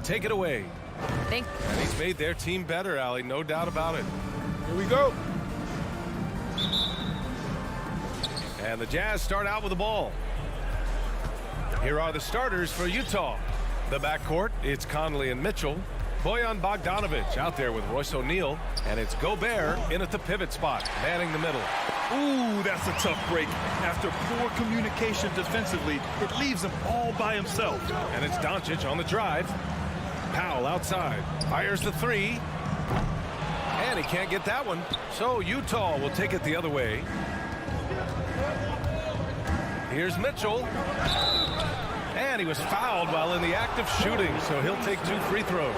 take it away. And he's made their team better, Allie, no doubt about it. Here we go. And the Jazz start out with the ball. Here are the starters for Utah. The backcourt, it's Conley and Mitchell. Bojan Bogdanovic out there with Royce O'Neal. And it's Gobert in at the pivot spot, manning the middle. Ooh, that's a tough break. After poor communication defensively, it leaves him all by himself. And it's Doncic on the drive. Powell outside, fires the three. And he can't get that one. So Utah will take it the other way. Here's Mitchell. And he was fouled while in the act of shooting, so he'll take 2 free throws.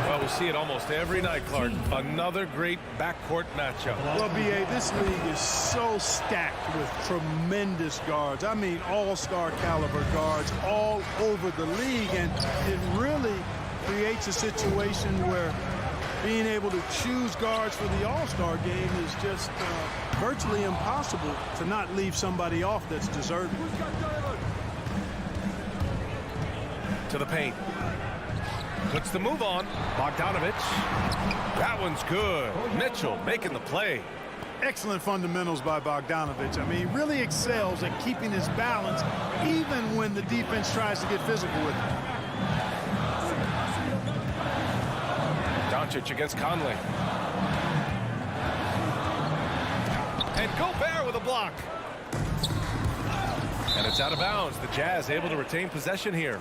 Well, we see it almost every night, Clark. Another great backcourt matchup. Well, B.A., this league is so stacked with tremendous guards. I mean, all-star caliber guards all over the league, and it really creates a situation where being able to choose guards for the all-star game is just virtually impossible to not leave somebody off that's deserving. To the paint. Puts the move on. Bogdanovic. That one's good. Mitchell making the play. Excellent fundamentals by Bogdanovic. I mean, he really excels at keeping his balance even when the defense tries to get physical with him. Doncic against Conley. And Gobert with a block. And it's out of bounds. The Jazz able to retain possession here.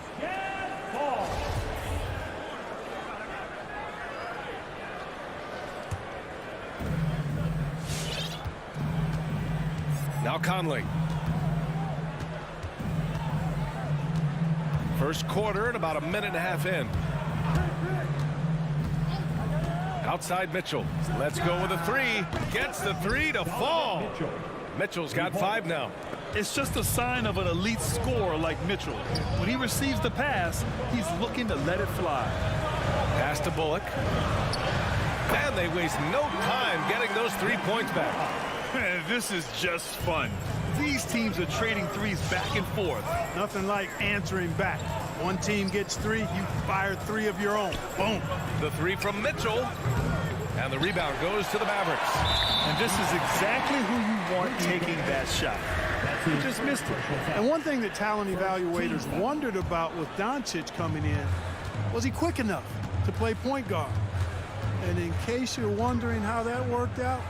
Now Conley. First quarter and about a minute and a half in. Outside Mitchell. Let's go with a three. Gets the three to fall. Mitchell's got 5 now. It's just a sign of an elite scorer like Mitchell. When he receives the pass, he's looking to let it fly. Pass to Bullock. And they waste no time getting those 3 points back. Man, this is just fun. These teams are trading threes back and forth. Nothing like answering back. One team gets 3, you fire 3 of your own. Boom. The 3 from Mitchell. And the rebound goes to the Mavericks. And this is exactly who you want taking that shot. He just missed it. And one thing that talent evaluators wondered about with Doncic coming in, was he quick enough to play point guard? And in case you're wondering how that worked out,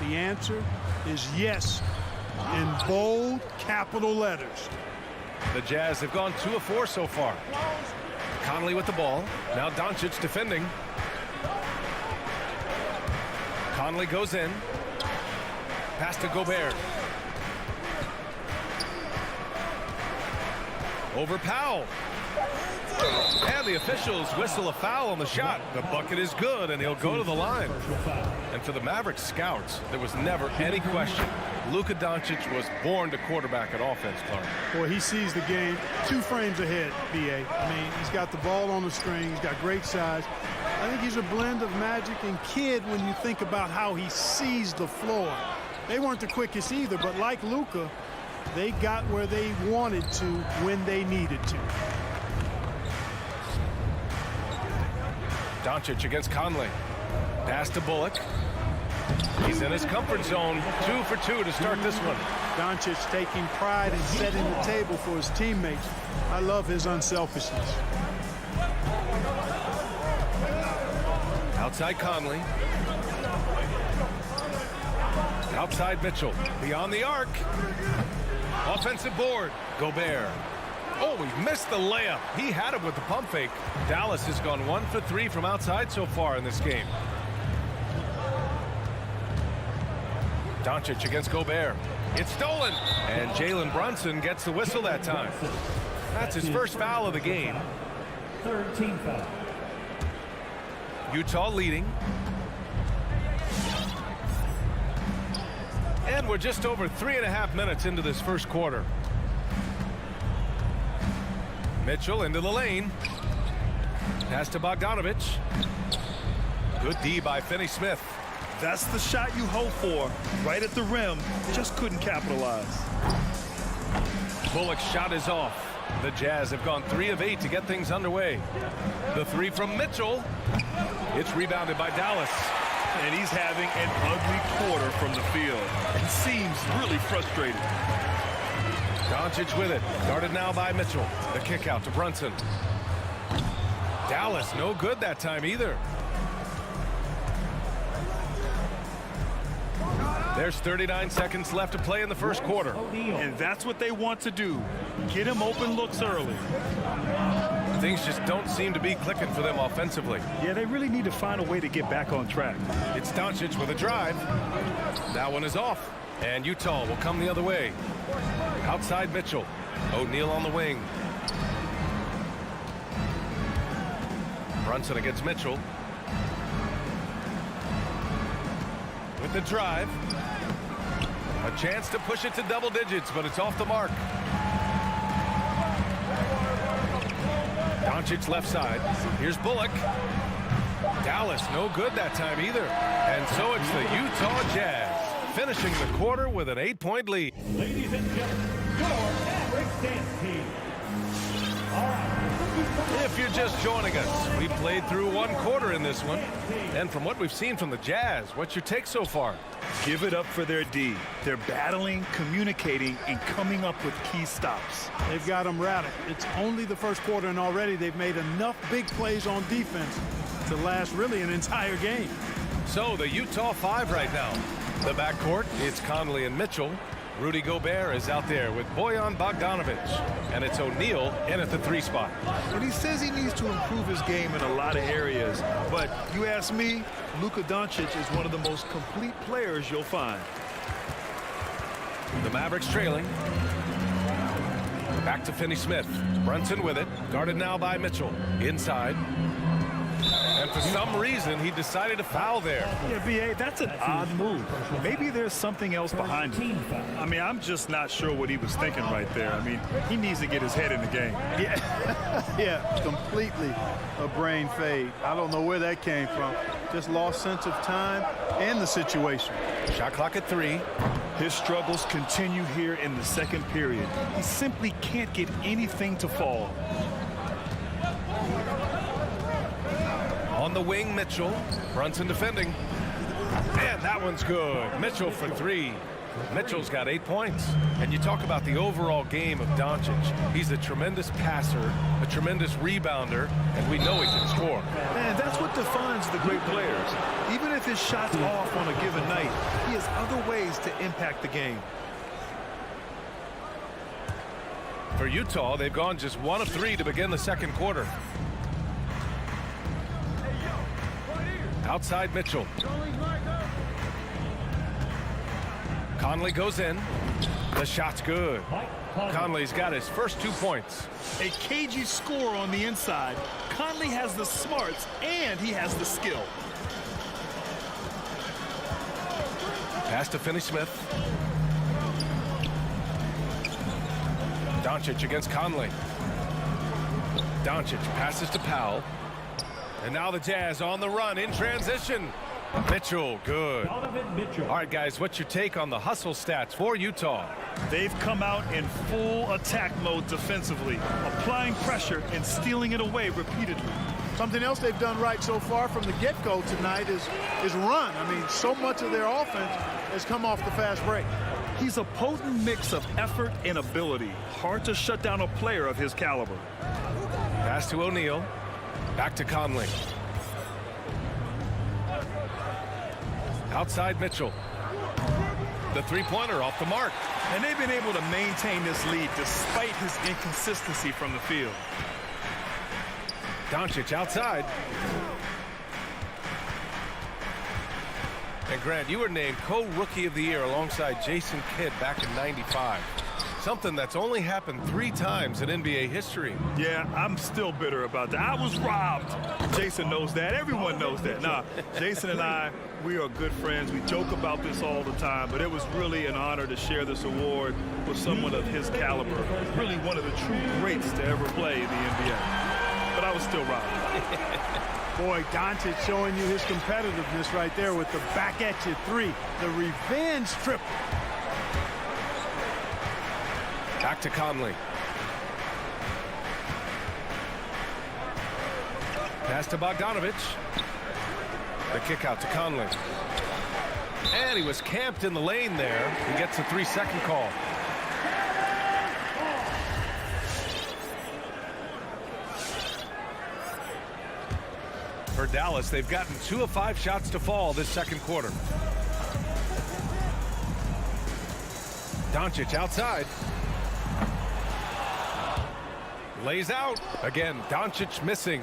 the answer is yes, in bold capital letters. The Jazz have gone 2 of 4 so far. Conley with the ball. Now Doncic defending. Conley goes in. Pass to Gobert. Over Powell. And the officials whistle a foul on the shot. The bucket is good, and he'll go to the line. And for the Mavericks scouts, there was never any question. Luka Doncic was born to quarterback at offense, Clark. Boy, he sees the game 2 frames ahead, B.A. I mean, he's got the ball on the string. He's got great size. I think he's a blend of Magic and Kidd when you think about how he sees the floor. They weren't the quickest either, but like Luka, they got where they wanted to when they needed to. Doncic against Conley. Pass to Bullock. He's in his comfort zone. 2 for 2 to start this one. Doncic taking pride in setting the table for his teammates. I love his unselfishness. Outside Conley. Outside Mitchell. Beyond the arc. Offensive board. Gobert. Oh, he missed the layup. He had it with the pump fake. Dallas has gone 1 for 3 from outside so far in this game. Doncic against Gobert. It's stolen. And Jalen Brunson gets the whistle that time. That's his first foul of the game. 3rd team foul. Utah leading. And we're just over 3.5 minutes into this first quarter. Mitchell into the lane. Pass to Bogdanovic. Good D by Finney Smith. That's the shot you hope for. Right at the rim. Just couldn't capitalize. Bullock's shot is off. The Jazz have gone 3 of 8 to get things underway. The three from Mitchell. It's rebounded by Dallas. And he's having an ugly quarter from the field. He seems really frustrated. Doncic with it. Guarded now by Mitchell. The kick out to Brunson. Dallas no good that time either. There's 39 seconds left to play in the first quarter. And that's what they want to do. Get him open looks early. Things just don't seem to be clicking for them offensively. Yeah, they really need to find a way to get back on track. It's Doncic with a drive. That one is off. And Utah will come the other way. Outside Mitchell. O'Neal on the wing. Brunson against Mitchell. With the drive. A chance to push it to double digits, but it's off the mark. Doncic left side. Here's Bullock. Dallas no good that time either. And so it's the Utah Jazz finishing the quarter with an 8-point lead. Ladies and gentlemen, your Mavericks dance team. All right. If you're just joining us, we played through one quarter in this one. And from what we've seen from the Jazz, what's your take so far? Give it up for their D. They're battling, communicating, and coming up with key stops. They've got them rattled. It's only the first quarter, and already they've made enough big plays on defense to last really an entire game. So the Utah 5 right now. The backcourt, it's Conley and Mitchell. Rudy Gobert is out there with Bojan Bogdanovic. And it's O'Neal in at the 3 spot. And he says he needs to improve his game in a lot of areas. But you ask me, Luka Doncic is one of the most complete players you'll find. The Mavericks trailing. Back to Finney Smith. Brunson with it. Guarded now by Mitchell. Inside. And for some reason, he decided to foul there. Yeah, B.A., that's an odd move. Maybe there's something else behind it. I mean, I'm just not sure what he was thinking right there. I mean, he needs to get his head in the game. Yeah, yeah, completely a brain fade. I don't know where that came from. Just lost sense of time and the situation. Shot clock at 3. His struggles continue here in the second period. He simply can't get anything to fall. On the wing, Mitchell. Brunson defending. And that one's good. Mitchell for 3. Mitchell's got 8 points. And you talk about the overall game of Doncic. He's a tremendous passer, a tremendous rebounder, and we know he can score. Man, that's what defines the great players. Even if his shot's off on a given night, he has other ways to impact the game. For Utah, they've gone just 1 of 3 to begin the second quarter. Outside Mitchell. Conley goes in. The shot's good. Conley's got his first 2 points. A cagey score on the inside. Conley has the smarts and he has the skill. Pass to Finney Smith. Doncic against Conley. Doncic passes to Powell. And now the Jazz on the run in transition. Mitchell, good. All right, guys, what's your take on the hustle stats for Utah? They've come out in full attack mode defensively, applying pressure and stealing it away repeatedly. Something else they've done right so far from the get-go tonight is run. I mean, so much of their offense has come off the fast break. He's a potent mix of effort and ability. Hard to shut down a player of his caliber. Pass to O'Neal. Back to Conley. Outside Mitchell. The 3-pointer off the mark. And they've been able to maintain this lead despite his inconsistency from the field. Doncic outside. And Grant, you were named co-rookie of the year alongside Jason Kidd back in '95. Something that's only happened 3 times in NBA history. Yeah, I'm still bitter about that. I was robbed. Jason knows that. Everyone knows that. Nah, Jason and I, we are good friends. We joke about this all the time, but it was really an honor to share this award with someone of his caliber. Really one of the true greats to ever play in the NBA. But I was still robbed. Boy, Doncic showing you his competitiveness right there with the back at you 3. The revenge triple. Back to Conley. Pass to Bogdanovich. The kick out to Conley. And he was camped in the lane there. He gets a 3-second call. For Dallas, they've gotten 2 of 5 shots to fall this second quarter. Doncic outside. Lays out. Again, Doncic missing.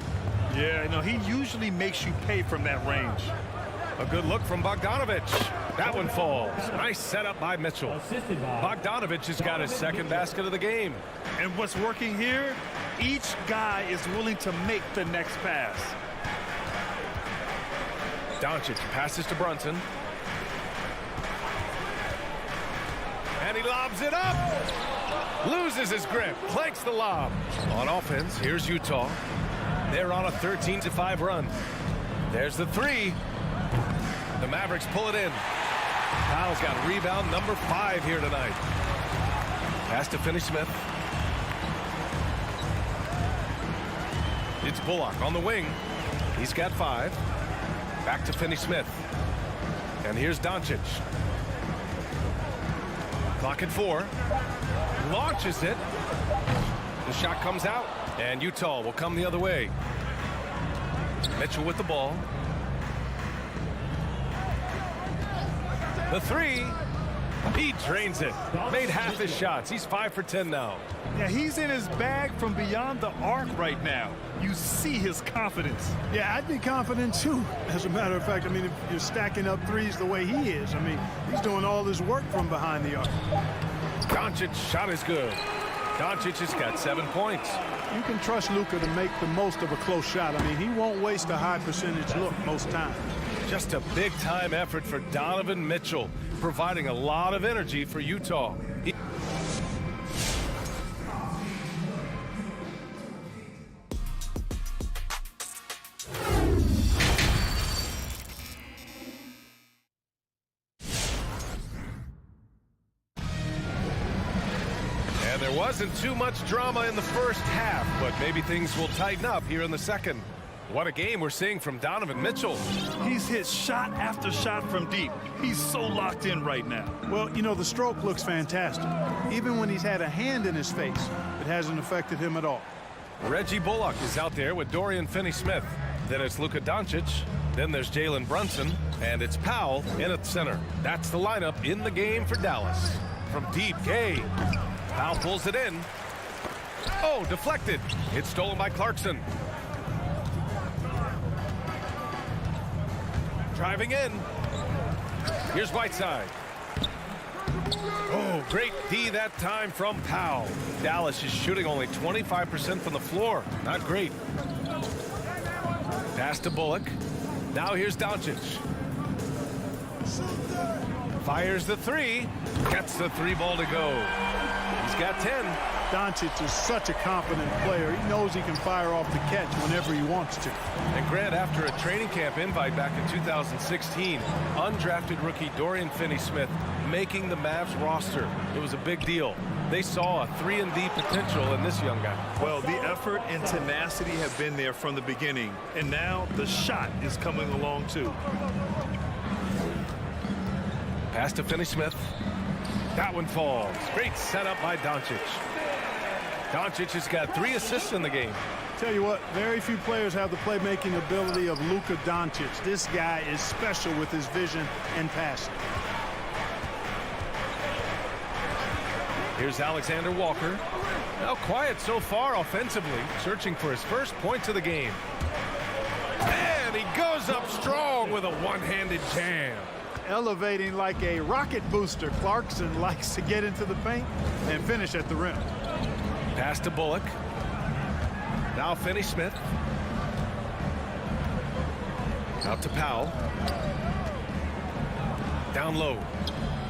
Yeah, no, he usually makes you pay from that range. A good look from Bogdanovich. That one falls. Nice setup by Mitchell. Bogdanovich has got his second basket of the game. And what's working here, each guy is willing to make the next pass. Doncic passes to Brunson. And he lobs it up. Loses his grip. Clanks the lob. On offense, here's Utah. They're on a 13-5 run. There's the 3. The Mavericks pull it in. Powell's got rebound number 5 here tonight. Pass to Finney Smith. It's Bullock on the wing. He's got 5. Back to Finney Smith. And here's Doncic. Clock at 4. Launches it. The shot comes out. And Utah will come the other way. Mitchell with the ball. The 3. He drains it. Made half his shots. He's 5 for 10 now. Yeah, he's in his bag from beyond the arc right now. You see his confidence. Yeah, I'd be confident too. As a matter of fact, I mean, if you're stacking up threes the way he is, I mean, he's doing all this work from behind the arc. Doncic's shot is good. Doncic has got 7 points. You can trust Luka to make the most of a close shot. I mean, he won't waste a high percentage look most times. Just a big-time effort for Donovan Mitchell, providing a lot of energy for Utah. And there wasn't too much drama in the first half, but maybe things will tighten up here in the second. What a game we're seeing from Donovan Mitchell. He's hit shot after shot from deep. He's so locked in right now. Well, you know, the stroke looks fantastic. Even when he's had a hand in his face, it hasn't affected him at all. Reggie Bullock is out there with Dorian Finney-Smith. Then it's Luka Doncic. Then there's Jalen Brunson. And it's Powell in at center. That's the lineup in the game for Dallas. From deep, Gay. Powell pulls it in. Oh, deflected. It's stolen by Clarkson. Driving in. Here's Whiteside. Oh, great D that time from Powell. Dallas is shooting only 25% from the floor. Not great. Pass to Bullock. Now here's Doncic. Fires the 3. Gets the 3 ball to go. He's got 10. Doncic is such a confident player. He knows he can fire off the catch whenever he wants to. And Grant, after a training camp invite back in 2016, undrafted rookie Dorian Finney-Smith making the Mavs roster. It was a big deal. They saw a 3-and-D potential in this young guy. Well, the effort and tenacity have been there from the beginning, and now the shot is coming along too. Pass to Finney-Smith. That one falls. Great setup by Doncic. Doncic has got 3 assists in the game. Tell you what, very few players have the playmaking ability of Luka Doncic. This guy is special with his vision and passing. Here's Alexander Walker. Now quiet so far offensively, searching for his first points of the game. And he goes up strong with a one-handed jam. Elevating like a rocket booster, Clarkson likes to get into the paint and finish at the rim. Pass to Bullock. Now Finney-Smith. Out to Powell. Down low.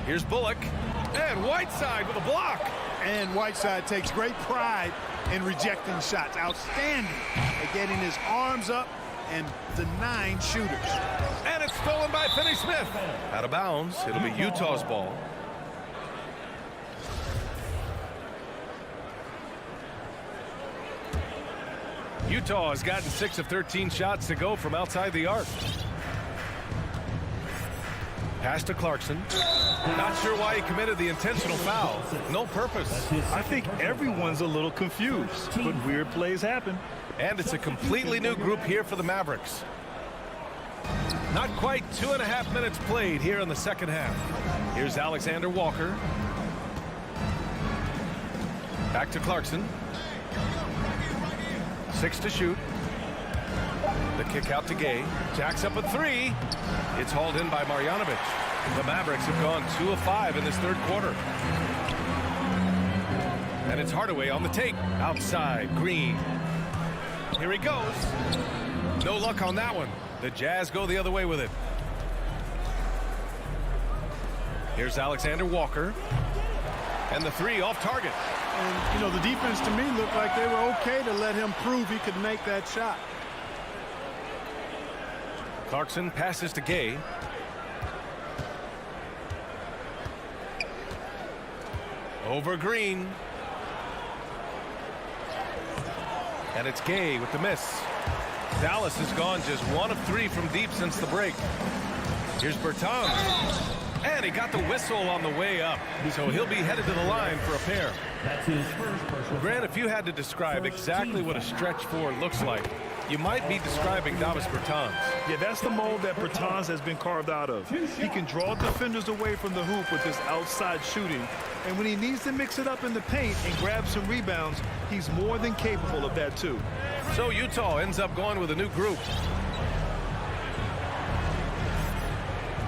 Here's Bullock. And Whiteside with a block. And Whiteside takes great pride in rejecting shots. Outstanding at getting his arms up and denying shooters. And it's stolen by Finney-Smith. Out of bounds. It'll be Utah's ball. Utah has gotten 6 of 13 shots to go from outside the arc. Pass to Clarkson. Not sure why he committed the intentional foul. No purpose. I think everyone's a little confused, but weird plays happen. And it's a completely new group here for the Mavericks. Not quite 2.5 minutes played here in the second half. Here's Alexander Walker. Back to Clarkson. 6 to shoot. The kick out to Gay. Jacks up a 3. It's hauled in by Marjanovic. The Mavericks have gone 2 of 5 in this third quarter. And it's Hardaway on the take. Outside, Green. Here he goes. No luck on that one. The Jazz go the other way with it. Here's Alexander Walker. And the 3 off target. And, you know, the defense to me looked like they were okay to let him prove he could make that shot. Clarkson passes to Gay. Over Green. And it's Gay with the miss. Dallas has gone just 1 of 3 from deep since the break. Here's Bertans. And he got the whistle on the way up. So he'll be headed to the line for a pair. That's his first personal. Grant, if you had to describe exactly what a stretch 4 looks like, you might be describing Davis Bertans. Yeah, that's the mold that Bertans has been carved out of. He can draw defenders away from the hoop with his outside shooting. And when he needs to mix it up in the paint and grab some rebounds, he's more than capable of that too. So Utah ends up going with a new group.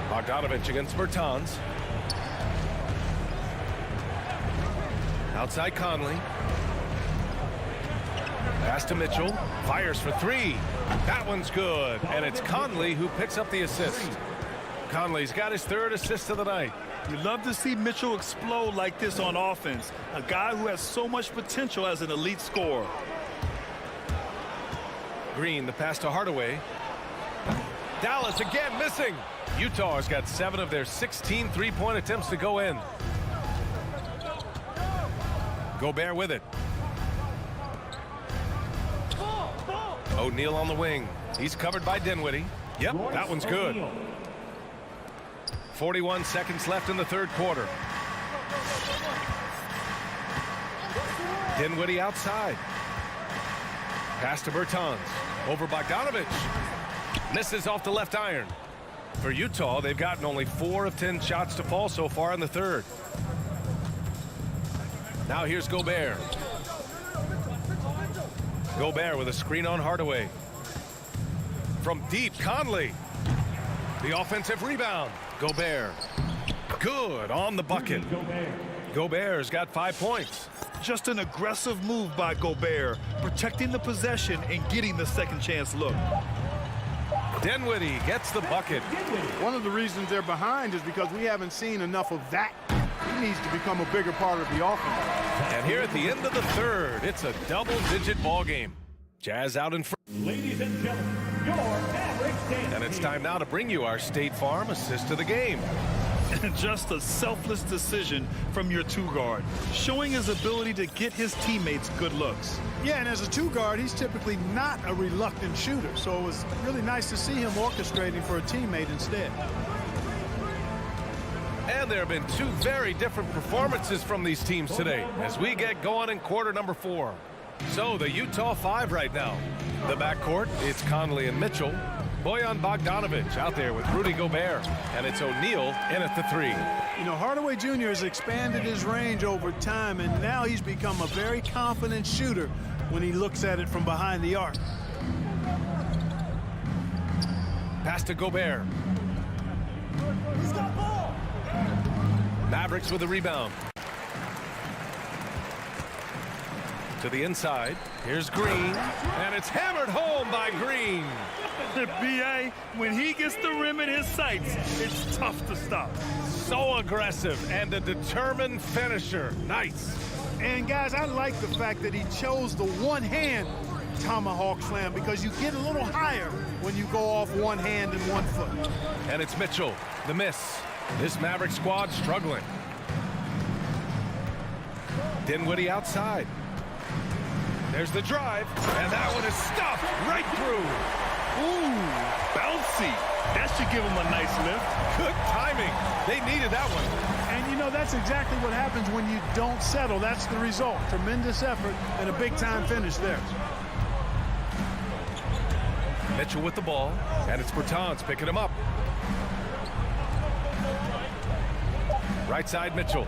Bogdanovic against Bertans. Outside Conley. Pass to Mitchell. Fires for 3. That one's good. And it's Conley who picks up the assist. Conley's got his 3rd assist of the night. You love to see Mitchell explode like this on offense. A guy who has so much potential as an elite scorer. Green, the pass to Hardaway. Dallas again missing. Utah has got 7 of their 16 3-point attempts to go in. Gobert with it. O'Neal on the wing. He's covered by Dinwiddie. Yep, that one's good. 41 seconds left in the third quarter. Dinwiddie outside. Pass to Bertans. Over Bogdanovic. Misses off the left iron. For Utah, they've gotten only 4 of 10 shots to fall so far in the third. Now here's Gobert. Gobert with a screen on Hardaway. From deep, Conley. The offensive rebound. Gobert. Good on the bucket. Gobert's got 5 points. Just an aggressive move by Gobert, protecting the possession and getting the second chance look. Dinwiddie gets the bucket. One of the reasons they're behind is because we haven't seen enough of that. He needs to become a bigger part of the offense. And here at the end of the third, it's a double-digit ball game. Jazz out in front. Ladies and gentlemen, your Mavericks dance. And it's time now to bring you our State Farm assist of the game. And just a selfless decision from your 2-guard, showing his ability to get his teammates good looks. Yeah, and as a 2-guard, he's typically not a reluctant shooter, so it was really nice to see him orchestrating for a teammate instead. And there have been 2 very different performances from these teams today as we get going in quarter number 4. So the Utah 5 right now. The backcourt, it's Conley and Mitchell. Bojan Bogdanovic out there with Rudy Gobert. And it's O'Neal in at the 3. You know, Hardaway Jr. has expanded his range over time, and now he's become a very confident shooter when he looks at it from behind the arc. Pass to Gobert. He's got ball. Mavericks with the rebound. To the inside. Here's Green. And it's hammered home by Green. B.A., when he gets the rim in his sights, it's tough to stop. So aggressive and a determined finisher. Nice. And, guys, I like the fact that he chose the one-hand tomahawk slam because you get a little higher when you go off one hand and 1 foot. And it's Mitchell. The miss. This Maverick squad struggling. Dinwiddie outside. There's the drive, and that one is stuffed right through. Ooh, bouncy. That should give him a nice lift. Good timing. They needed that one. And, you know, that's exactly what happens when you don't settle. That's the result. Tremendous effort and a big-time finish there. Mitchell with the ball, and it's Bertans picking him up. Right side, Mitchell.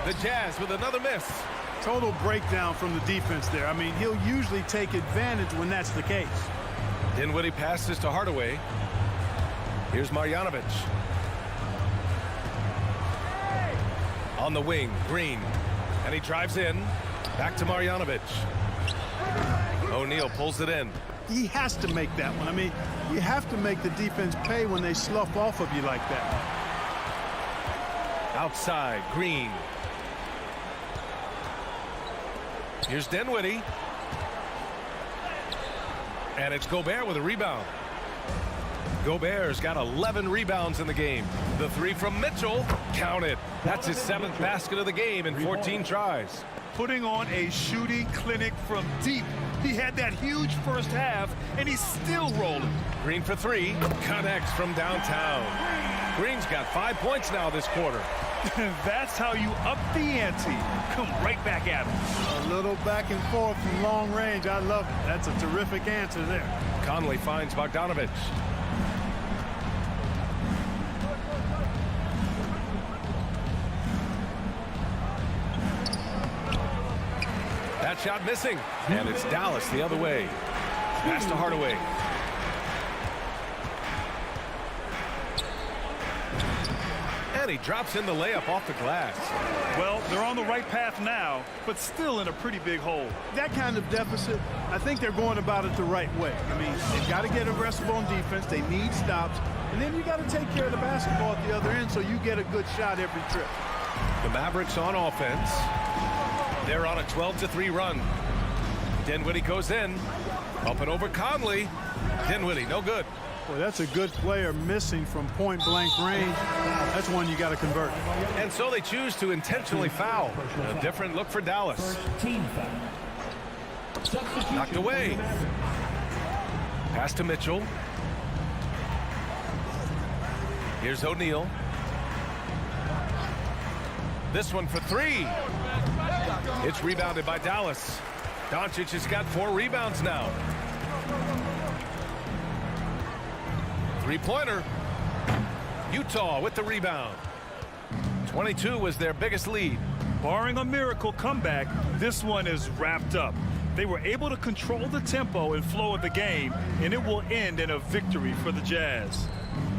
The Jazz with another miss. Total breakdown from the defense there. I mean, he'll usually take advantage when that's the case. Dinwiddie passes to Hardaway. Here's Marjanovic. On the wing, Green. And he drives in. Back to Marjanovic. O'Neal pulls it in. He has to make that one. I mean, you have to make the defense pay when they slough off of you like that. Outside, Green. Here's Dinwiddie. And it's Gobert with a rebound. Gobert's got 11 rebounds in the game. The three from Mitchell, count it. That's his 7th basket of the game in 14 tries. Putting on a shooting clinic from deep. He had that huge first half, and he's still rolling. Green for 3, connects from downtown. Green's got 5 points now this quarter. That's how you up the ante. Come right back at him. A little back and forth from long range. I love it. That's a terrific answer there. Conley finds Bogdanovic. That shot missing, and it's Dallas the other way. Pass to Hardaway. And he drops in the layup off the glass. Well, they're on the right path now, but still in a pretty big hole. That kind of deficit, I think they're going about it the right way. I mean, they've got to get aggressive on defense. They need stops. And then you got to take care of the basketball at the other end so you get a good shot every trip. The Mavericks on offense. They're on a 12-3 run. Dinwiddie goes in. Up and over Conley. Dinwiddie, no good. Boy, that's a good player missing from point-blank range. That's one you got to convert. And so they choose to intentionally foul. A different look for Dallas. Knocked away. Pass to Mitchell. Here's O'Neal. This one for 3. It's rebounded by Dallas. Doncic has got 4 rebounds now. Three-pointer. Utah with the rebound. 22 was their biggest lead. Barring a miracle comeback, this one is wrapped up. They were able to control the tempo and flow of the game, and it will end in a victory for the Jazz.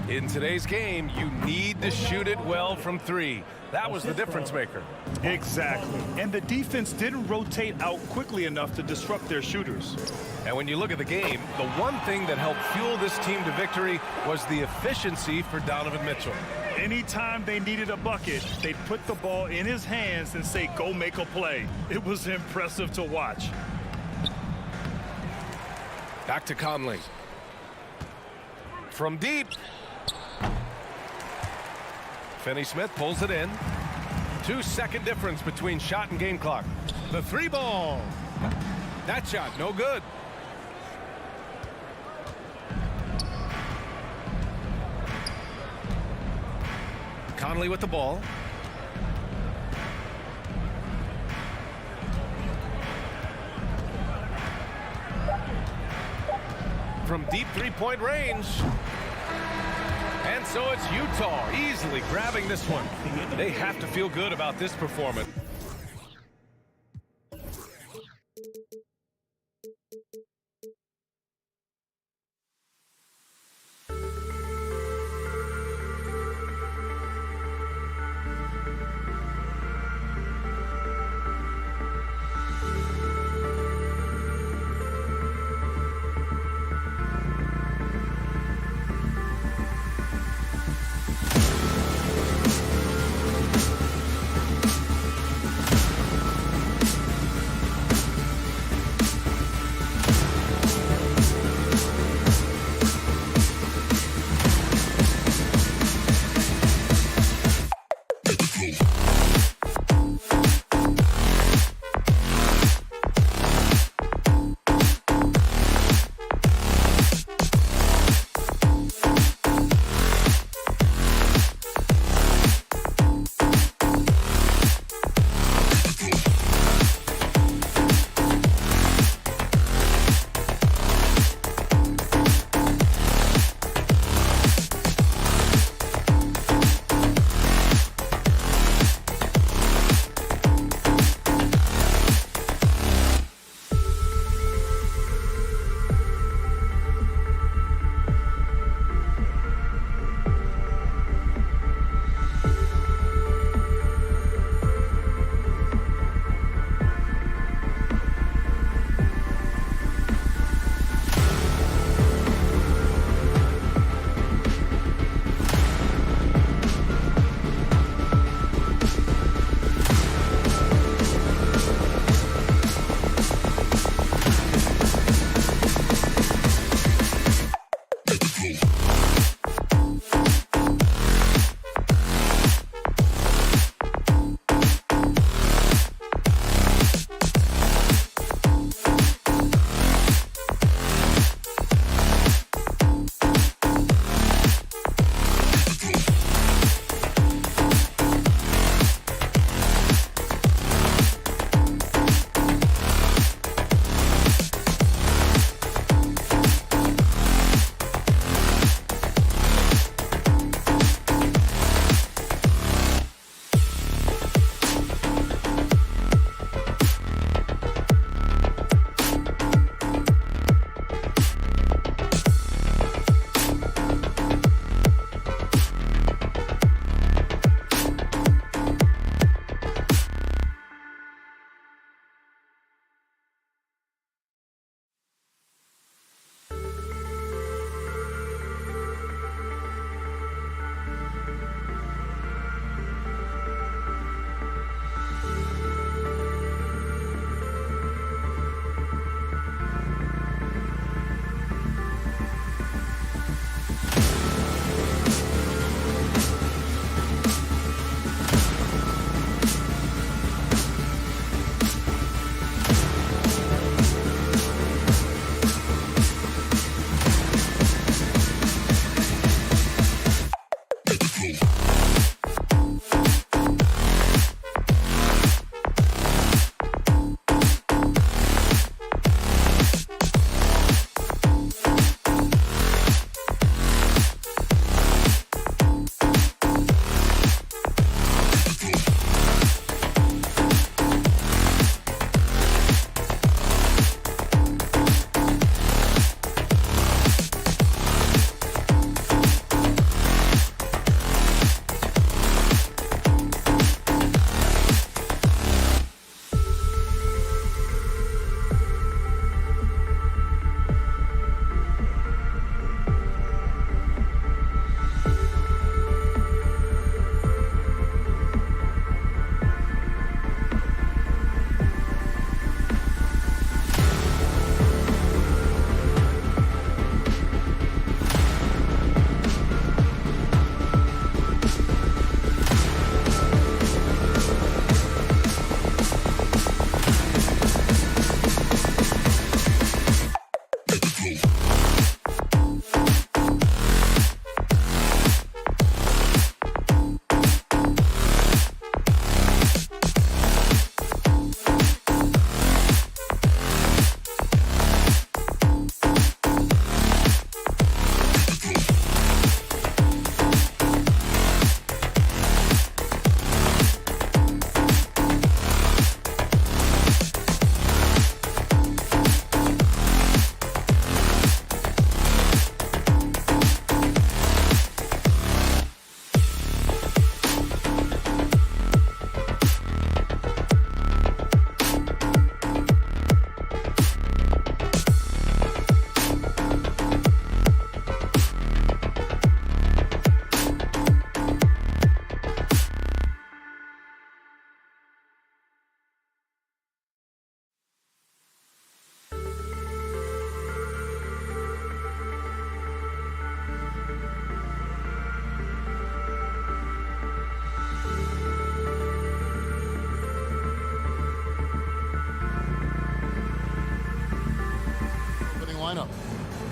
In today's game, you need to shoot it well from 3. That was the difference maker. Exactly. And the defense didn't rotate out quickly enough to disrupt their shooters. And when you look at the game, the one thing that helped fuel this team to victory was the efficiency for Donovan Mitchell. Anytime they needed a bucket, they'd put the ball in his hands and say, go make a play. It was impressive to watch. Back to Conley. From deep. Finney-Smith pulls it in. 2-second difference between shot and game clock. The 3-ball. That shot, no good. Conley with the ball. From deep 3-point range. And so it's Utah easily grabbing this one. They have to feel good about this performance.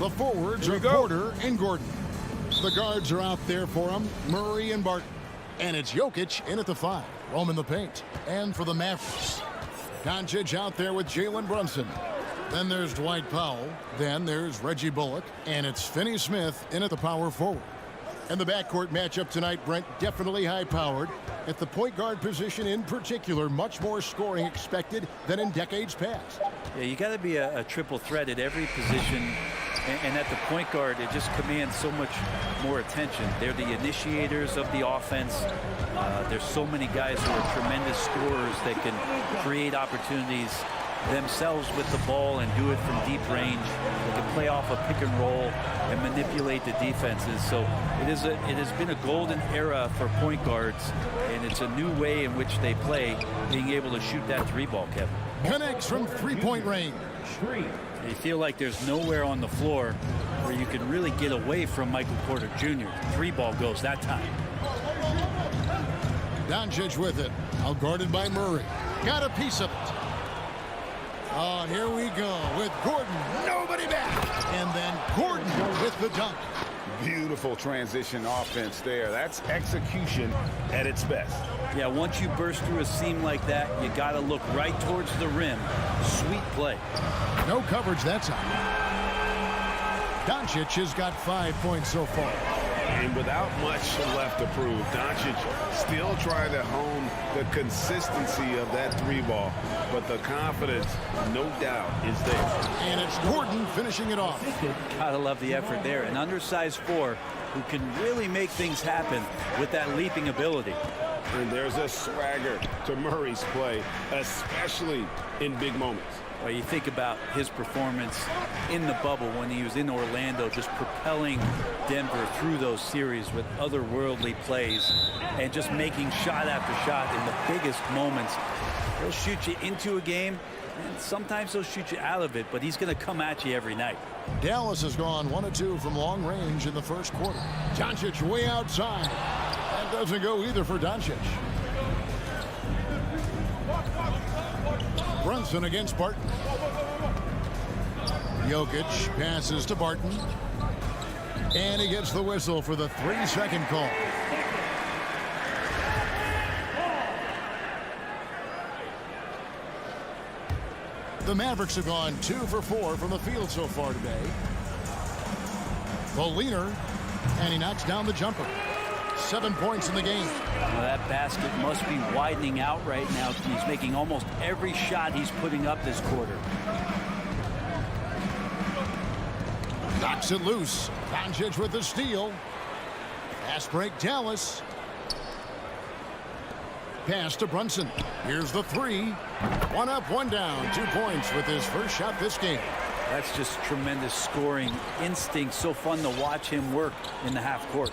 The forwards are Porter and Gordon. The guards are out there for them, Murray and Barton. And it's Jokic in at the 5, roaming the paint. And for the Mavericks, Doncic out there with Jalen Brunson. Then there's Dwight Powell. Then there's Reggie Bullock. And it's Finney Smith in at the power forward. And the backcourt matchup tonight, Brent, definitely high-powered. At the point guard position in particular, much more scoring expected than in decades past. Yeah, you got to be a triple threat at every position. And at the point guard, it just commands so much more attention. They're the initiators of the offense. There's so many guys who are tremendous scorers that can create opportunities themselves with the ball and do it from deep range. They can play off a pick and roll and manipulate the defenses. So it has been a golden era for point guards, and it's a new way in which they play, being able to shoot that 3-ball, Kevin. Connects from 3-point range. You feel like there's nowhere on the floor where you can really get away from Michael Porter Jr. 3-ball goes that time. Doncic with it. Out guarded by Murray. Got a piece of it. Oh, here we go with Gordon. Nobody back. And then Gordon with the dunk. Beautiful transition offense there. That's execution at its best. Yeah, once you burst through a seam like that, you got to look right towards the rim. Sweet play. No coverage that time. Doncic has got 5 points so far. And without much left to prove, Doncic still trying to hone the consistency of that 3-ball. But the confidence, no doubt, is there. And it's Gordon finishing it off. Gotta love the effort there. An undersized 4 who can really make things happen with that leaping ability. And there's a swagger to Murray's play, especially in big moments. Well, you think about his performance in the bubble when he was in Orlando, just propelling Denver through those series with otherworldly plays and just making shot after shot in the biggest moments. He'll shoot you into a game, and sometimes he'll shoot you out of it, but he's going to come at you every night. Dallas has gone 1 of 2 from long range in the first quarter. Doncic way outside. That doesn't go either for Doncic. Brunson against Barton. Jokic passes to Barton. And he gets the whistle for the 3-second call. The Mavericks have gone 2 for 4 from the field so far today. The leaner, and he knocks down the jumper. 7 points in the game. Well, that basket must be widening out right now. He's making almost every shot he's putting up this quarter. Knocks it loose. Doncic with the steal. Pass break, Dallas. Pass to Brunson. Here's the 3. 1 up, 1 down. 2 points with his first shot this game. That's just tremendous scoring instinct. So fun to watch him work in the half court.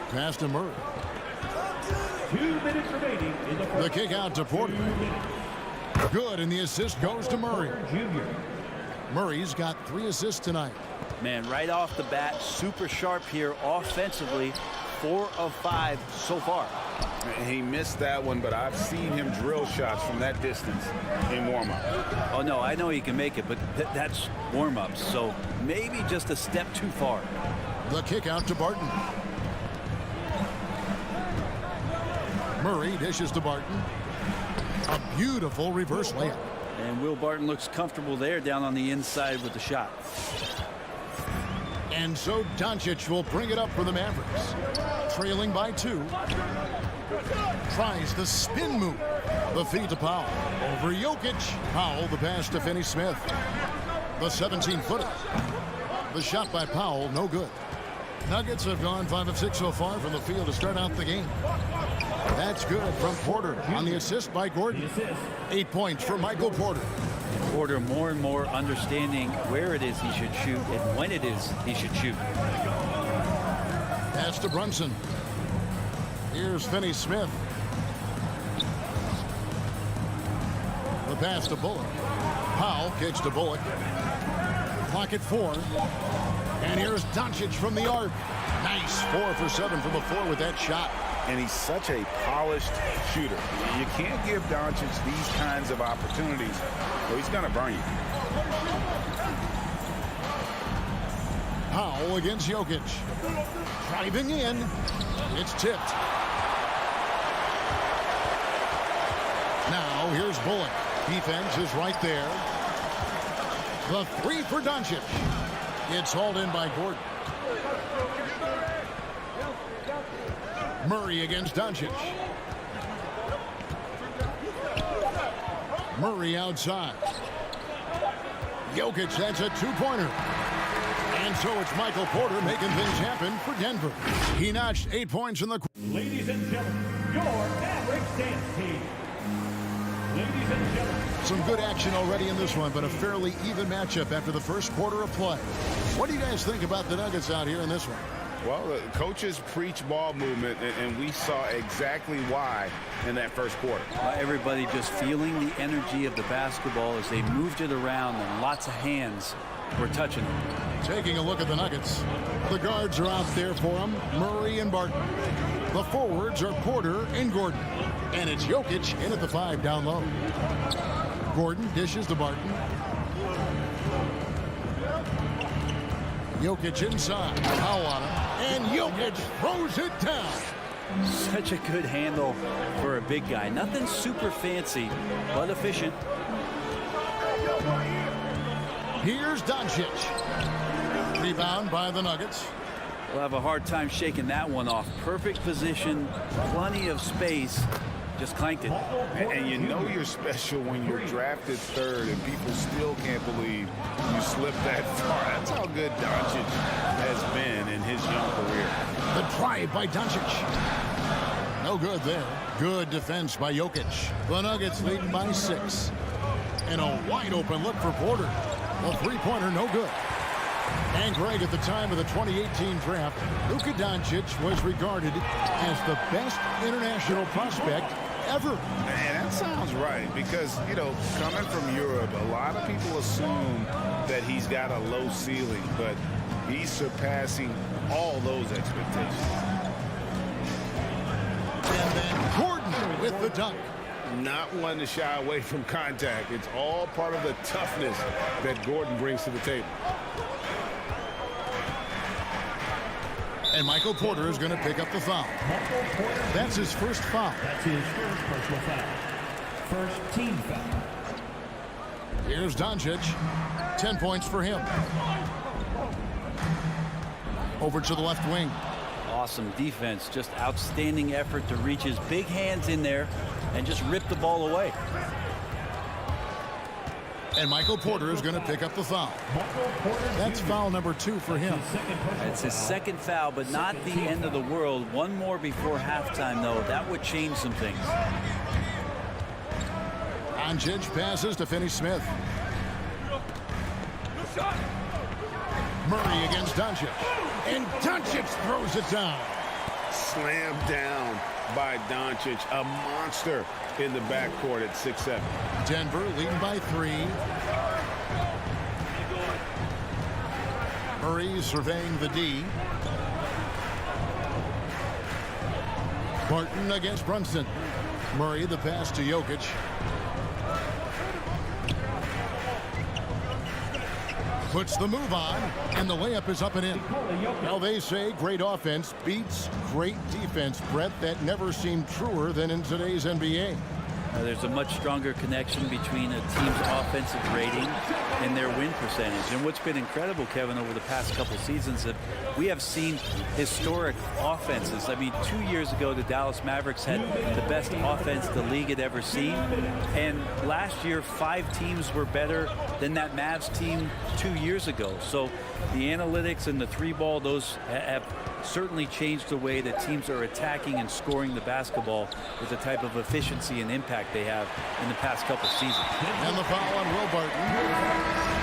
Pass to Murray. 2 minutes remaining in the first. The kick out to Porter. Good, and the assist goes to Murray. Jr. Murray's got 3 assists tonight. Man, right off the bat, super sharp here offensively. 4 of 5 so far. He missed that one, but I've seen him drill shots from that distance in warm-up. Oh, no, I know he can make it, but that's warm-ups, so maybe just a step too far. The kick out to Barton. Murray dishes to Barton. A beautiful reverse layup. And Will Barton looks comfortable there down on the inside with the shot. And so Doncic will bring it up for the Mavericks. Trailing by 2. Tries the spin move. The feed to Powell. Over Jokic. Powell the pass to Finney Smith. The 17-footer. The shot by Powell, no good. Nuggets have gone 5 of 6 so far from the field to start out the game. That's good from Porter on the assist by Gordon. 8 points for Michael Porter. Porter more and more understanding where it is he should shoot and when it is he should shoot. Pass to Brunson. Here's Finney Smith. The pass to Bullock. Powell kicks to Bullock. Clock at 4. And here's Doncic from the arc. Nice 4 for 7 from the floor with that shot. And he's such a polished shooter. You can't give Doncic these kinds of opportunities, or he's going to burn you. Powell against Jokic. Driving in. It's tipped. Now here's Bullock. Defense is right there. The three for Doncic. It's hauled in by Gordon. Murray against Doncic. Murray outside. Jokic, that's a two-pointer. And so it's Michael Porter making things happen for Denver. He notched 8 points in the... Ladies and gentlemen, your Mavericks dance team. Ladies and gentlemen. Some good action already in this one, but a fairly even matchup after the first quarter of play. What do you guys think about the Nuggets out here in this one? Well, the coaches preach ball movement, and we saw exactly why in that first quarter. Everybody just feeling the energy of the basketball as they moved it around, and lots of hands were touching it. Taking a look at the Nuggets. The guards are out there for them, Murray and Barton. The forwards are Porter and Gordon. And it's Jokic in at the 5 down low. Gordon dishes to Barton. Jokic inside. Powell on him. And Jokic throws it down. Such a good handle for a big guy. Nothing super fancy, but efficient. Here's Doncic. Rebound by the Nuggets. We'll have a hard time shaking that one off. Perfect position, plenty of space. Just clanked it. And you know you're special when you're drafted third and people still can't believe you slipped that far. That's how good Doncic has been in his young career. The drive by Doncic. No good there. Good defense by Jokic. The Nuggets leading by 6. And a wide open look for Porter. The three-pointer no good. And Greg, at the time of the 2018 draft, Luka Doncic was regarded as the best international prospect ever. Man, that sounds right, because, you know, coming from Europe, a lot of people assume that he's got a low ceiling, but he's surpassing all those expectations. And then Gordon with the dunk. Not one to shy away from contact. It's all part of the toughness that Gordon brings to the table. And Michael Porter is going to pick up the foul. That's his first foul. That's his first personal foul. First team foul. Here's Doncic. 10 points for him. Over to the left wing. Awesome defense. Just outstanding effort to reach his big hands in there and just rip the ball away. And Michael Porter is going to pick up the foul. That's foul number 2 for him. It's his second foul, but not the end of the world. One more before halftime, though. That would change some things. Doncic passes to Finney Smith. Murray against Doncic. And Doncic throws it down. Slammed down by Doncic, a monster in the backcourt at 6'7". Denver leading by 3. Murray surveying the D. Barton against Brunson. Murray the pass to Jokic. Puts the move on, and the layup is up and in. Now they say great offense beats great defense. Brett, that never seemed truer than in today's NBA. There's a much stronger connection between a team's offensive rating and their win percentage. And what's been incredible, Kevin, over the past couple seasons, that we have seen historic offenses. I mean, 2 years ago, the Dallas Mavericks had the best offense the league had ever seen. And last year, 5 teams were better than that Mavs team 2 years ago. So the analytics and the 3-ball, those have certainly changed the way that teams are attacking and scoring the basketball with the type of efficiency and impact they have in the past couple seasons. And the foul on Will Barton.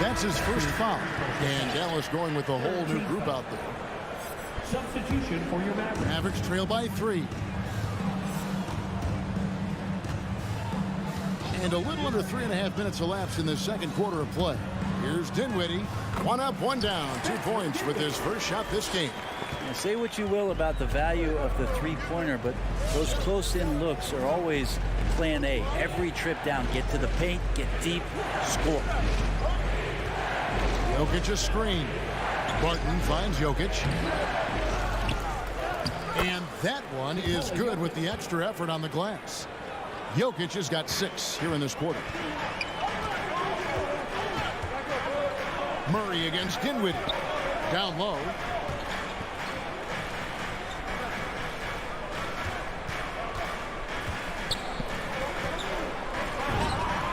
That's his first foul. And Dallas going with a whole new group out there. Substitution for your Mavericks. Mavericks trail by 3. And a little under 3.5 minutes elapsed in the second quarter of play. Here's Dinwiddie. 1 up, 1 down. 2 points with his first shot this game. Now, say what you will about the value of the three-pointer, but those close-in looks are always plan A. Every trip down, get to the paint, get deep, score. Jokic a screen. Barton finds Jokic. And that one is good with the extra effort on the glass. Jokic has got 6 here in this quarter. Murray against Dinwiddie. Down low.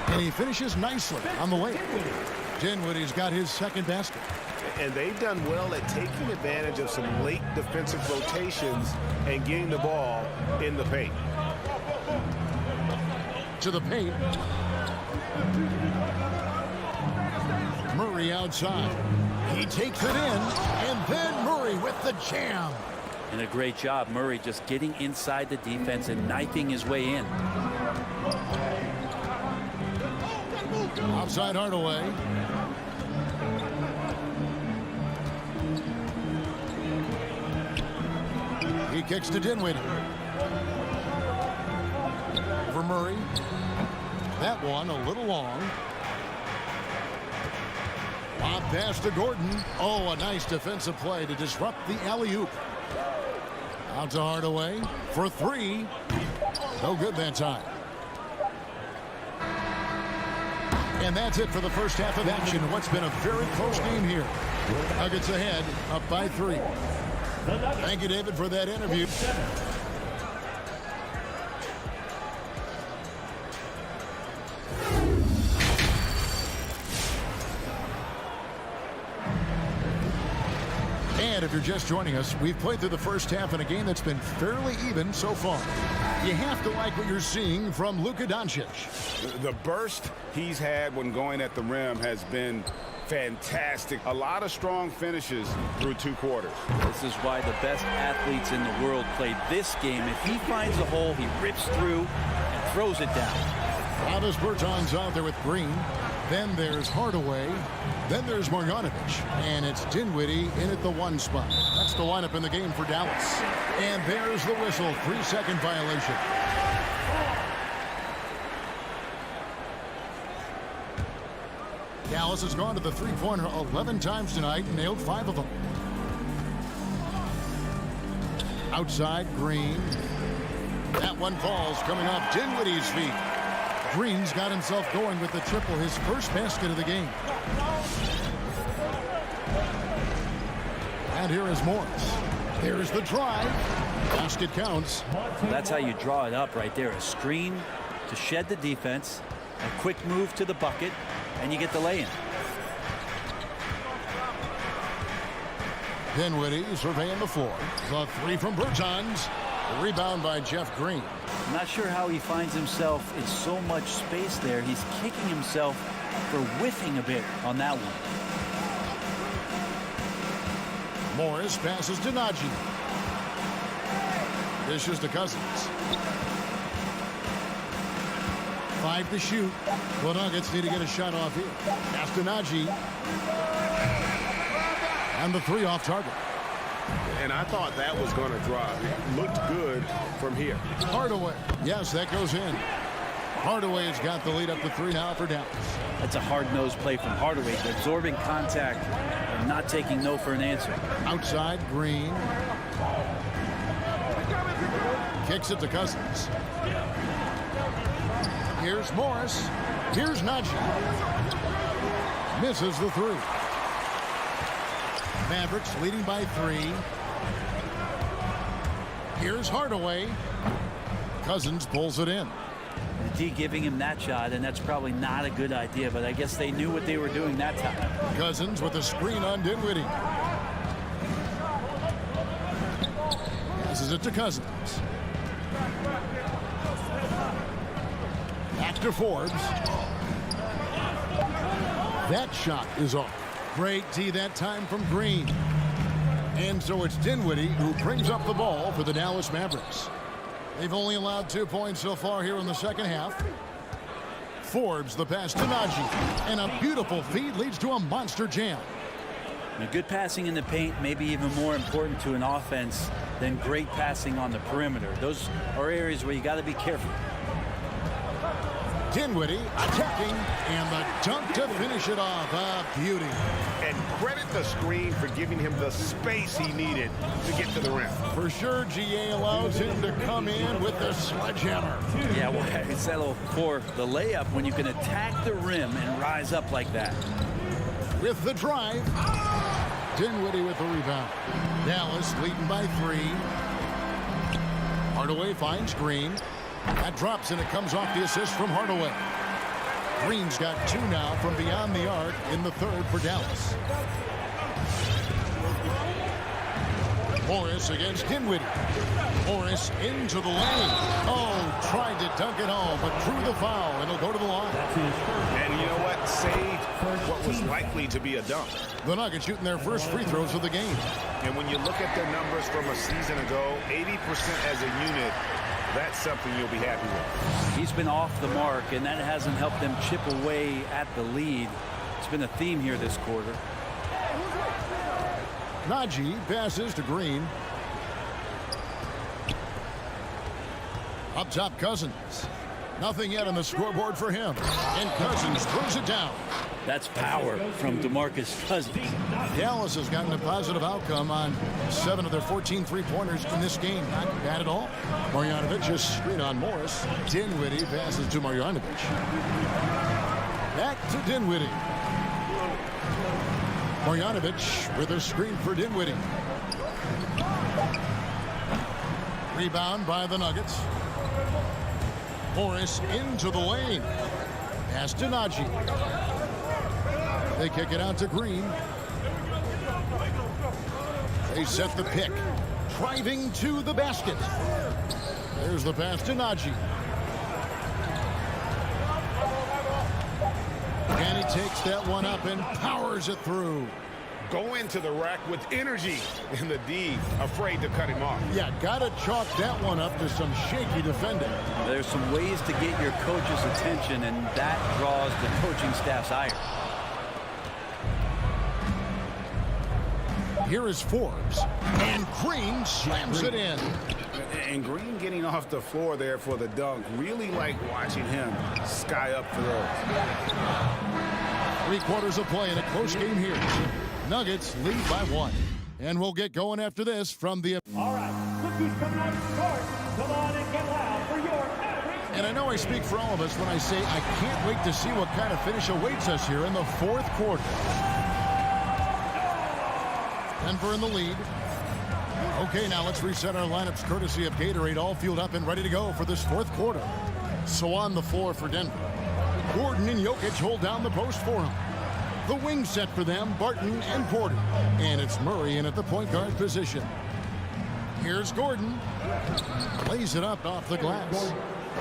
And he finishes nicely on the layup. Dinwiddie's got his second basket. And they've done well at taking advantage of some late defensive rotations and getting the ball in the paint. To the paint. Murray outside. He takes it in, and then Murray with the jam. And a great job, Murray just getting inside the defense and knifing his way in. Outside Hardaway. He kicks to Dinwiddie. For Murray. That one a little long. Lob pass to Gordon. Oh, a nice defensive play to disrupt the alley-oop. Out to Hardaway for 3. No good that time. And that's it for the first half of action. What's been a very close game here. Nuggets ahead, up by 3. Thank you, David, for that interview. And if you're just joining us, we've played through the first half in a game that's been fairly even so far. You have to like what you're seeing from Luka Doncic. The burst he's had when going at the rim has been fantastic. A lot of strong finishes through 2 quarters. This is why the best athletes in the world play this game. If he finds a hole, he rips through and throws it down. Travis Berton's out there with Green. Then there's Hardaway. Then there's Marjanovic. And it's Dinwiddie in at the 1 spot. That's the lineup in the game for Dallas. And there's the whistle. 3-second violation. Dallas has gone to the three-pointer 11 times tonight and nailed 5 of them. Outside, Green. That one falls coming off Dinwiddie's feet. Green's got himself going with the triple, his first basket of the game. And here is Morris. There's the drive. Basket counts. That's how you draw it up right there. A screen to shed the defense, a quick move to the bucket, and you get the lay-in. Dinwiddie surveying the floor. The 3 from Bertans. The rebound by Jeff Green. I'm not sure how he finds himself in so much space there. He's kicking himself for whiffing a bit on that one. Morris passes to Najee. Dishes to Cousins. 5 to shoot. The Nuggets need to get a shot off here. Pass to Najee. And the 3 off target. And I thought that was going to drop. It looked good from here. Hardaway. Yes, that goes in. Hardaway's got the lead up to 3 now for Dallas. That's a hard-nosed play from Hardaway, absorbing contact and not taking no for an answer. Outside, Green. Kicks it to Cousins. Here's Morris. Here's Najee. Misses the 3. Mavericks leading by 3. Here's Hardaway. Cousins pulls it in. The D giving him that shot, and that's probably not a good idea, but I guess they knew what they were doing that time. Cousins with a screen on Dinwiddie. Passes it to Cousins. Back to Forbes. That shot is off. Great D that time from Green. And so it's Dinwiddie who brings up the ball for the Dallas Mavericks. They've only allowed 2 points so far here in the second half. Forbes the pass to Najee. And a beautiful feed leads to a monster jam. Now, good passing in the paint may be even more important to an offense than great passing on the perimeter. Those are areas where you got to be careful. Dinwiddie attacking, and the dunk to finish it off. A beauty. And credit the screen for giving him the space he needed to get to the rim. For sure, GA allows him to come in with the sledgehammer. Yeah, well, I settle for the layup when you can attack the rim and rise up like that. With the drive, Dinwiddie with the rebound. Dallas leading by 3. Hardaway finds Green. That drops, and it comes off the assist from Hardaway. Green's got 2 now from beyond the arc in the third for Dallas. Morris against Dinwiddie. Morris into the lane. Oh, tried to dunk it home, but drew the foul, and he'll go to the line. And you know what? Saved what was likely to be a dunk. The Nuggets shooting their first free throws of the game. And when you look at their numbers from a season ago, 80% as a unit, that's something you'll be happy with. He's been off the mark, and that hasn't helped them chip away at the lead. It's been a theme here this quarter. Mcgee passes to Green. Up top, Cousins. Nothing yet on the scoreboard for him. And Cousins throws it down. That's power from DeMarcus Cousins. Dallas has gotten a positive outcome on 7 of their 14 three-pointers in this game. Not bad at all. Marjanovic just screen on Morris. Dinwiddie passes to Marjanovic. Back to Dinwiddie. Marjanovic with a screen for Dinwiddie. Rebound by the Nuggets. Morris into the lane. Pass to Mcgee. They kick it out to Green. They set the pick. Driving to the basket. There's the pass to Mcgee. And he takes that one up and powers it through. Go into the rack with energy, and the D afraid to cut him off. Yeah, gotta chalk that one up to some shaky defending. There's some ways to get your coach's attention, and that draws the coaching staff's ire. Here is Forbes, and Green slams it in. And Green getting off the floor there for the dunk. Really like watching him sky up for those. 3 quarters of play in a close game here. Nuggets lead by 1. And we'll get going after this from the... All right, look who's coming out to start. Come on and get loud for your Mavericks. And I know I speak for all of us when I say I can't wait to see what kind of finish awaits us here in the 4th quarter. Denver in the lead. Okay, now let's reset our lineups courtesy of Gatorade, all fueled up and ready to go for this 4th quarter. So on the floor for Denver, Gordon and Jokic hold down the post for him. The wing set for them, Barton and Porter. And it's Murray in at the point guard position. Here's Gordon. Lays it up off the glass.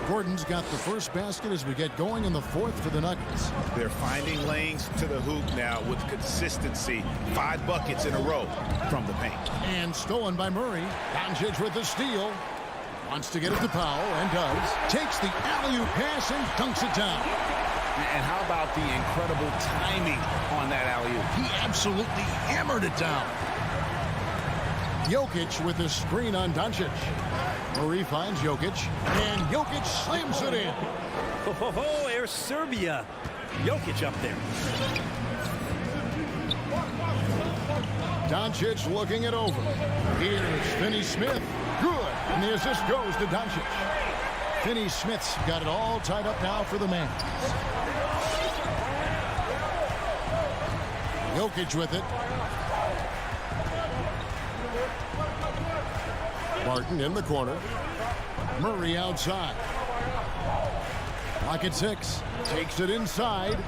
Gordon's got the first basket as we get going in the 4th for the Nuggets. They're finding lanes to the hoop now with consistency. 5 buckets in a row from the paint. And stolen by Murray. Doncic with the steal. Wants to get it to Powell and does. Takes the alley-oop pass and dunks it down. And how about the incredible timing on that alley-oop? He absolutely hammered it down. Jokic with the screen on Doncic. Murray finds Jokic, and Jokic slams it in. Oh, there's Serbia. Jokic up there. Doncic looking it over. Here's Finney Smith. Good. And the assist goes to Doncic. Finney Smith's got it all tied up now for the man. Jokic with it. Barton in the corner. Murray outside. Clock at 6. Takes it inside.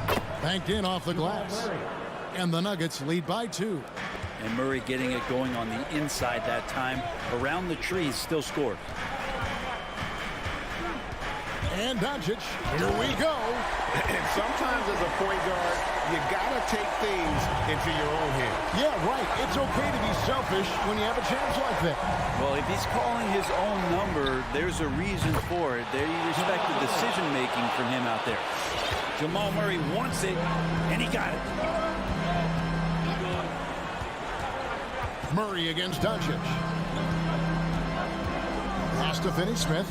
Banked in off the glass. And the Nuggets lead by 2. And Murray getting it going on the inside that time. Around the trees, still scored. And Doncic, here we go. And sometimes as a point guard, you gotta take things into your own hands. Yeah, right. It's okay to be selfish when you have a chance like that. Well, if he's calling his own number, there's a reason for it. They respect the decision-making from him out there. Jamal Murray wants it, and he got it. Murray against Doncic. Pass to Finney Smith.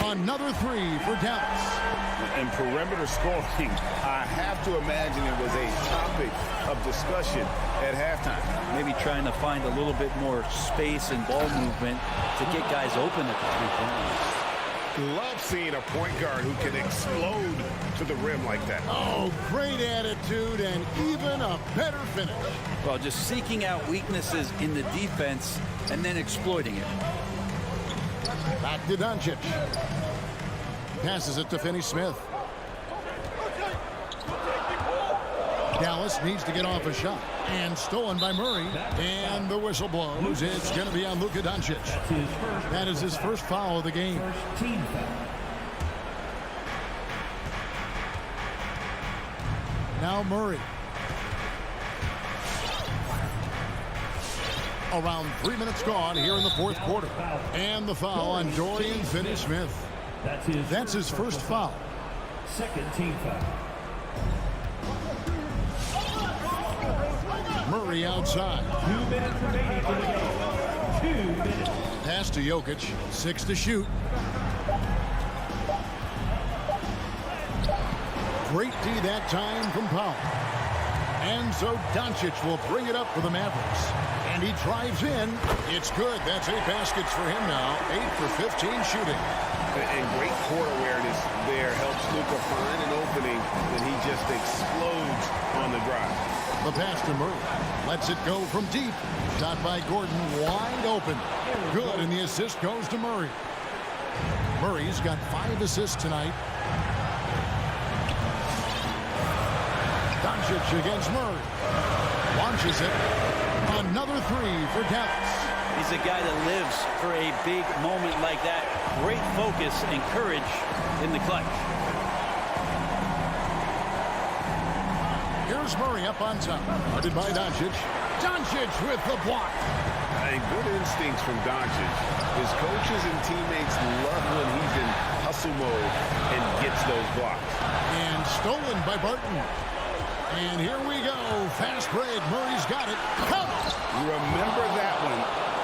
Another three for Dallas. And perimeter scoring, I have to imagine it was a topic of discussion at halftime. Maybe trying to find a little bit more space and ball movement to get guys open at the three-point line. Love seeing a point guard who can explode to the rim like that. Oh, great attitude and even a better finish. Well, just seeking out weaknesses in the defense and then exploiting it. Back to Doncic. Passes it to Finney Smith. Dallas needs to get off a shot. And stolen by Murray. And the whistle blows. It's going to be on Luka Doncic. That is his first foul of the game. Team foul. Now Murray. Around 3 minutes gone here in the fourth quarter. And the foul on Dorian Finney-Smith. That's his first foul. Second team foul. Murray outside. 2 minutes remaining in the game. 2 minutes. Pass to Jokic. 6 to shoot. Great D that time from Powell. And so Doncic will bring it up for the Mavericks. And he drives in. It's good. That's 8 baskets for him now. 8 for 15 shooting. And great court awareness there helps Luka find an opening, and he just explodes on the drive. The pass to Murray. Lets it go from deep. Shot by Gordon. Wide open. Good. And the assist goes to Murray. Murray's got 5 assists tonight. Doncic against Murray. Launches it. Another three for Dallas. He's a guy that lives for a big moment like that. Great focus and courage in the clutch. Here's Murray up on top. Guarded by Doncic. Doncic with the block. And good instincts from Doncic. His coaches and teammates love when he's in hustle mode and gets those blocks. And stolen by Barton. And here we go. Fast break. Murray's got it. Come on. Remember that one.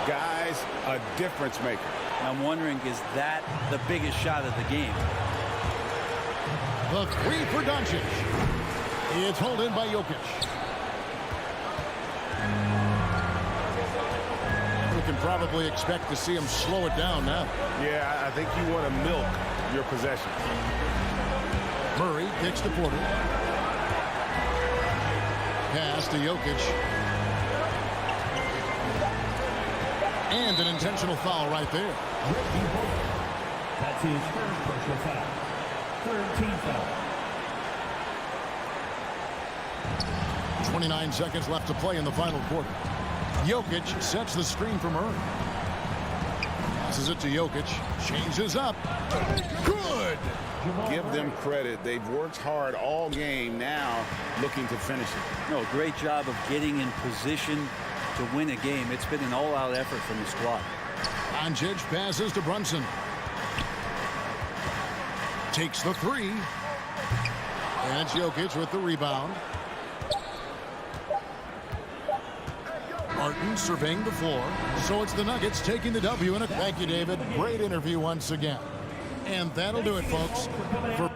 Guys, a difference maker. I'm wondering, is that the biggest shot of the game? The three for Doncic. It's hauled in by Jokic. We can probably expect to see him slow it down now. Yeah, I think you want to milk your possession. Murray kicks to Porter. Pass to Jokic. And an intentional foul right there. That's his first personal foul. Third team foul. 29 seconds left to play in the final quarter. Jokic sets the screen for Murray. Passes it to Jokic. Changes up. Good. Give them credit. They've worked hard all game, now looking to finish it. No, great job of getting in position to win a game. It's been an all-out effort from the squad. Doncic passes to Brunson. Takes the three. And it's Jokic with the rebound. Martin surveying the floor. So it's the Nuggets taking the W. And thank you, David. Great interview once again. And that'll do it, folks. For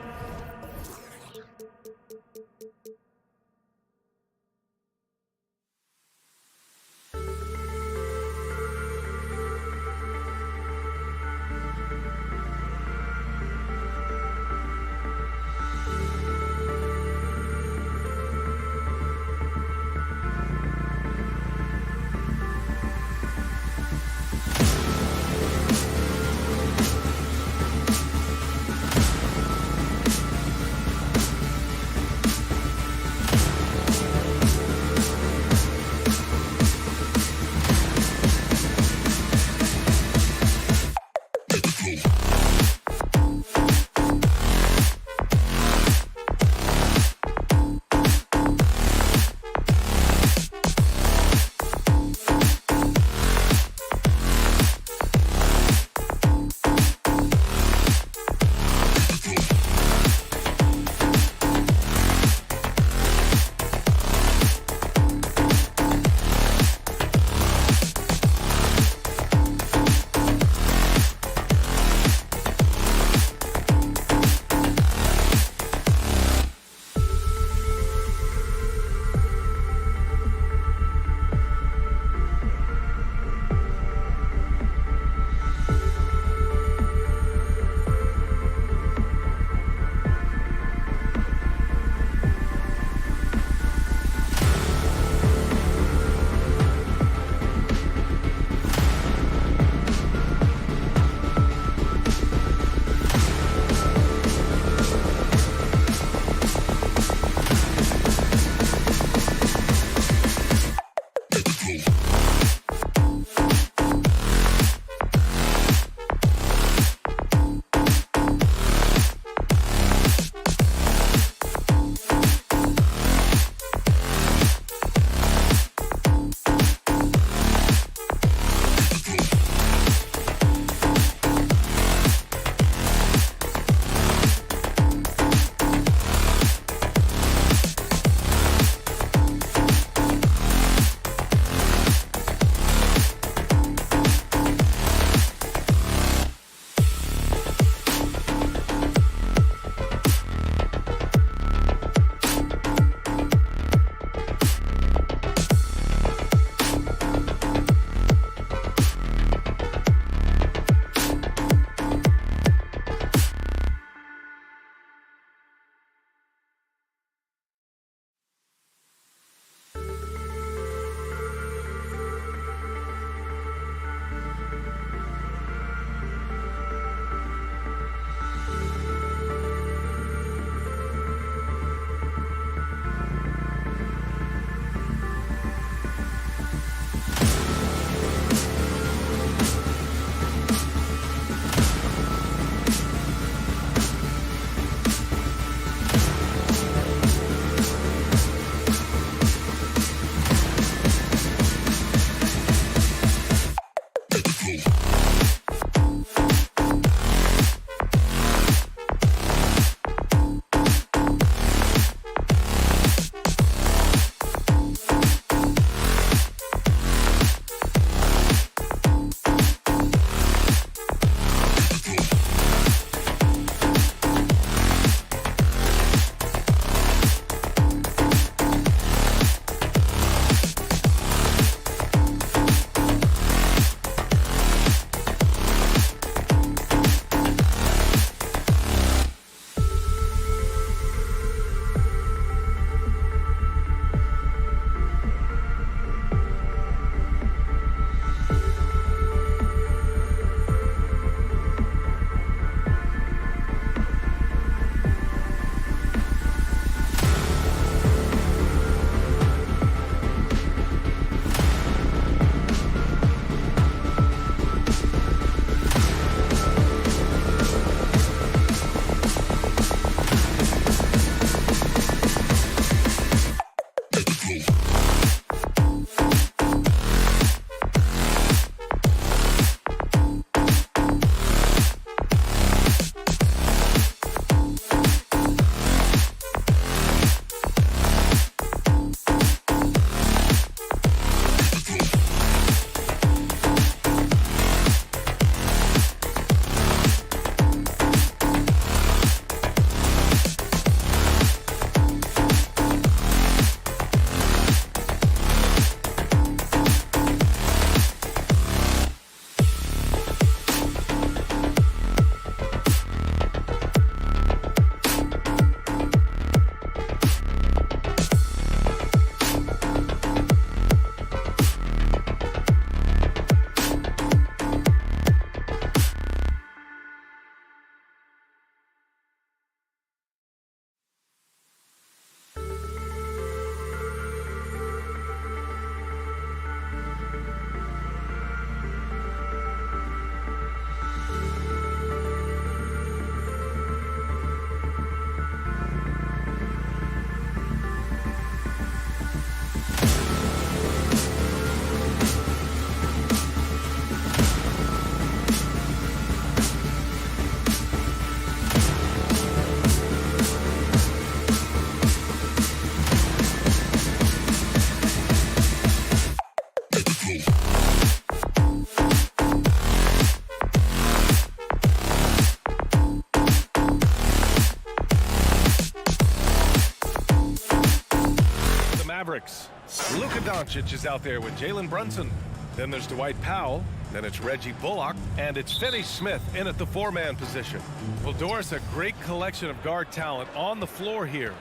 Mavericks. Luka Doncic is out there with Jalen Brunson. Then there's Dwight Powell. Then it's Reggie Bullock. And it's Finney Smith in at the 4-man position. Well, Doris, a great collection of guard talent on the floor here.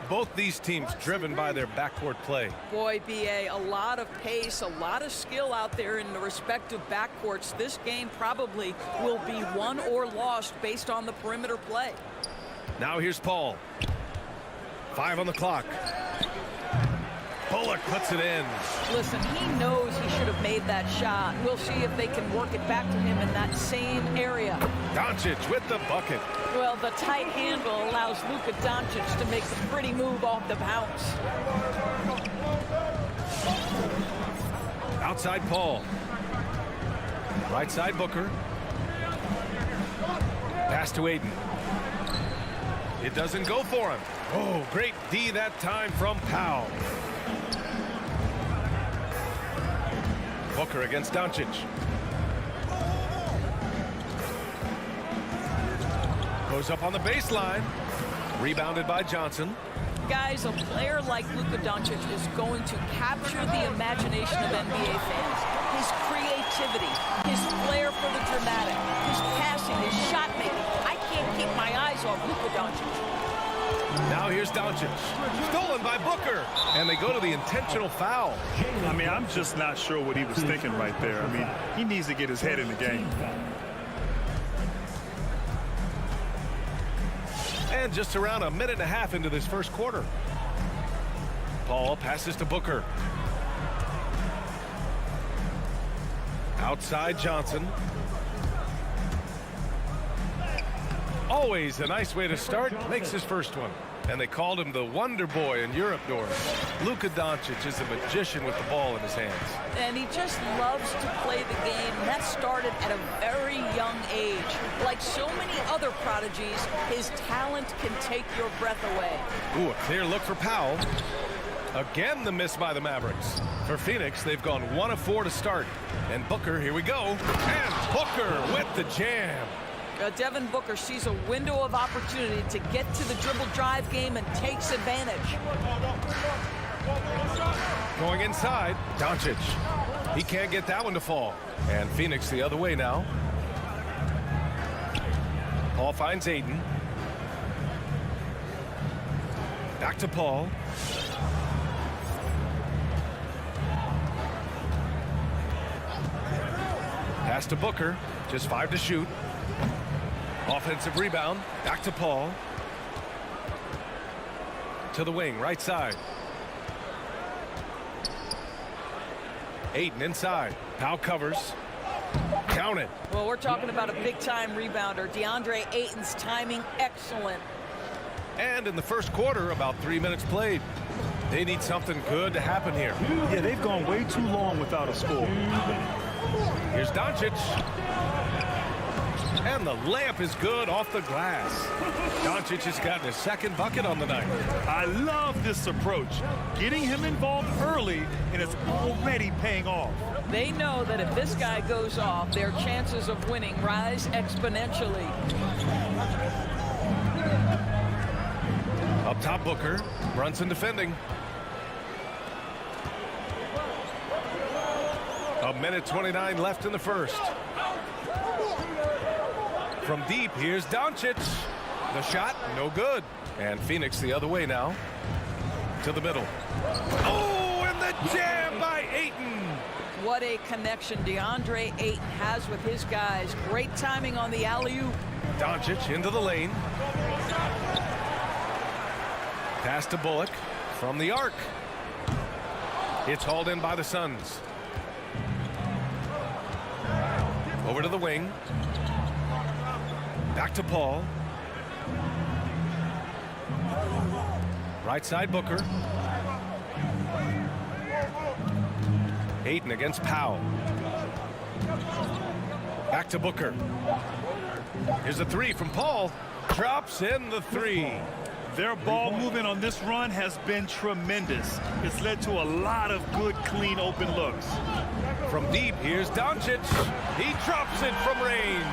Both these teams driven by their backcourt play. Boy, B.A., a lot of pace, a lot of skill out there in the respective backcourts. This game probably will be won or lost based on the perimeter play. Now here's Paul. 5 on the clock. Bullock puts it in. Listen, he knows he should have made that shot. We'll see if they can work it back to him in that same area. Doncic with the bucket. Well, the tight handle allows Luka Doncic to make the pretty move off the bounce. Outside Paul. Right side Booker. Pass to Aiden. It doesn't go for him. Oh, great D that time from Powell. Booker against Doncic. Goes up on the baseline. Rebounded by Johnson. Guys, a player like Luka Doncic is going to capture the imagination of NBA fans. His creativity, his flair for the dramatic, his passing, his shot making. I can't keep my eyes off Luka Doncic. Now here's Doncic. Stolen by Booker. And they go to the intentional foul. I mean, I'm just not sure what he was thinking right there. I mean, he needs to get his head in the game. And just around a minute and a half into this first quarter. Paul passes to Booker. Outside Johnson. Always a nice way to start. Makes his first one. And they called him the Wonder Boy in Europe, Doris. Luka Doncic is a magician with the ball in his hands. And he just loves to play the game. That started at a very young age. Like so many other prodigies, his talent can take your breath away. Ooh, a clear look for Powell. Again, the miss by the Mavericks. For Phoenix, they've gone 1 of 4 to start. And Booker, here we go. And Booker with the jam. Devin Booker sees a window of opportunity to get to the dribble drive game and takes advantage. Going inside, Doncic. He can't get that one to fall. And Phoenix the other way now. Paul finds Aiden. Back to Paul. Pass to Booker. Just 5 to shoot. Offensive rebound. Back to Paul. To the wing, right side. Aiden inside. Powell covers. Count it. Well, we're talking about a big-time rebounder. DeAndre Ayton's timing, excellent. And in the first quarter, about 3 minutes played. They need something good to happen here. Yeah, they've gone way too long without a score. Here's Doncic. And the layup is good off the glass. Doncic has gotten his second bucket on the night. I love this approach. Getting him involved early, and it's already paying off. They know that if this guy goes off, their chances of winning rise exponentially. Up top, Booker. Brunson defending. A minute 29 left in the first. From deep, here's Doncic. The shot, no good. And Phoenix the other way now. To the middle. Oh, and the jam by Ayton. What a connection DeAndre Ayton has with his guys. Great timing on the alley-oop. Doncic into the lane. Pass to Bullock from the arc. It's hauled in by the Suns. Over to the wing. Back to Paul. Right side Booker. Ayton against Powell. Back to Booker. Here's a three from Paul. Drops in the three. Their ball movement on this run has been tremendous. It's led to a lot of good, clean, open looks. From deep, here's Doncic. He drops it from range.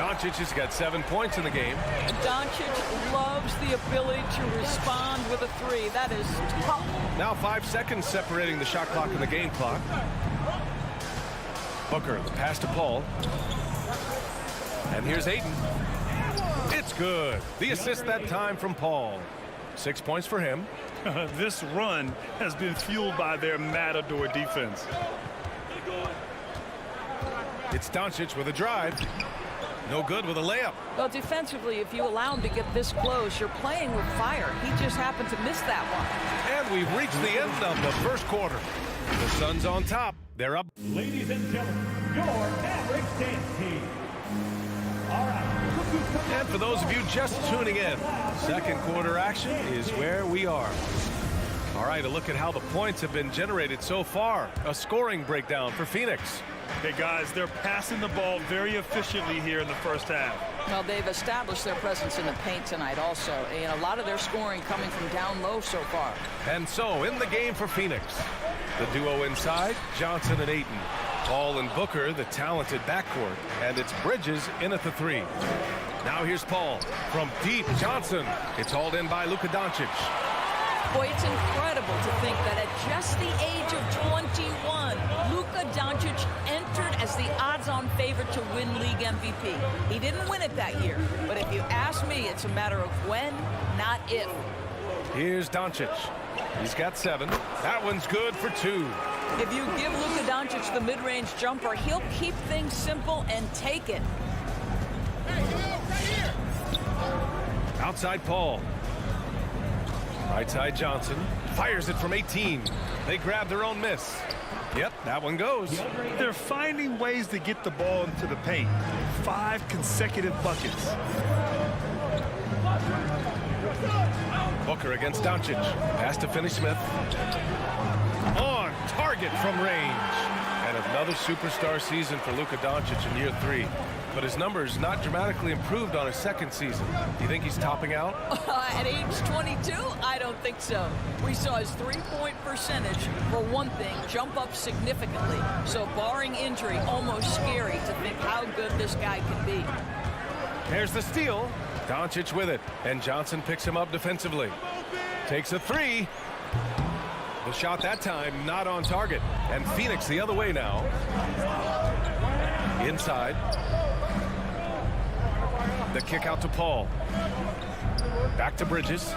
Doncic has got 7 points in the game. Doncic loves the ability to respond with a three. That is tough. Now 5 seconds separating the shot clock and the game clock. Booker, the pass to Paul. And here's Ayton. It's good. The assist that time from Paul. 6 points for him. This run has been fueled by their matador defense. It's Doncic with a drive. No good with a layup. Well, defensively, if you allow him to get this close, you're playing with fire. He just happened to miss that one. And we've reached the end of the first quarter. The Suns on top. They're up. Ladies and gentlemen, your Mavericks dance team. All right. And for those of you just tuning in, second quarter action is where we are. All right, a look at how the points have been generated so far. A scoring breakdown for Phoenix. Hey, guys, they're passing the ball very efficiently here in the first half. Well, they've established their presence in the paint tonight also. And a lot of their scoring coming from down low so far. And so, in the game for Phoenix, the duo inside, Johnson and Ayton. Paul and Booker, the talented backcourt, and it's Bridges in at the three. Now here's Paul from deep. Johnson. It's hauled in by Luka Doncic. Boy, it's incredible to think that at just the age of 21, Luka Doncic entered as the odds-on favorite to win league MVP. He didn't win it that year, but if you ask me, it's a matter of when, not if. Here's Doncic. He's got 7. That one's good for 2. If you give Luka Doncic the mid-range jumper, he'll keep things simple and take it. Outside Paul. Right side Johnson. Fires it from 18. They grab their own miss. Yep, that one goes. They're finding ways to get the ball into the paint. 5 consecutive buckets. Booker against Doncic. Pass to Finney Smith. On target from range. And another superstar season for Luka Doncic in year 3. But his numbers not dramatically improved on his second season. Do you think he's topping out? At age 22, I don't think so. We saw his three-point percentage, for one thing, jump up significantly. So barring injury, almost scary to think how good this guy can be. There's the steal. Doncic with it. And Johnson picks him up defensively. Takes a 3. The shot that time not on target. And Phoenix the other way now. Inside. The kick out to Paul. Back to Bridges.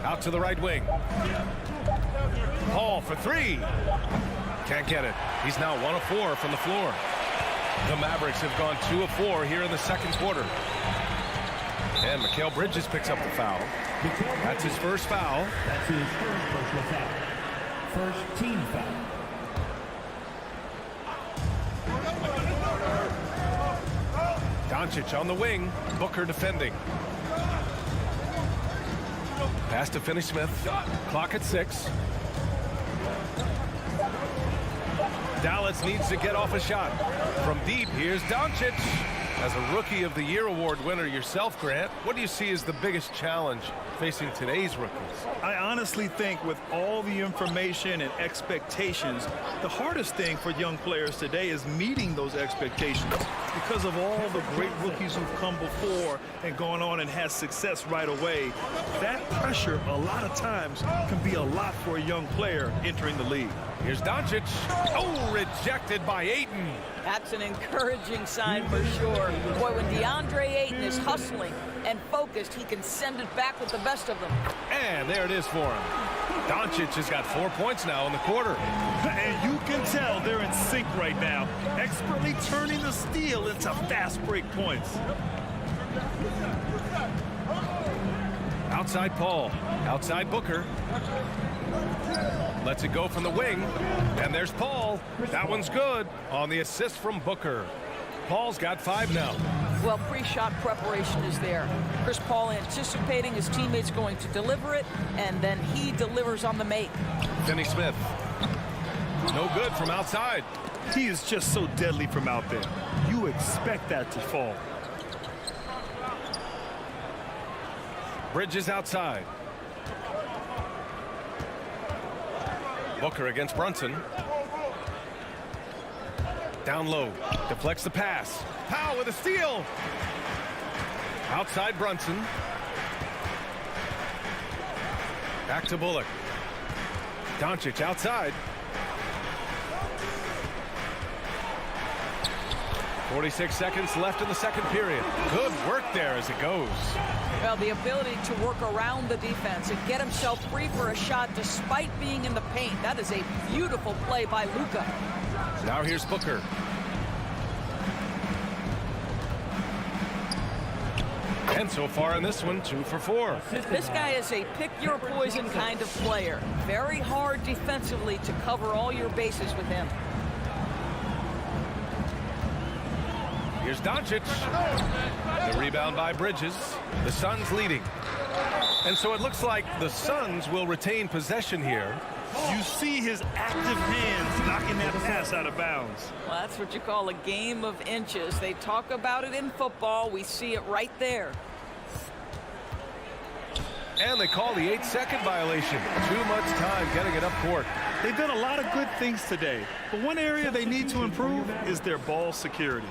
Out to the right wing. Paul for 3. Can't get it. He's now 1 of 4 from the floor. The Mavericks have gone 2 of 4 here in the second quarter. And Mikal Bridges picks up the foul. That's his first foul. That's his first personal foul. First team foul. Doncic on the wing. Booker defending. Pass to Finney Smith. Clock at 6. Dallas needs to get off a shot. From deep, here's Doncic. As a Rookie of the Year award winner yourself, Grant, what do you see as the biggest challenge facing today's rookies? I honestly think with all the information and expectations, the hardest thing for young players today is meeting those expectations because of all the great rookies who've come before and gone on and had success right away. That pressure, a lot of times, can be a lot for a young player entering the league. Here's Doncic. Oh, rejected by Ayton. That's an encouraging sign for sure. Boy, when DeAndre Ayton is hustling and focused, he can send it back with the best of them. And there it is for him. Doncic has got 4 points now in the quarter. And you can tell they're in sync right now, expertly turning the steal into fast break points. Outside Paul. Outside Booker. Lets it go from the wing. And there's Paul. That one's good on the assist from Booker. Paul's got 5 now. Well, pre-shot preparation is there. Chris Paul anticipating his teammates going to deliver it, and then he delivers on the make. Finney Smith. No good from outside. He is just so deadly from out there. You expect that to fall. Bridges outside. Booker against Brunson. Down low, deflects the pass. Powell with a steal. Outside Brunson. Back to Bullock. Doncic outside. 46 seconds left in the second period. Good work there as it goes. Well, the ability to work around the defense and get himself free for a shot despite being in the paint. That is a beautiful play by Luka. Now here's Booker. And so far in this one, 2 for 4. This guy is a pick-your-poison kind of player. Very hard defensively to cover all your bases with him. Here's Doncic. The rebound by Bridges. The Suns leading. And so it looks like the Suns will retain possession here. You see his active hands knocking that pass out of bounds. Well, that's what you call a game of inches. They talk about it in football. We see it right there. And they call the 8-second violation. Too much time getting it up court. They've done a lot of good things today, but one area they need to improve is their ball security.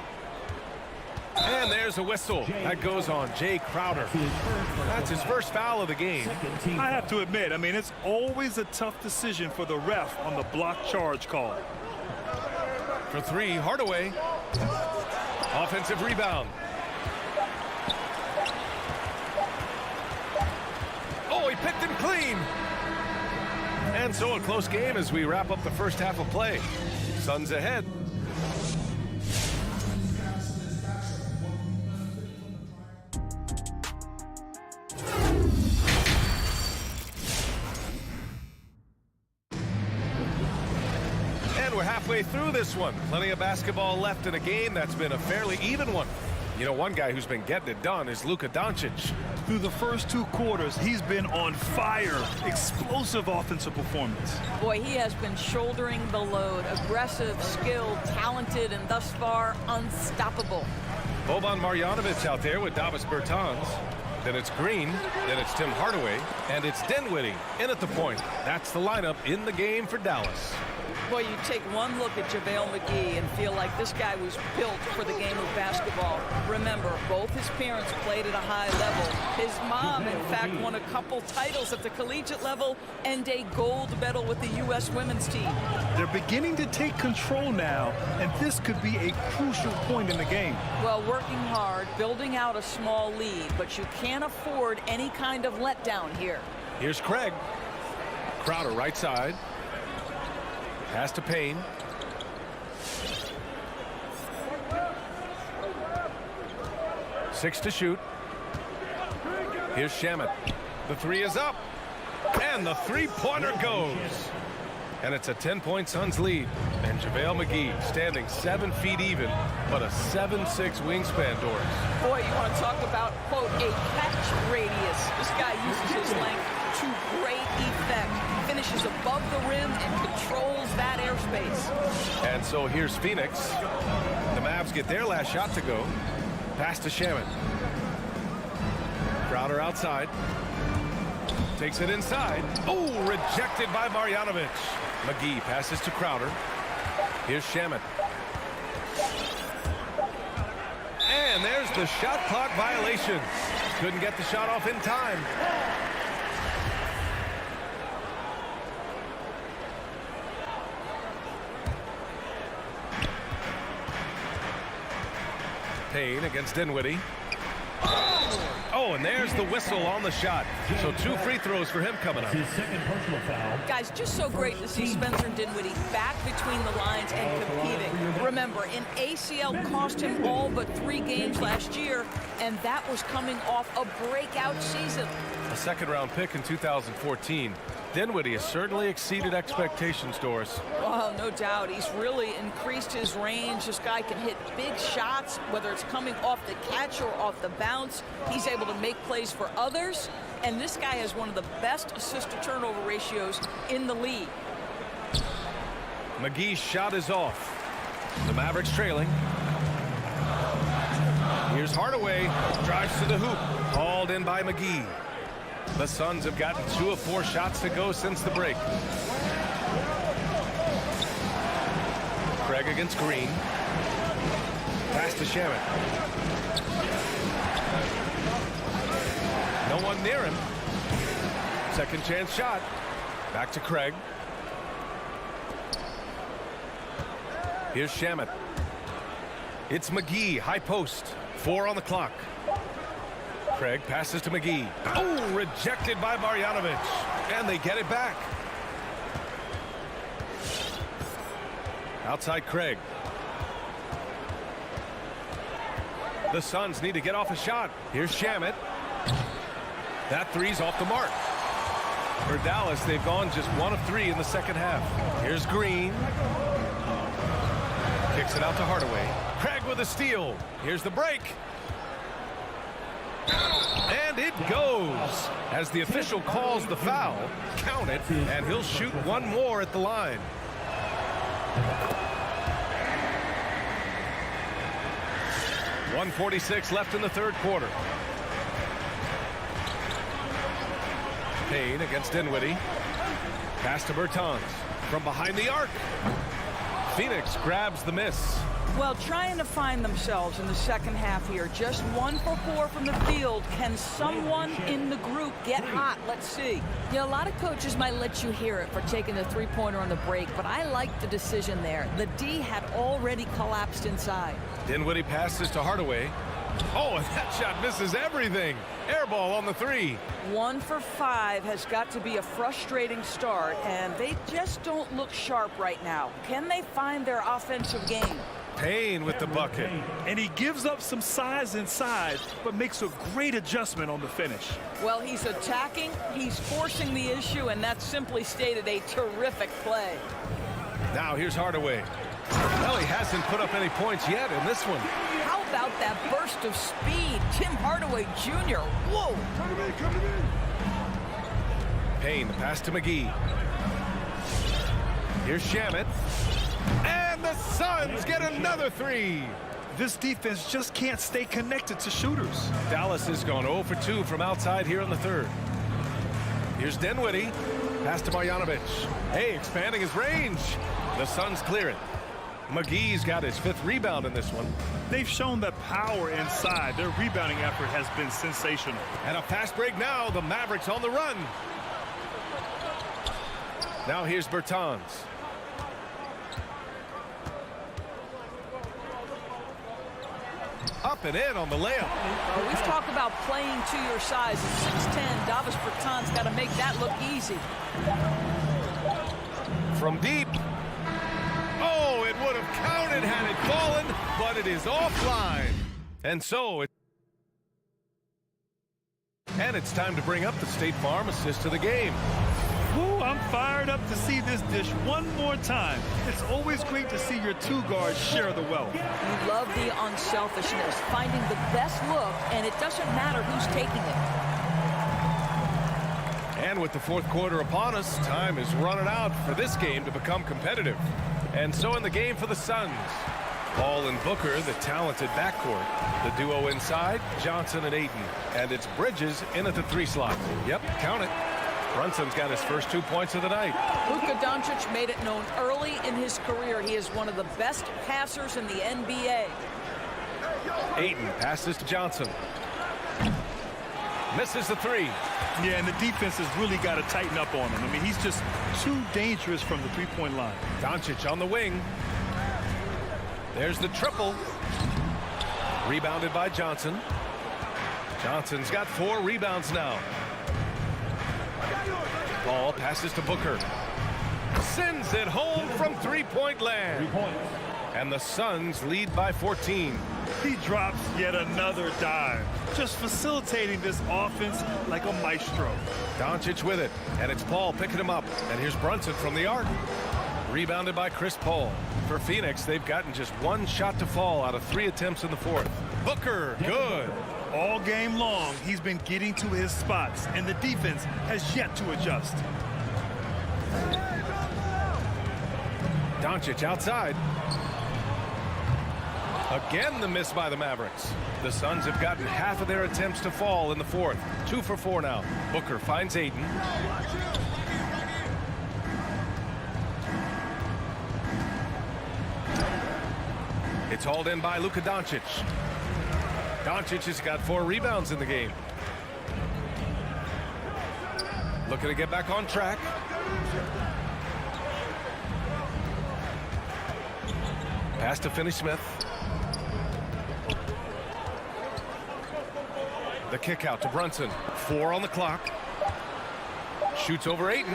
And there's a whistle. That goes on Jay Crowder. That's his first foul of the game. I have to admit, I mean, it's always a tough decision for the ref on the block charge call. For 3, Hardaway. Offensive rebound. Oh, he picked him clean. And so a close game as we wrap up the first half of play. Suns ahead. We're halfway through this one. Plenty of basketball left in a game that's been a fairly even one. You know, one guy who's been getting it done is Luka Doncic. Through the first 2 quarters, he's been on fire. Explosive offensive performance. Boy, he has been shouldering the load. Aggressive, skilled, talented, and thus far, unstoppable. Boban Marjanovic out there with Davis Bertans. Then it's Green, then it's Tim Hardaway, and it's Dinwiddie in at the point. That's the lineup in the game for Dallas. Boy, you take one look at Javale Mcgee and feel like this guy was built for the game of basketball. Remember, both his parents played at a high level. His mom, in fact, won a couple titles at the collegiate level and a gold medal with the U.S. women's team. They're beginning to take control now, and this could be a crucial point in the game. Well, working hard, building out a small lead, but you can't afford any kind of letdown here. Here's Craig. Crowder right side. Pass to Payne. Six to shoot. Here's Shamet. The 3 is up. And the 3-pointer goes. And it's a 10-point Suns lead. And Javale Mcgee standing 7 feet even, but a 7'6" wingspan, Doris. Boy, you want to talk about, quote, a catch radius. This guy uses his length to great effect. Finishes above the rim and controls that airspace. And so here's Phoenix. The Mavs get their last shot to go. Pass to Shamet. Crowder outside. Takes it inside. Oh, rejected by Marjanovic. Mcgee passes to Crowder. Here's Shamet. And there's the shot clock violation. Couldn't get the shot off in time. Payne against Dinwiddie. Oh, and there's the whistle on the shot. So 2 free throws for him coming up. His second personal foul. Guys, just so great to see Spencer Dinwiddie back between the lines and competing. Remember, an ACL cost him all but 3 games last year, and that was coming off a breakout season. A second-round pick in 2014. Dinwiddie has certainly exceeded expectations, Doris. Well, no doubt. He's really increased his range. This guy can hit big shots, whether it's coming off the catch or off the bounce. He's able to make plays for others. And this guy has one of the best assist-to-turnover ratios in the league. McGee's shot is off. The Mavericks trailing. Here's Hardaway. Drives to the hoop. Hauled in by McGee. The Suns have gotten 2 of 4 shots to go since the break. against Green. Pass to Shaman. No one near him. Second chance shot. Back to Craig. Here's Shaman. It's McGee, high post. 4 on the clock. Craig passes to McGee. Oh, rejected by Marjanovic. And they get it back. Outside Craig. The Suns need to get off a shot. Here's Shamet. That three's off the mark. For Dallas, they've gone just 1 of 3 in the second half. Here's Green. Kicks it out to Hardaway. Craig with a steal. Here's the break. And it goes. As the official calls the foul, count it, and he'll shoot one more at the line. .146 left in the third quarter. Payne against Dinwiddie. Pass to Bertans from behind the arc. Phoenix grabs the miss. Well, trying to find themselves in the second half here. Just 1 for 4 from the field. Can someone in the group get hot? Let's see. Yeah, a lot of coaches might let you hear it for taking the three-pointer on the break, but I like the decision there. The D had already collapsed inside. Dinwiddie passes to Hardaway. Oh, and that shot misses everything. Air ball on the 3. 1 for 5 has got to be a frustrating start, and they just don't look sharp right now. Can they find their offensive game? Payne with the bucket. And he gives up some size inside, but makes a great adjustment on the finish. Well, he's attacking, he's forcing the issue, and that's simply stated a terrific play. Now here's Hardaway. Well, he hasn't put up any points yet in this one. How about that burst of speed? Tim Hardaway Jr. Whoa! Payne, the pass to McGee. Here's Shamet. And the Suns get another 3. This defense just can't stay connected to shooters. Dallas has gone 0 for 2 from outside here in the third. Here's Dinwiddie. Pass to Marjanovic. Hey, expanding his range. The Suns clear it. McGee's got his 5th rebound in this one. They've shown that power inside. Their rebounding effort has been sensational. And a fast break now. The Mavericks on the run. Now here's Bertans. Up and in on the layup. We've talked about playing to your size. At 6'10", Davis Bertans got to make that look easy. From deep. Oh, it would have counted had it fallen, but it is offline. And so it's time to bring up the State Farm assist of the game. Ooh, I'm fired up to see this dish one more time. It's always great to see your 2 guards share the wealth. You love the unselfishness, finding the best look, and it doesn't matter who's taking it. And with the fourth quarter upon us, time is running out for this game to become competitive. And so in the game for the Suns, Paul and Booker, the talented backcourt. The duo inside, Johnson and Ayton. And it's Bridges in at the 3 slot. Yep, count it. Brunson's got his first 2 points of the night. Luka Doncic made it known early in his career he is one of the best passers in the NBA. Ayton passes to Johnson. Misses the 3. Yeah, and the defense has really got to tighten up on him. I mean, he's just too dangerous from the 3-point line. Doncic on the wing. There's the triple. Rebounded by Johnson. Johnson's got 4 rebounds now. Ball passes to Booker. Sends it home from 3-point land. 3 points. And the Suns lead by 14. He drops yet another dive, just facilitating this offense like a maestro. Doncic with it, and it's Paul picking him up. And here's Brunson from the arc. Rebounded by Chris Paul. For Phoenix, they've gotten just 1 shot to fall out of 3 attempts in the fourth. Booker, good. All game long, he's been getting to his spots, and the defense has yet to adjust. Doncic outside. Again, the miss by the Mavericks. The Suns have gotten half of their attempts to fall in the fourth. 2 for 4 now. Booker finds Ayton. It's hauled in by Luka Doncic. Doncic has got 4 rebounds in the game. Looking to get back on track. Pass to Finney Smith. The kick out to Brunson. 4 on the clock. Shoots over Ayton.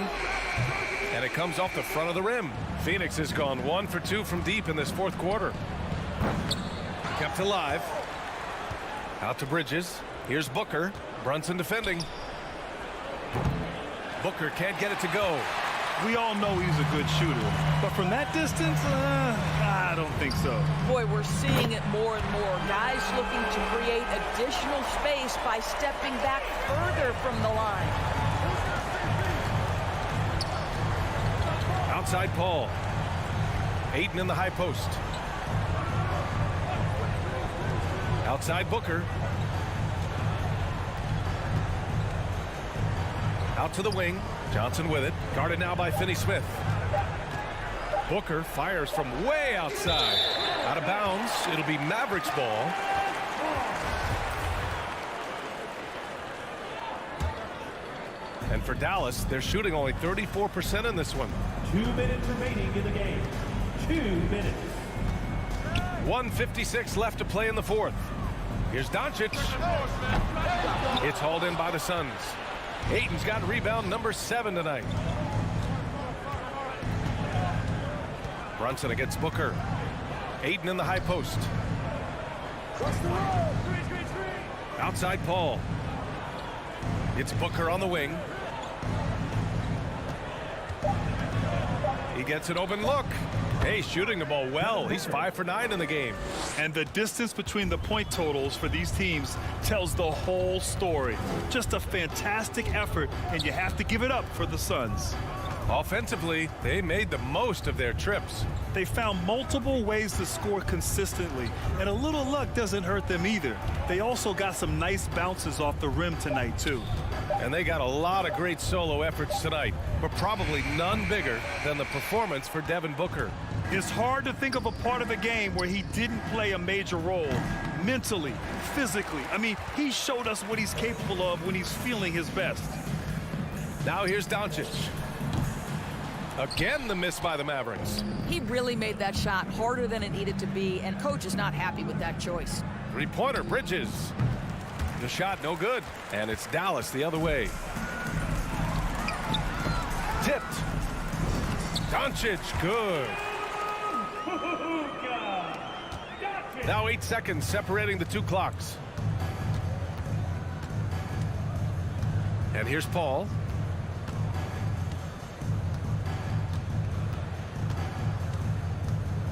And it comes off the front of the rim. Phoenix has gone 1 for 2 from deep in this 4th quarter. Kept alive. Out to Bridges. Here's Booker. Brunson defending. Booker can't get it to go. We all know he's a good shooter, but from that distance, I don't think so. Boy, we're seeing it more and more. Guys looking to create additional space by stepping back further from the line. Outside Paul. Ayton in the high post. Outside Booker. Out to the wing. Johnson with it. Guarded now by Finney Smith. Booker fires from way outside. Out of bounds. It'll be Mavericks ball. And for Dallas, they're shooting only 34% in this one. 2 minutes remaining in the game. 2 minutes. 1:56 left to play in the 4th. Here's Doncic. It's hauled in by the Suns. Ayton's got rebound number 7 tonight. Brunson against Booker. Ayton in the high post. Outside Paul. It's Booker on the wing. He gets an open look. Hey, shooting the ball well. He's 5 for 9 in the game. And the distance between the point totals for these teams tells the whole story. Just a fantastic effort, and you have to give it up for the Suns. Offensively, they made the most of their trips. They found multiple ways to score consistently, and a little luck doesn't hurt them either. They also got some nice bounces off the rim tonight, too. And they got a lot of great solo efforts tonight, but probably none bigger than the performance for Devin Booker. It's hard to think of a part of a game where he didn't play a major role. Mentally, physically. I mean, he showed us what he's capable of when he's feeling his best. Now here's Doncic. Again, the miss by the Mavericks. He really made that shot harder than it needed to be, and coach is not happy with that choice. 3-pointer, Bridges. The shot no good, and it's Dallas the other way. Tipped. Doncic, good. Now 8 seconds separating the 2 clocks. And here's Paul.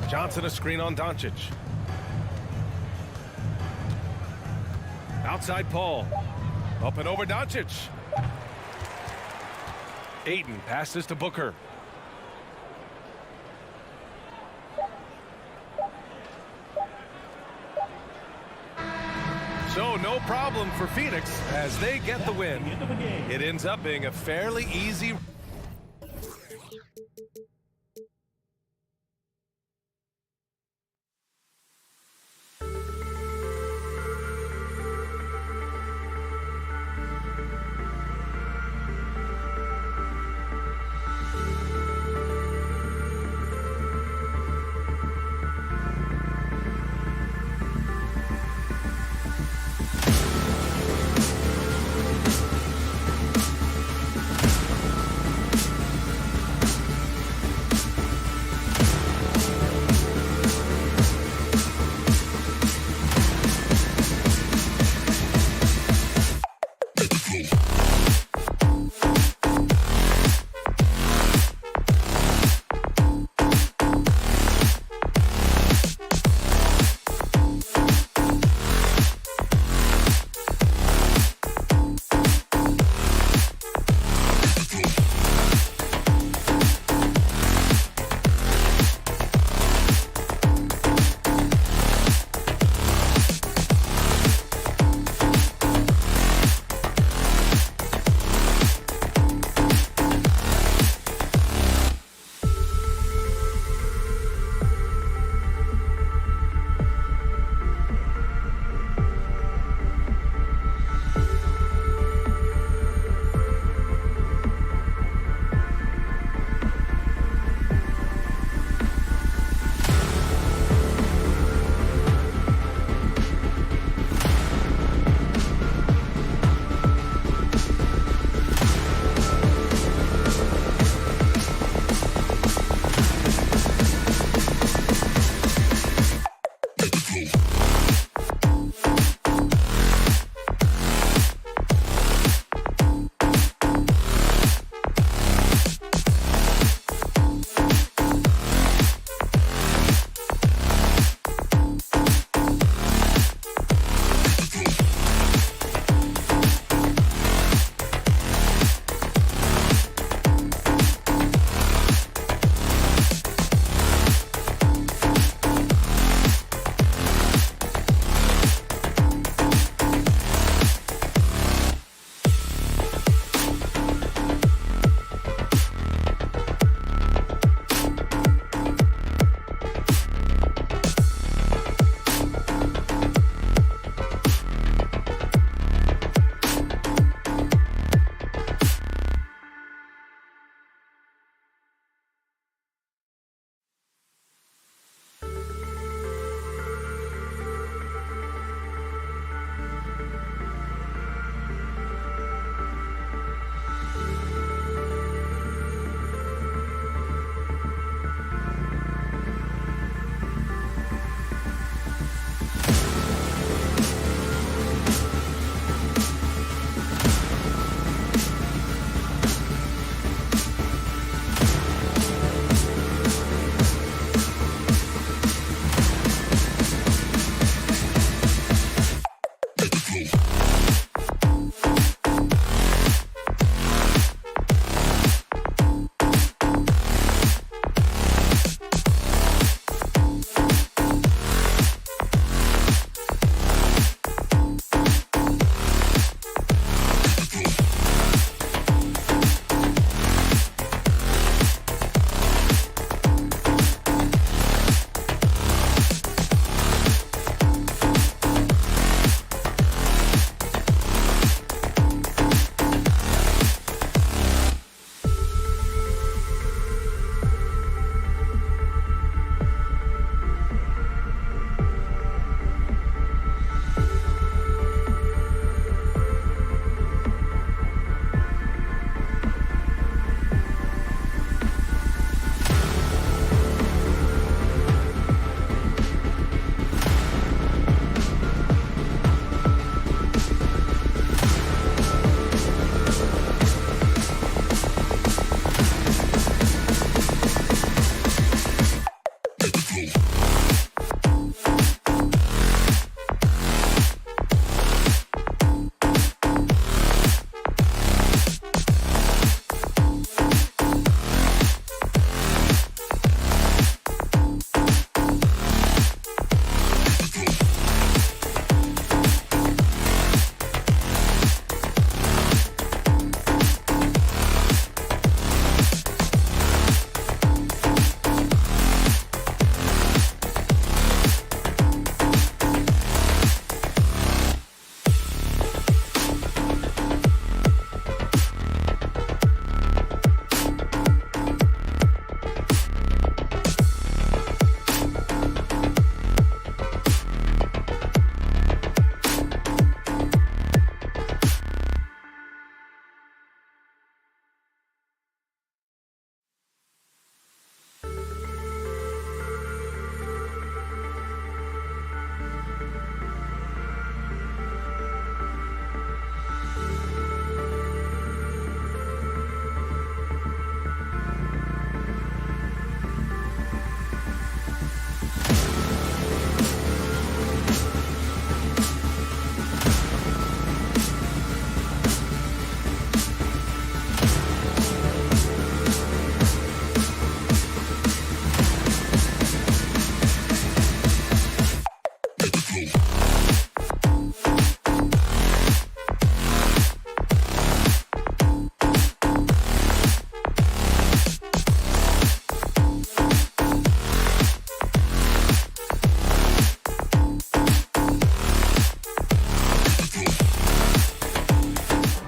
Johnson a screen on Doncic. Outside Paul. Up and over Doncic. Ayton passes to Booker. So no problem for Phoenix as they get the win. It ends up being a fairly easy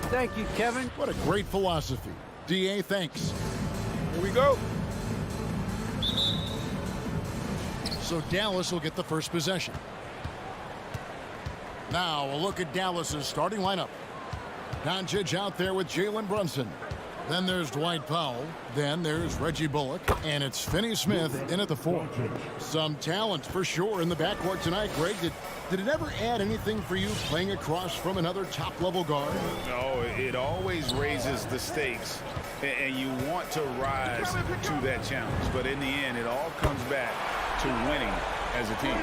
Thank you, Kevin. What a great philosophy. DA, thanks. Here we go. So Dallas will get the first possession. Now a look at Dallas's starting lineup. Doncic out there with Jalen Brunson. Then there's Dwight Powell. Then there's Reggie Bullock. And it's Finney Smith in at the 4. Some talent for sure in the backcourt tonight, Greg. Did it ever add anything for you playing across from another top-level guard? No, it always raises the stakes, and you want to rise to that challenge. But in the end, it all comes back to winning as a team.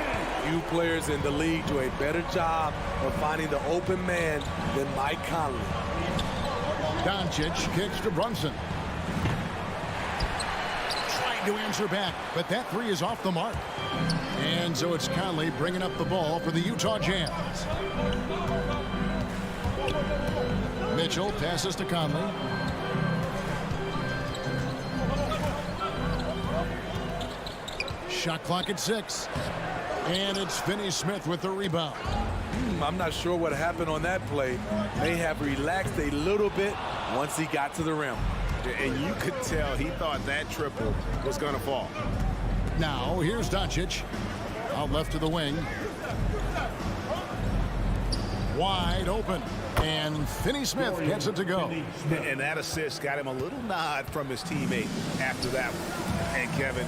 Few players in the league do a better job of finding the open man than Mike Conley. Doncic kicks to Brunson. Trying to answer back, but that 3 is off the mark. And so it's Conley bringing up the ball for the Utah Jazz. Mitchell passes to Conley. Shot clock at 6. And it's Finney Smith with the rebound. I'm not sure what happened on that play. May have relaxed a little bit once he got to the rim. And you could tell he thought that triple was going to fall. Now here's Doncic. Out left to the wing. Wide open. And Finney Smith gets it to go. And that assist got him a little nod from his teammate after that one. And Kevin,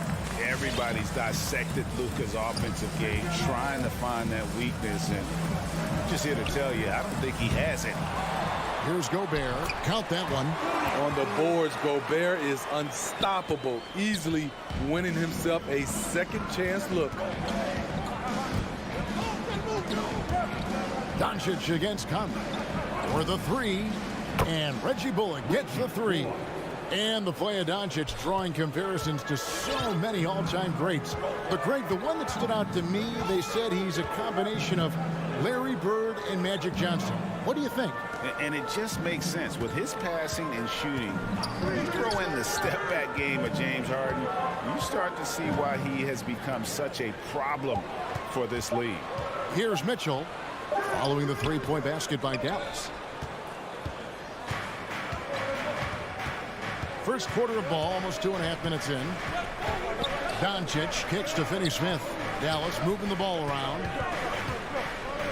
everybody's dissected Luka's offensive game, trying to find that weakness. And I'm just here to tell you, I don't think he has it. Here's Gobert. Count that one. On the boards, Gobert is unstoppable, easily winning himself a second chance look. Doncic against Conley for the 3, and Reggie Bullock gets the 3. And the play of Doncic drawing comparisons to so many all-time greats. But Greg, the one that stood out to me, they said he's a combination of Larry Bird and Magic Johnson. What do you think? And it just makes sense. With his passing and shooting, you throw in the step-back game of James Harden, you start to see why he has become such a problem for this league. Here's Mitchell following the three-point basket by Dallas. First quarter of ball, almost 2.5 minutes in. Doncic kicks to Finney Smith. Dallas moving the ball around.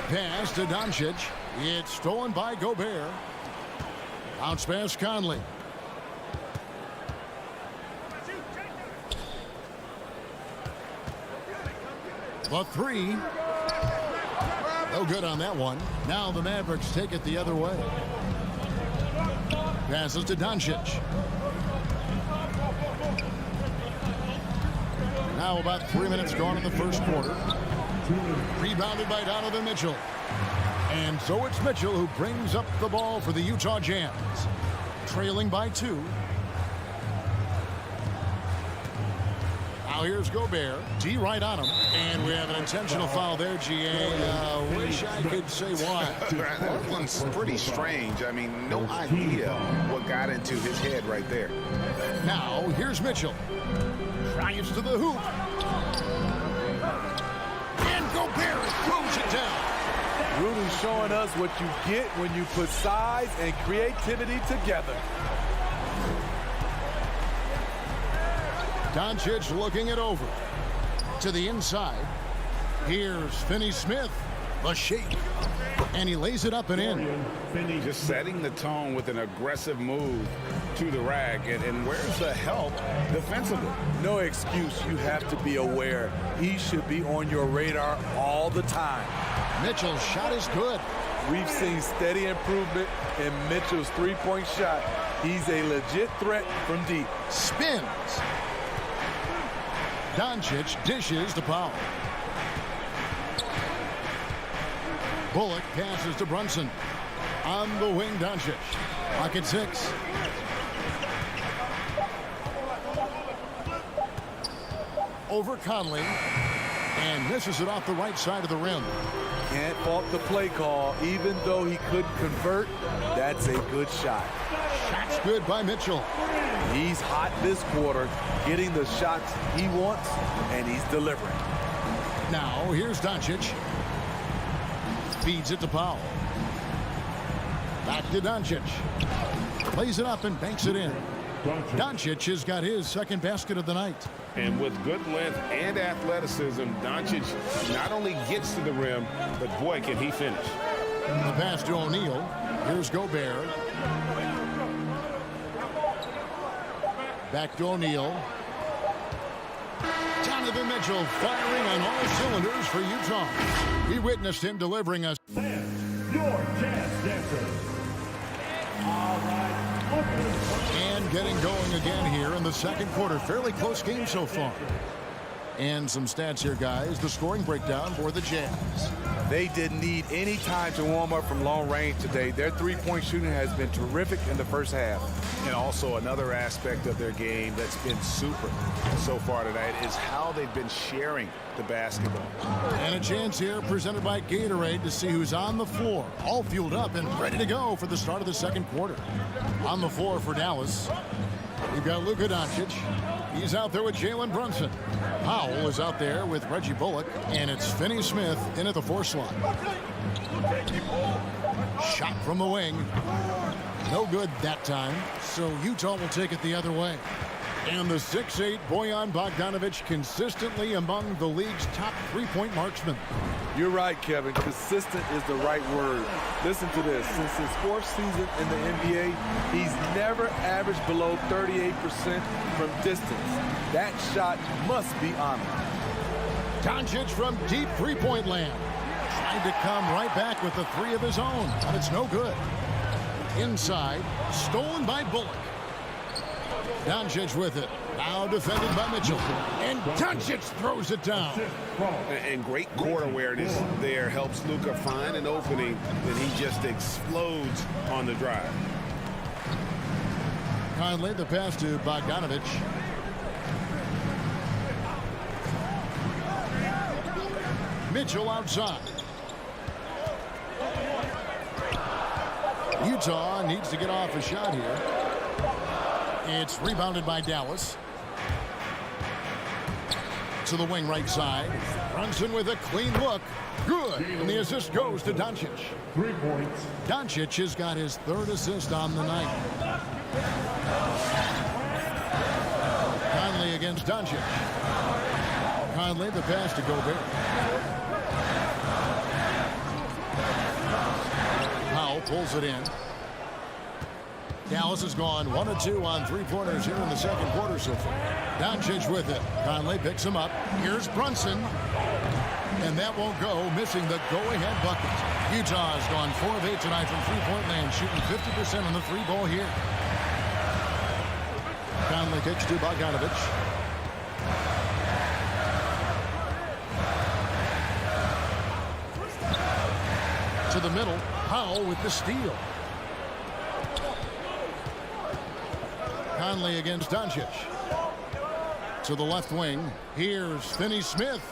Pass to Doncic. It's stolen by Gobert. Bounce pass Conley. The 3. No good on that one. Now the Mavericks take it the other way. Passes to Doncic. Now about 3 minutes gone in the first quarter. Rebounded by Donovan Mitchell. And so it's Mitchell who brings up the ball for the Utah Jazz. Trailing by 2. Now here's Gobert. D right on him. And we have an intentional foul there, GA. Wish I could say why. That one's pretty strange. I mean, no idea what got into his head right there. Now here's Mitchell. Drives to the hoop. And Gobert throws it down. Rudy showing us what you get when you put size and creativity together. Doncic looking it over. To the inside. Here's Finney Smith. A shake. And he lays it up and in. Just setting the tone with an aggressive move to the rack. And where's the help defensively? No excuse. You have to be aware. He should be on your radar all the time. Mitchell's shot is good. We've seen steady improvement in Mitchell's three-point shot. He's a legit threat from deep. Spins. Doncic dishes to Powell. Bullock passes to Brunson. On the wing, Doncic. Clock at 6. Over Conley. And misses it off the right side of the rim. Can't fault the play call. Even though he couldn't convert, that's a good shot. Shot's good by Mitchell. He's hot this quarter, getting the shots he wants, and he's delivering. Now, here's Doncic. Feeds it to Powell. Back to Doncic. Plays it up and banks it in. Doncic has got his second basket of the night. And with good length and athleticism, Doncic not only gets to the rim, but boy, can he finish. The pass to O'Neal. Here's Gobert. Back to O'Neal. Donovan Mitchell firing on all cylinders for Utah. We witnessed him delivering us. Your Jazz dancer. All right. And getting going again here in the second quarter. Fairly close game so far. And some stats here, guys. The scoring breakdown for the Jazz. They didn't need any time to warm up from long range today. Their three-point shooting has been terrific in the first half. And also another aspect of their game that's been super so far tonight is how they've been sharing the basketball. And a chance here presented by Gatorade to see who's on the floor. All fueled up and ready to go for the start of the second quarter. On the floor for Dallas, we've got Luka Doncic. He's out there with Jalen Brunson. Powell is out there with Reggie Bullock. And it's Finney Smith in at the 4 slot. Shot from the wing. No good that time. So Utah will take it the other way. And the 6'8" Bojan Bogdanovic consistently among the league's top three-point marksmen. You're right, Kevin. Consistent is the right word. Listen to this. Since his 4th season in the NBA, he's never averaged below 38% from distance. That shot must be honored. Doncic from deep three-point land. Trying to come right back with the 3 of his own, but it's no good. Inside, stolen by Bullock. Doncic with it. Now defended by Mitchell. And Doncic throws it down. And great court awareness there helps Luka find an opening that he just explodes on the drive. Conley, the pass to Bogdanovic. Mitchell outside. Utah needs to get off a shot here. It's rebounded by Dallas. To the wing right side. Brunson with a clean look. Good. And the assist goes to Doncic. 3 points. Doncic has got his 3rd assist on the night. Conley against Doncic. Conley, the pass to Gobert. Powell pulls it in. Dallas has gone 1 of 2 on 3-pointers here in the second quarter so far. Doncic with it. Conley picks him up. Here's Brunson. And that won't go, missing the go-ahead bucket. Utah has gone 4 of 8 tonight from three-point land, shooting 50% on the 3-ball here. Conley kicks to Bogdanovic. To the middle. Powell with the steal. Conley against Doncic. To the left wing. Here's Finney Smith.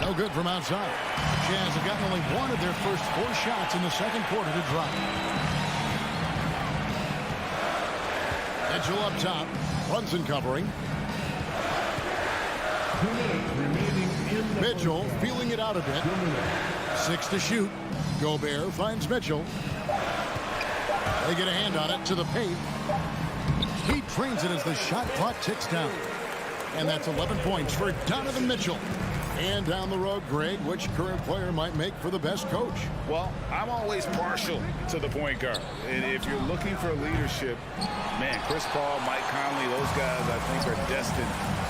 No good from outside. Jazz have gotten only one of their first 4 shots in the second quarter to drop. Mitchell up top. Brunson covering. Mitchell feeling it out a bit. 6 to shoot. Gobert finds Mitchell. They get a hand on it to the paint. He trains it as the shot clock ticks down. And that's 11 points for Donovan Mitchell. And down the road, Greg, which current player might make for the best coach? Well, I'm always partial to the point guard. And if you're looking for leadership, man, Chris Paul, Mike Conley, those guys I think are destined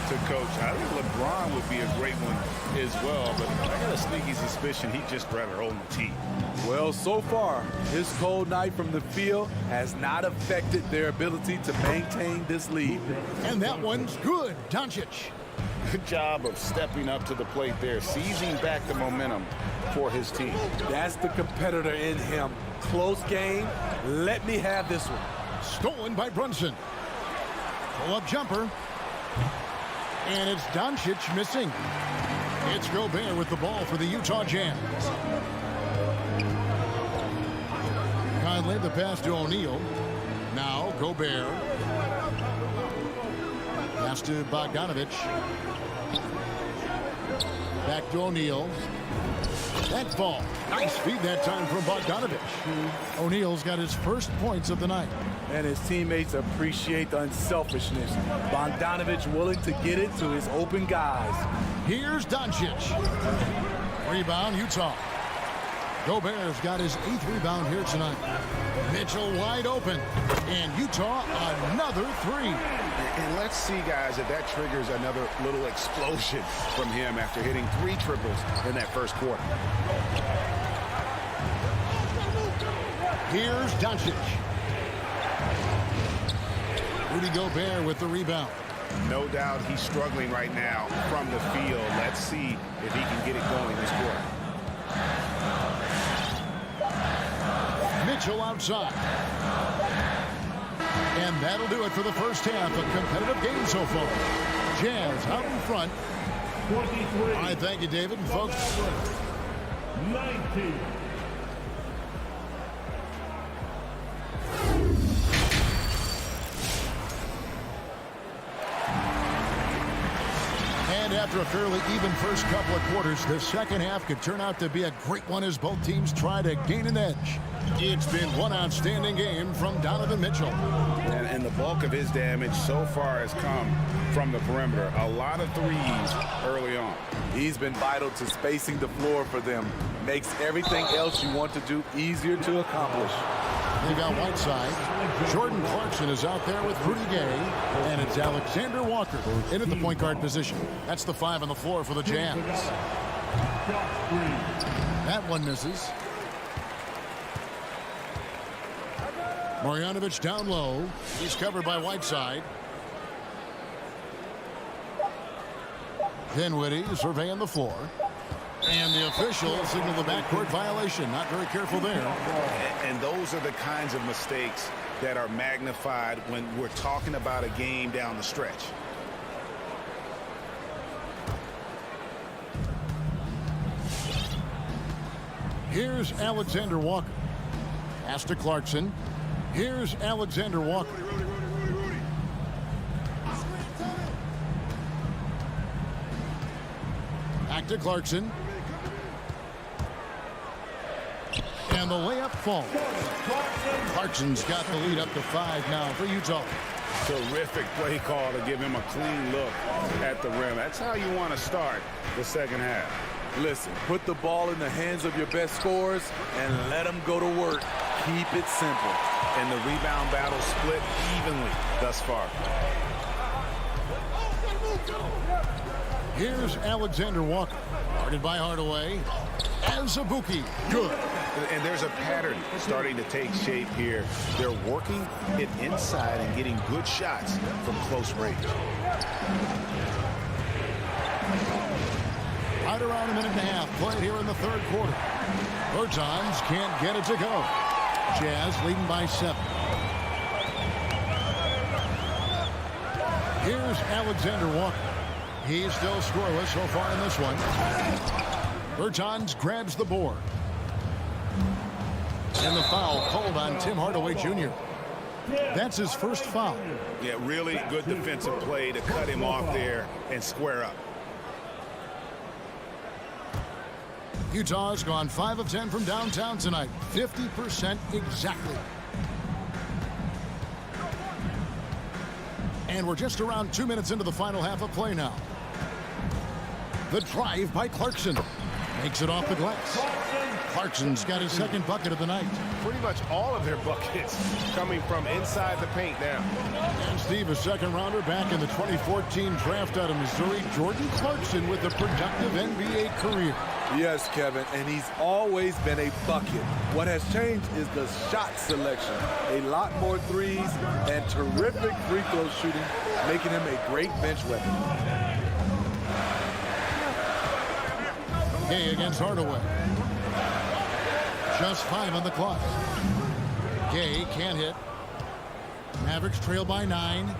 to coach. I think LeBron would be a great one as well, but I got a sneaky suspicion he'd just rather own the team. Well, so far, his cold night from the field has not affected their ability to maintain this lead. And that one's good. Doncic. Good job of stepping up to the plate there, seizing back the momentum for his team. That's the competitor in him. Close game. Let me have this one. Stolen by Brunson. Pull-up jumper. And it's Doncic missing. It's Gobert with the ball for the Utah Jazz. Conley, the pass to O'Neal. Now Gobert. Pass to Bogdanovich. Back to O'Neal. That ball. Nice feed that time from Bogdanovich. O'Neal's got his first points of the night. And his teammates appreciate the unselfishness. Bogdanovich willing to get it to his open guys. Here's Doncic. Rebound, Utah. Gobert's got his 8th rebound here tonight. Mitchell wide open. And Utah another 3. And let's see, guys, if that triggers another little explosion from him after hitting 3 triples in that first quarter. Here's Doncic. Rudy Gobert with the rebound. No doubt he's struggling right now from the field. Let's see if he can get it going this quarter. Mitchell outside. And that'll do it for the first half. A competitive game so far. Jazz out in front. 23. All right, thank you, David. And folks. 19. And after a fairly even first couple of quarters, the second half could turn out to be a great one as both teams try to gain an edge. It's been one outstanding game from Donovan Mitchell. And the bulk of his damage so far has come from the perimeter. A lot of threes early on. He's been vital to spacing the floor for them. Makes everything else you want to do easier to accomplish. They got Whiteside. Jordan Clarkson is out there with Rudy Gay. And it's Alexander Walker in at the point guard position. That's the 5 on the floor for the Jazz. That one misses. Marjanovic down low. He's covered by Whiteside. Dinwiddie surveying the floor. And the official signaled the backcourt violation. Not very careful there. And those are the kinds of mistakes that are magnified when we're talking about a game down the stretch. Here's Alexander Walker. Pass to Clarkson. Here's Alexander Walker. Back to Clarkson. And the layup falls. Clarkson's got the lead up to 5 now for Utah. Terrific play call to give him a clean look at the rim. That's how you want to start the second half. Listen, put the ball in the hands of your best scorers and let them go to work. Keep it simple. And the rebound battle split evenly thus far. Here's Alexander Walker. Guarded by Hardaway. And Zabuki. Good. And there's a pattern starting to take shape here. They're working it inside and getting good shots from close range. around a minute and a half played here in the third quarter. Bertans can't get it to go. Jazz leading by 7. Here's Alexander Walker. He's still scoreless so far in this one. Bertans grabs the board. And the foul called on Tim Hardaway Jr. That's his first foul. Yeah, really good defensive play to cut him off there and square up. Utah's gone 5 of 10 from downtown tonight. 50% exactly. And we're just around 2 minutes into the final half of play now. The drive by Clarkson. Makes it off the glass. Clarkson's got his second bucket of the night. Pretty much all of their buckets coming from inside the paint now. And Steve, a second rounder back in the 2014 draft out of Missouri. Jordan Clarkson with a productive NBA career. Yes, Kevin, and he's always been a bucket. What has changed is the shot selection. A lot more threes and terrific free throw shooting, making him a great bench weapon. Gay against Hardaway. Just 5 on the clock. Gay can't hit. Mavericks trail by 9.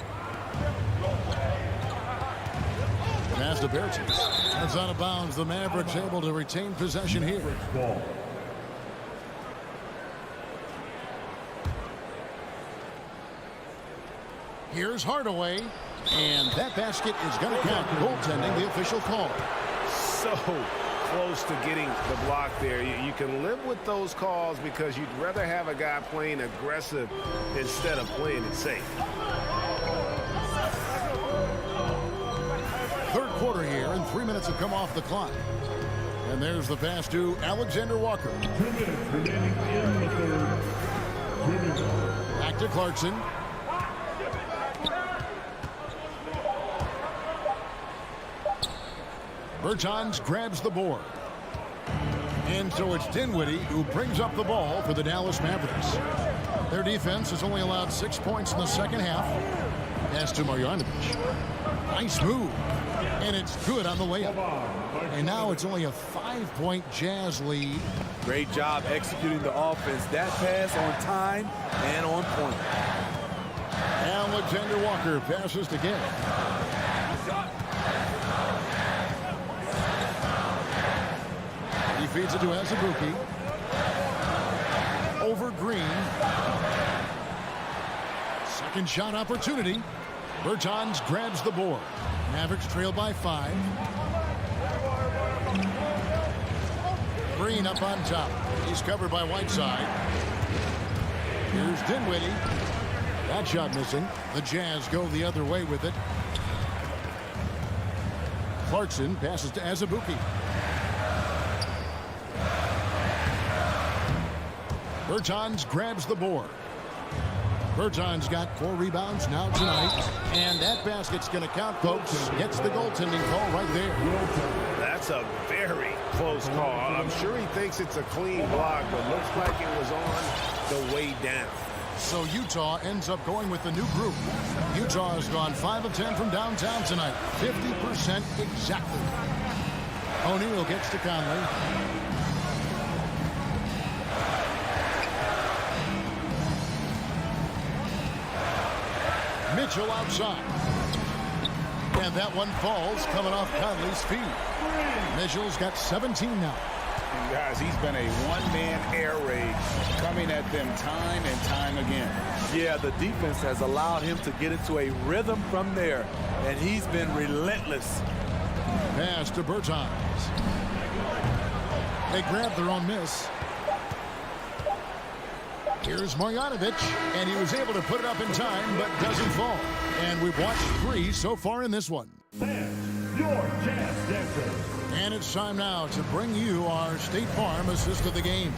Pass to Bertans. It's out of bounds. The Mavericks able to retain possession here. Here's Hardaway. And that basket is going to count. Goaltending, the official call. So close to getting the block there. You can live with those calls because you'd rather have a guy playing aggressive instead of playing it safe. Third quarter here, and 3 minutes have come off the clock. And there's the pass to Alexander Walker. 2 minutes remaining in the third. Back to Clarkson. Bertans grabs the board. And so it's Dinwiddie who brings up the ball for the Dallas Mavericks. Their defense has only allowed 6 points in the second half. Pass to Marjanovic. Nice move. And it's good on the layup. And now it's only a 5-point Jazz lead. Great job executing the offense. That pass on time and on point. Alexander Walker passes to Gay. He feeds it to Azubuike. Over Green. Second shot opportunity. Bertans grabs the board. Mavericks trail by 5. Green up on top. He's covered by Whiteside. Here's Dinwiddie. That shot missing. The Jazz go the other way with it. Clarkson passes to Azubuike. Bertans grabs the board. Bertans got 4 rebounds now tonight. And that basket's going to count, folks. Gets the goaltending call right there. That's a very close call. I'm sure he thinks it's a clean block, but looks like it was on the way down. So Utah ends up going with the new group. Utah has gone 5 of 10 from downtown tonight. 50% exactly. O'Neal gets to Conley. Mitchell outside. And that one falls coming off Conley's feet. Mitchell's got 17 now. And guys, he's been a one-man air raid coming at them time and time again. Yeah, the defense has allowed him to get into a rhythm from there, and he's been relentless. Pass to Bertans. They grab their own miss. Here's Marjanovic, and he was able to put it up in time, but doesn't fall. And we've watched 3 so far in this one. Your Jazz Dancers. And it's time now to bring you our State Farm assist of the game.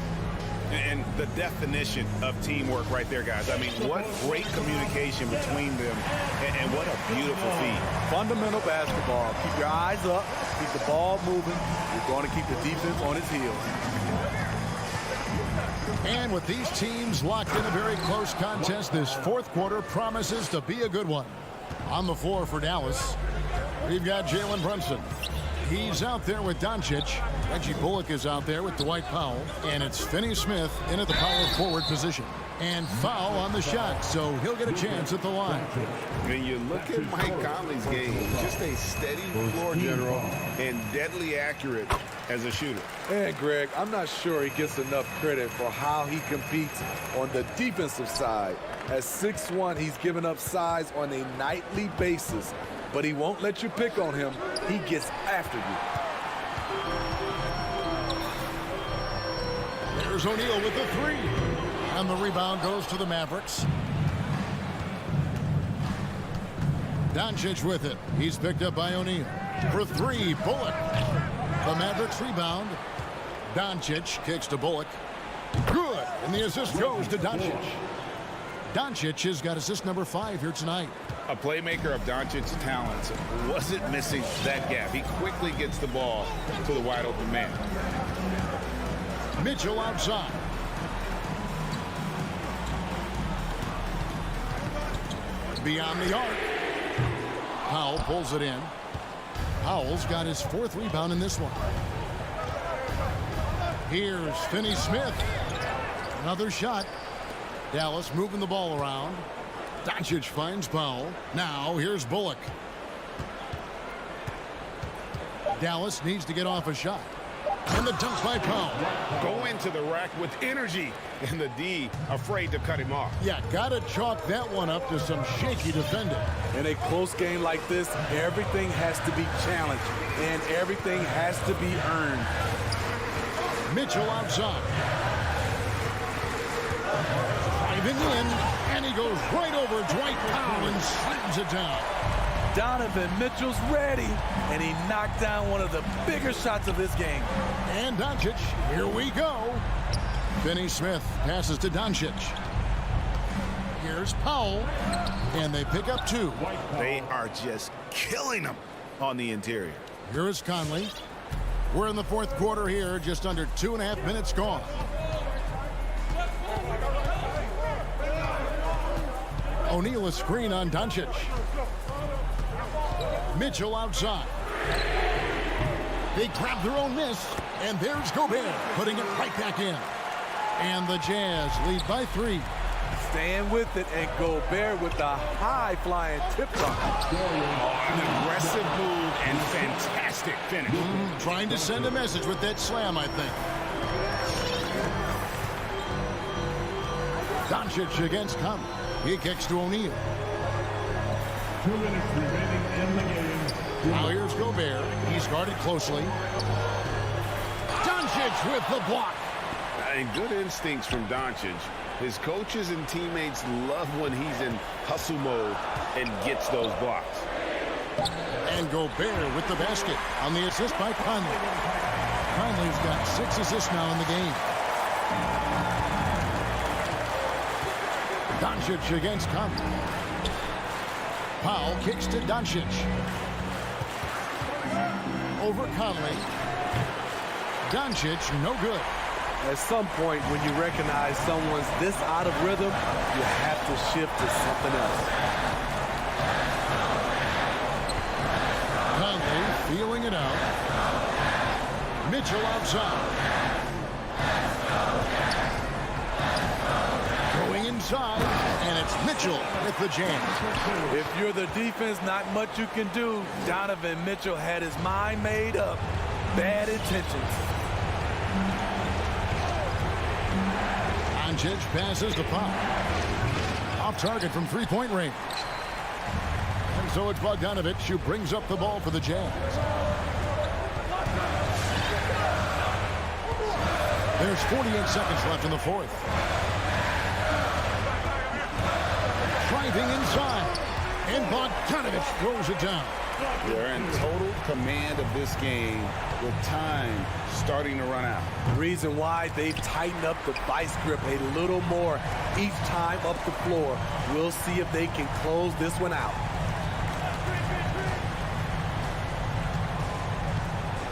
And the definition of teamwork right there, guys. I mean, what great communication between them, and what a beautiful feed. Fundamental basketball. Keep your eyes up, keep the ball moving. You're going to keep the defense on its heels. And with these teams locked in a very close contest, this fourth quarter promises to be a good one. On the floor for Dallas, we've got Jalen Brunson. He's out there with Doncic. Reggie Bullock is out there with Dwight Powell. And it's Finney Smith in at the power forward position. And foul on the shot, so he'll get a chance at the line. When you look at Mike Conley's game, just a steady floor general and deadly accurate as a shooter. And Greg, I'm not sure he gets enough credit for how he competes on the defensive side. At 6'1", he's given up size on a nightly basis, but he won't let you pick on him. He gets after you. There's O'Neal with the three. And the rebound goes to the Mavericks. Doncic with it. He's picked up by O'Neal. For three, Bullock. The Mavericks rebound. Doncic kicks to Bullock. Good. And the assist goes to Doncic. Doncic has got assist number 5 here tonight. A playmaker of Doncic's talents wasn't missing that gap. He quickly gets the ball to the wide open man. Mitchell outside. Beyond the arc. Powell pulls it in. Powell's got his 4th rebound in this one. Here's Finney Smith. Another shot. Dallas moving the ball around. Doncic finds Powell. Now here's Bullock. Dallas needs to get off a shot. And the dunk by Powell. Go into the rack with energy. And the D afraid to cut him off. Yeah, gotta chalk that one up to some shaky defending. In a close game like this, everything has to be challenged. And everything has to be earned. Mitchell outside. Driving in. And he goes right over Dwight Powell and slams it down. Donovan Mitchell's ready, and he knocked down one of the bigger shots of this game. And Doncic, here we go. Finney Smith passes to Doncic. Here's Powell, and they pick up 2. They are just killing them on the interior. Here is Conley. We're in the 4th quarter here, just under 2.5 minutes gone. O'Neal a screen on Doncic. Mitchell outside. They grab their own miss, and there's Gobert putting it right back in. And the Jazz lead by 3. Staying with it, and Gobert with the high-flying tip-top. An aggressive move and fantastic finish. Trying to send a message with that slam, I think. Doncic against Conley. He kicks to O'Neal. 2 minutes remaining in the game. Now here's Gobert. He's guarded closely. Doncic with the block. And good instincts from Doncic. His coaches and teammates love when he's in hustle mode and gets those blocks. And Gobert with the basket on the assist by Conley. Conley's got 6 assists now in the game. Doncic against Conley. Powell kicks to Doncic. Over Conley. Doncic, no good. At some point, when you recognize someone's this out of rhythm, you have to shift to something else. Conley feeling it out. Mitchell outside. Going inside, and it's Mitchell with the jam. If you're the defense, not much you can do. Donovan Mitchell had his mind made up. Bad intentions. Doncic passes to Powell. Off target from 3-point range. And so it's Bogdanovich who brings up the ball for the Jazz. There's 48 seconds left in the 4th. Driving inside. And Bogdanovich throws it down. They're in total command of this game with time starting to run out. The reason why they've tightened up the vice grip a little more each time up the floor. We'll see if they can close this one out.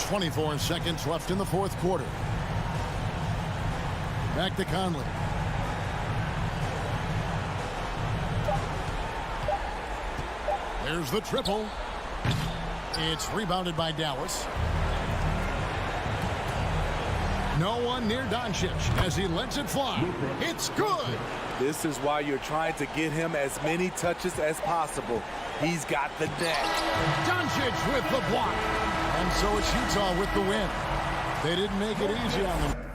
24 seconds left in the 4th quarter. Back to Conley. There's the triple. It's rebounded by Dallas. No one near Doncic as he lets it fly. It's good. This is why you're trying to get him as many touches as possible. He's got the net. Doncic with the block. And so it's Utah with the win. They didn't make it easy on them.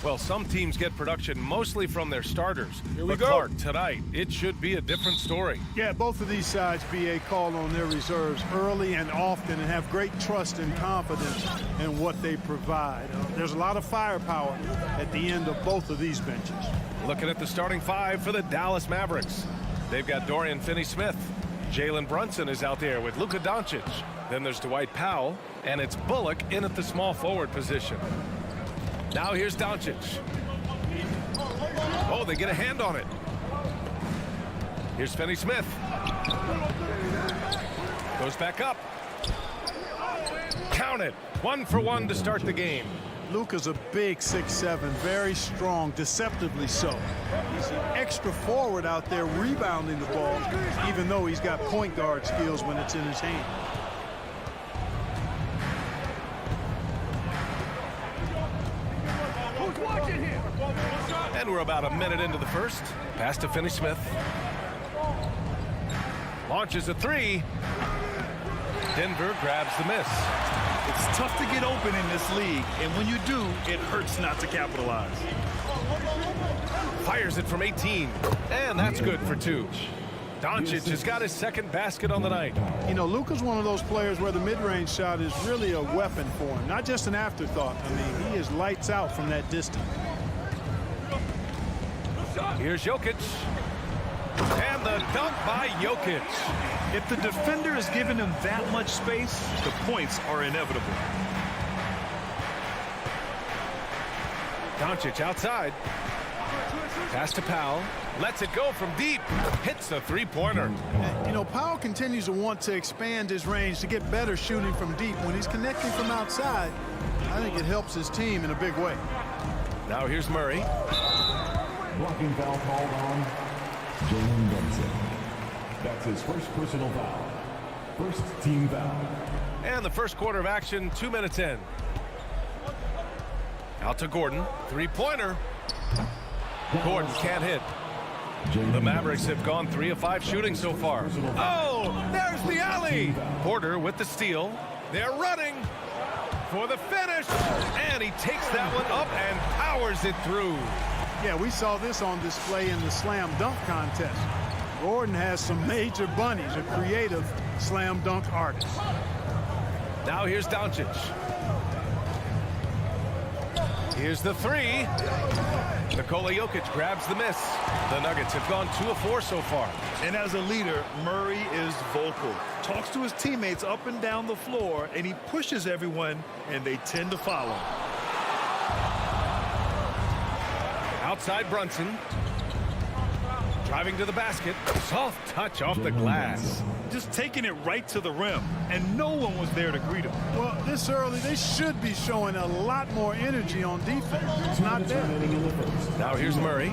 Well, some teams get production mostly from their starters. Here we but go. Clark, tonight, it should be a different story. Yeah, both of these sides, BA, call on their reserves early and often and have great trust and confidence in what they provide. There's a lot of firepower at the end of both of these benches. Looking at the starting five for the Dallas Mavericks. They've got Dorian Finney-Smith. Jalen Brunson is out there with Luka Doncic. Then there's Dwight Powell, and it's Bullock in at the small forward position. Now here's Doncic. Oh, they get a hand on it. Here's Finney-Smith. Goes back up. Count it. 1 for 1 to start the game. Luka's a big 6'7", very strong, deceptively so. He's an extra forward out there rebounding the ball, even though he's got point guard skills when it's in his hand. And we're about a minute into the first. Pass to Finney-Smith. Launches a three. Denver grabs the miss. It's tough to get open in this league, and when you do, it hurts not to capitalize. Fires it from 18, and that's good for 2. Doncic has got his second basket on the night. You know, Luka's one of those players where the mid-range shot is really a weapon for him, not just an afterthought. I mean, he is lights out from that distance. Here's Jokic. And the dunk by Jokic. If the defender is giving him that much space, the points are inevitable. Doncic outside. Pass to Powell. Lets it go from deep. Hits a three-pointer. You know, Powell continues to want to expand his range to get better shooting from deep. When he's connecting from outside, I think it helps his team in a big way. Now here's Murray. Blocking foul called on Jalen Brunson. That's his first personal foul. First team foul. And the first quarter of action, 2 minutes in. Out to Gordon. Three-pointer. Gordon can't hit. The Mavericks have gone 3 of 5 shooting so far. Oh, there's the alley. Porter with the steal. They're running for the finish. And he takes that one up and powers it through. Yeah, we saw this on display in the slam dunk contest. Gordon has some major bunnies, a creative slam dunk artist. Now here's Doncic. Here's the three. Nikola Jokic grabs the miss. The Nuggets have gone 2 of 4 so far. And as a leader, Murray is vocal. Talks to his teammates up and down the floor, and he pushes everyone, and they tend to follow. Outside Brunson. Driving to the basket. Soft touch off the glass. Just taking it right to the rim, and no one was there to greet him. Well, this early, they should be showing a lot more energy on defense. It's not there. Now here's Murray.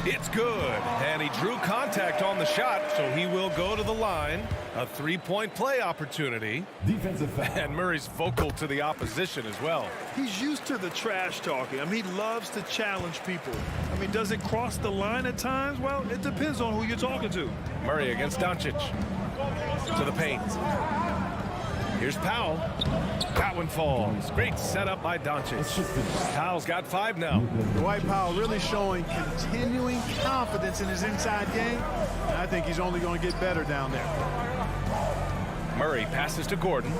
It's good. And he drew contact on the shot, so he will go to the line. A three-point play opportunity. Defensive foul. And Murray's vocal to the opposition as well. He's used to the trash talking. I mean, he loves to challenge people. I mean, does it cross the line at times? Well, it depends on who you're talking to. Murray against Doncic. To the paint. Here's Powell. That one falls. Great setup by Doncic. Powell's got 5 now. Dwight Powell really showing continuing confidence in his inside game. And I think he's only going to get better down there. Murray passes to Gordon.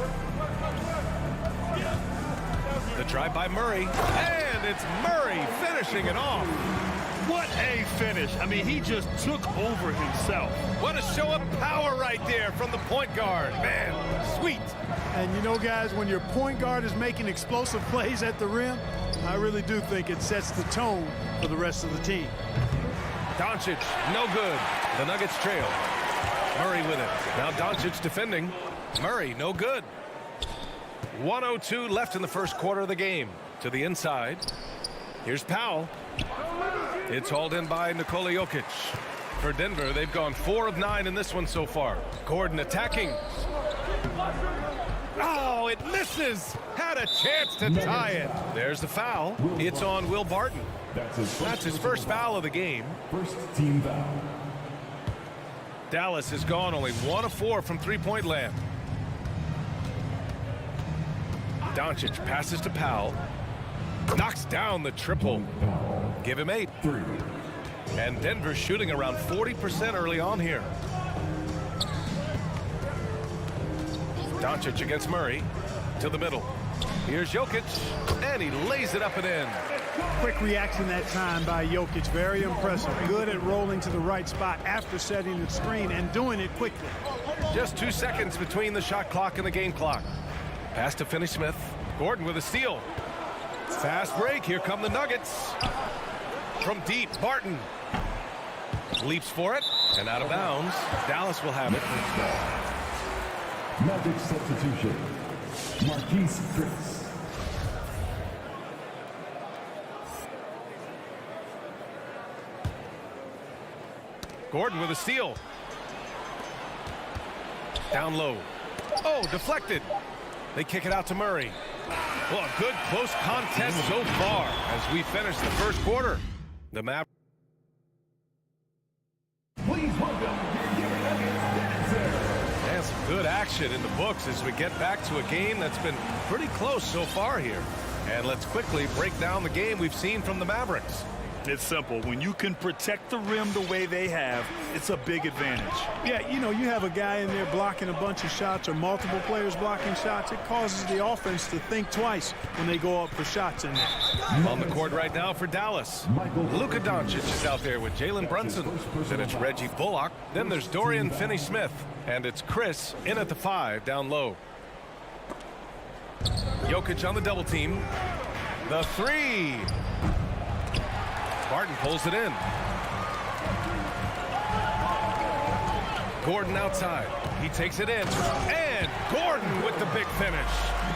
The drive by Murray. And it's Murray finishing it off. What a finish. I mean, he just took over himself. What a show of power right there from the point guard. Man, sweet. And you know, guys, when your point guard is making explosive plays at the rim, I really do think it sets the tone for the rest of the team. Doncic, no good. The Nuggets trail. Murray with it. Now Doncic defending. Murray, no good. 1:02 left in the first quarter of the game. To the inside. Here's Powell. It's hauled in by Nikola Jokic. For Denver, they've gone 4 of 9 in this one so far. Gordon attacking. Oh, it misses. Had a chance to tie it. There's the foul. It's on Will Barton. That's his first foul of the game. First team foul. Dallas has gone only 1 of 4 from three-point land. Doncic passes to Powell. Knocks down the triple. Give him 8. 3. And Denver shooting around 40% early on here. Doncic against Murray. To the middle. Here's Jokic. And he lays it up and in. Quick reaction that time by Jokic. Very impressive. Good at rolling to the right spot after setting the screen and doing it quickly. Just 2 seconds between the shot clock and the game clock. Pass to Finney Smith. Gordon with a steal. Fast break. Here come the Nuggets. From deep, Barton. Leaps for it. And out of bounds. Dallas will have it. Magic substitution. Marquise Chris. Gordon with a steal. Down low. Oh, deflected. They kick it out to Murray. Well, a good close contest so far as we finish the first quarter. The map. Please welcome your Nuggets dancer. And some good action in the books as we get back to a game that's been pretty close so far here. And let's quickly break down the game we've seen from the Mavericks. It's simple. When you can protect the rim the way they have, it's a big advantage. Yeah, you know, you have a guy in there blocking a bunch of shots or multiple players blocking shots. It causes the offense to think twice when they go up for shots in there. On the court right now for Dallas. Luka Doncic is out there with Jalen Brunson. Then it's Reggie Bullock. Then there's Dorian Finney-Smith. And it's Chris in at the 5 down low. Jokic on the double team. The 3. Barton pulls it in. Gordon outside. He takes it in. And Gordon with the big finish.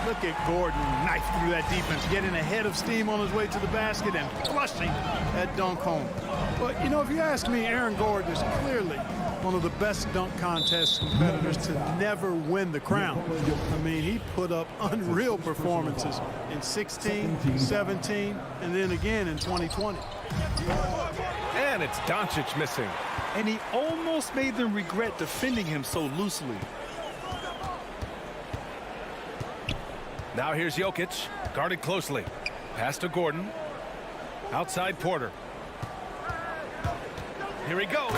Look at Gordon knife through that defense, getting ahead of steam on his way to the basket and flushing that dunk home. But, you know, if you ask me, Aaron Gordon is clearly one of the best dunk contest competitors to never win the crown. I mean, he put up unreal performances in 16, 17, and then again in 2020. And it's Doncic missing. And he almost made them regret defending him so loosely. Now here's Jokic, guarded closely. Pass to Gordon. Outside Porter. Here he goes.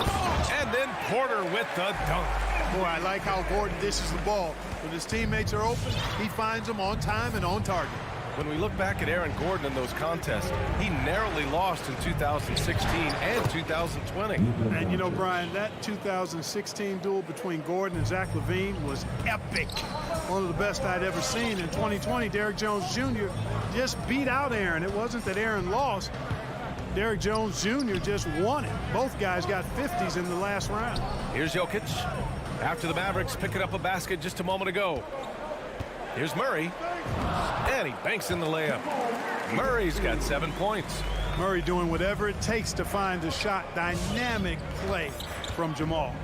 And then Porter with the dunk. Boy, I like how Gordon dishes the ball. When his teammates are open, he finds them on time and on target. When we look back at Aaron Gordon in those contests, he narrowly lost in 2016 and 2020. And you know, Brian, that 2016 duel between Gordon and Zach LaVine was epic. One of the best I'd ever seen. In 2020, Derrick Jones Jr. just beat out Aaron. It wasn't that Aaron lost. Derrick Jones Jr. just won it. Both guys got 50s in the last round. Here's Jokic. After the Mavericks picking up a basket just a moment ago. Here's Murray. And he banks in the layup. Murray's got 7 points. Murray doing whatever it takes to find the shot. Dynamic play from Jamal.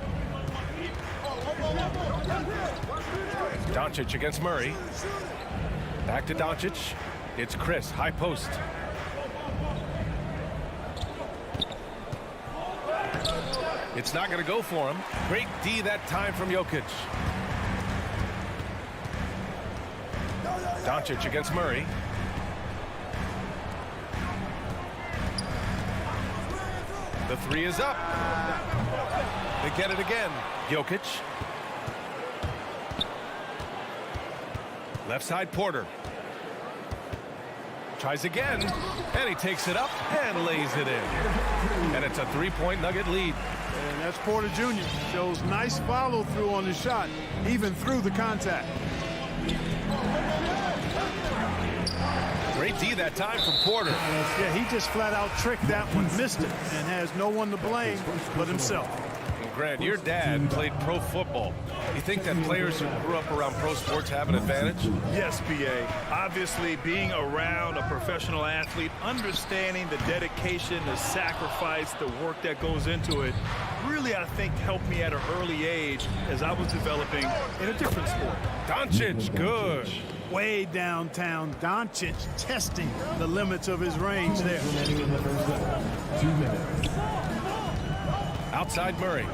Doncic against Murray. Back to Doncic. It's Chris, high post. It's not going to go for him. Great D that time from Jokic. Doncic against Murray. The 3 is up. They get it again. Jokic. Left side Porter. Tries again. And he takes it up and lays it in. And it's a 3-point Nugget lead. And that's Porter Jr. Shows nice follow through on his shot, even through the contact. Great D that time from Porter. Yeah, he just flat out tricked that one, missed it, and has no one to blame but himself. Well, Grant, your dad played pro football. You think that players who grew up around pro sports have an advantage? Yes, PA. Obviously, being around a professional athlete, understanding the dedication, the sacrifice, the work that goes into it, really, I think, helped me at an early age as I was developing in a different sport. Doncic, good. Way downtown, Doncic testing the limits of his range there. 2 minutes. Outside Murray.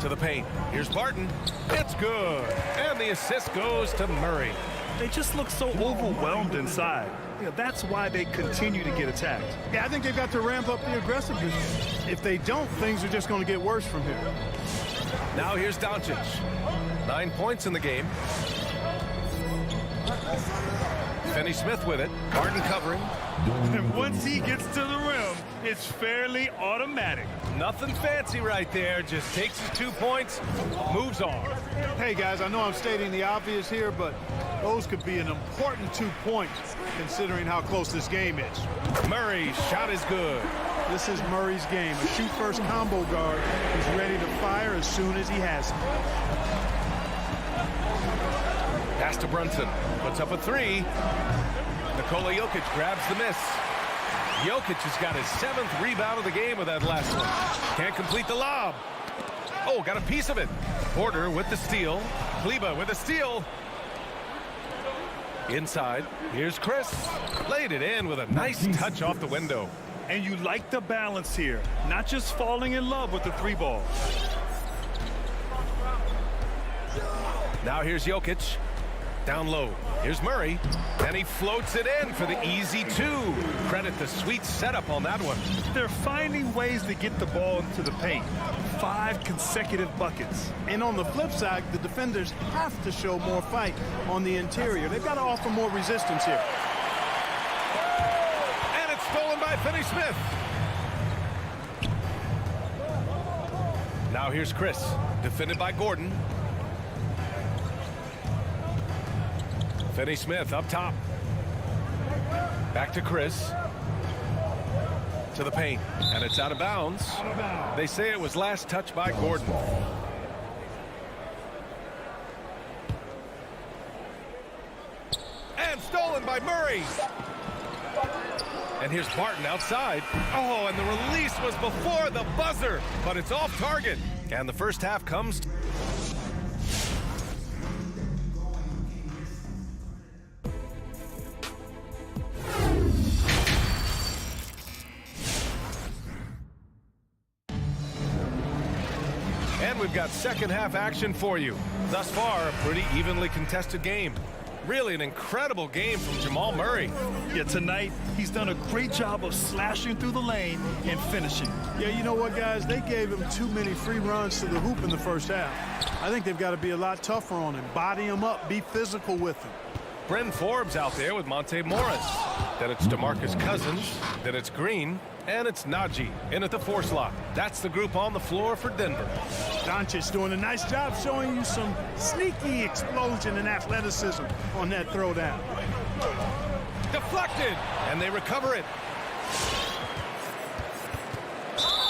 To the paint. Here's Barton. It's good. And the assist goes to Murray. They just look so overwhelmed inside. That's why they continue to get attacked. Yeah, I think they've got to ramp up the aggressiveness. If they don't, things are just going to get worse from here. Now here's Doncic. 9 points in the game. Finney Smith with it. Barton covering. And once he gets to the rim, it's fairly automatic. Nothing fancy right there. Just takes his 2 points, moves on. Hey, guys, I know I'm stating the obvious here, but those could be an important 2 points considering how close this game is. Murray's shot is good. This is Murray's game. A shoot-first combo guard. He's ready to fire as soon as he has it. Pass to Brunson. Puts up a 3. Nikola Jokic grabs the miss. Jokic has got his 7th rebound of the game with that last one. Can't complete the lob. Oh, got a piece of it. Porter with the steal. Kleba with the steal. Inside. Here's Chris. Laid it in with a nice touch off the window. And you like the balance here. Not just falling in love with the 3-ball. Now here's Jokic. Down low. Here's Murray. And he floats it in for the easy 2. Credit the sweet setup on that one. They're finding ways to get the ball into the paint. 5 consecutive buckets. And on the flip side, the defenders have to show more fight on the interior. They've got to offer more resistance here. And it's stolen by Finney Smith. Now here's Chris. Defended by Gordon. Finney Smith up top. Back to Chris. To the paint. And it's out of bounds. They say it was last touched by Gordon. And stolen by Murray. And here's Barton outside. Oh, and the release was before the buzzer. But it's off target. And the first half comes. And we've got second half action for you. Thus far, a pretty evenly contested game. Really an incredible game from Jamal Murray. Yeah, tonight, he's done a great job of slashing through the lane and finishing. Yeah, you know what, guys? They gave him too many free runs to the hoop in the first half. I think they've got to be a lot tougher on him. Body him up. Be physical with him. Bryn Forbes out there with Monte Morris. Then it's DeMarcus Cousins. Then it's Green. And it's Najee in at the 4 slot. That's the group on the floor for Denver. Doncic doing a nice job showing you some sneaky explosion and athleticism on that throwdown. Deflected, and they recover it.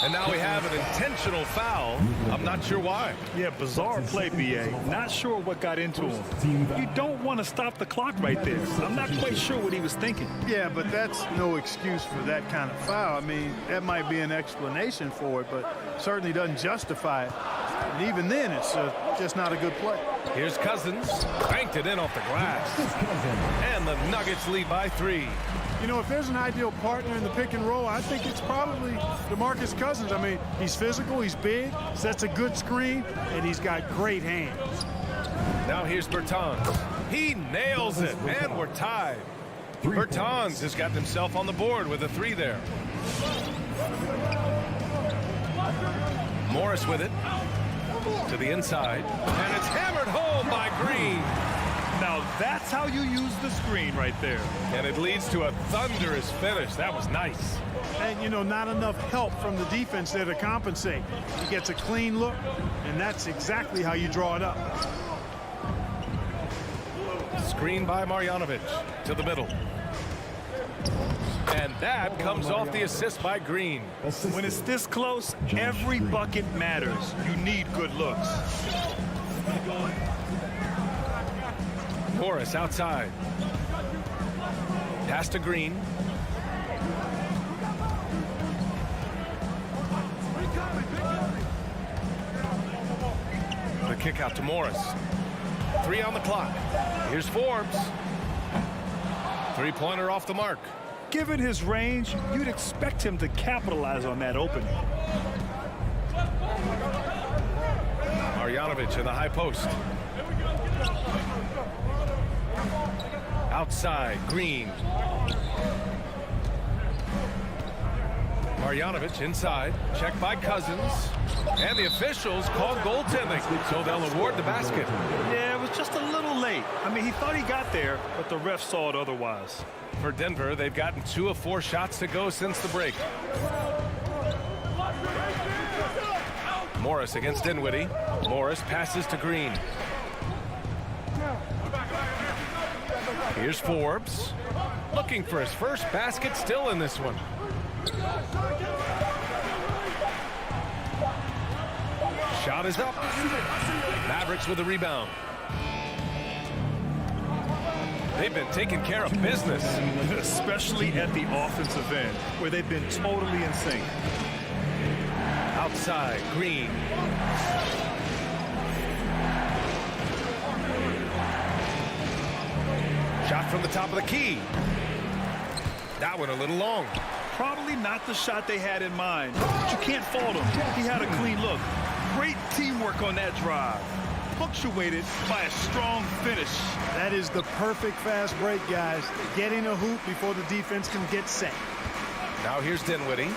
And now we have an intentional foul. I'm not sure why. Yeah, bizarre play, B.A. Not sure what got into him. You don't want to stop the clock right there. I'm not quite sure what he was thinking. Yeah, but that's no excuse for that kind of foul. I mean, that might be an explanation for it, but certainly doesn't justify it. And even then, it's just not a good play. Here's Cousins. Banked it in off the glass. And the Nuggets lead by 3. You know, if there's an ideal partner in the pick and roll, I think it's probably DeMarcus Cousins. I mean, he's physical, he's big, sets a good screen, and he's got great hands. Now here's Bertans. He nails it, and we're tied. Bertans has got himself on the board with a 3 there. Morris with it. To the inside. And it's hammered home by Green. Now that's how you use the screen right there. And it leads to a thunderous finish. That was nice. And, you know, not enough help from the defense there to compensate. He gets a clean look, and that's exactly how you draw it up. Screen by Marjanovic to the middle. And that comes off the assist by Green. When it's this close, every bucket matters. You need good looks. Morris outside. Pass to Green. The kick out to Morris. 3 on the clock. Here's Forbes. 3-pointer off the mark. Given his range, you'd expect him to capitalize on that opening. Marjanovic in the high post. Outside, Green. Marjanovic inside, checked by Cousins, and the officials called goaltending, so they'll award the basket. Yeah, it was just a little late. I mean, he thought he got there, but the ref saw it otherwise. For Denver, they've gotten 2 of 4 shots to go since the break. Morris against Dinwiddie. Morris passes to Green. Here's Forbes, looking for his first basket, still in this one. Shot is up. Mavericks with the rebound. They've been taking care of business. Especially at the offensive end, where they've been totally in sync. Outside, Green. Shot from the top of the key. That one a little long. Probably not the shot they had in mind, but you can't fault him. He had a clean look. Great teamwork on that drive, punctuated by a strong finish. That is the perfect fast break, guys. Getting a hoop before the defense can get set. Now here's Dinwiddie.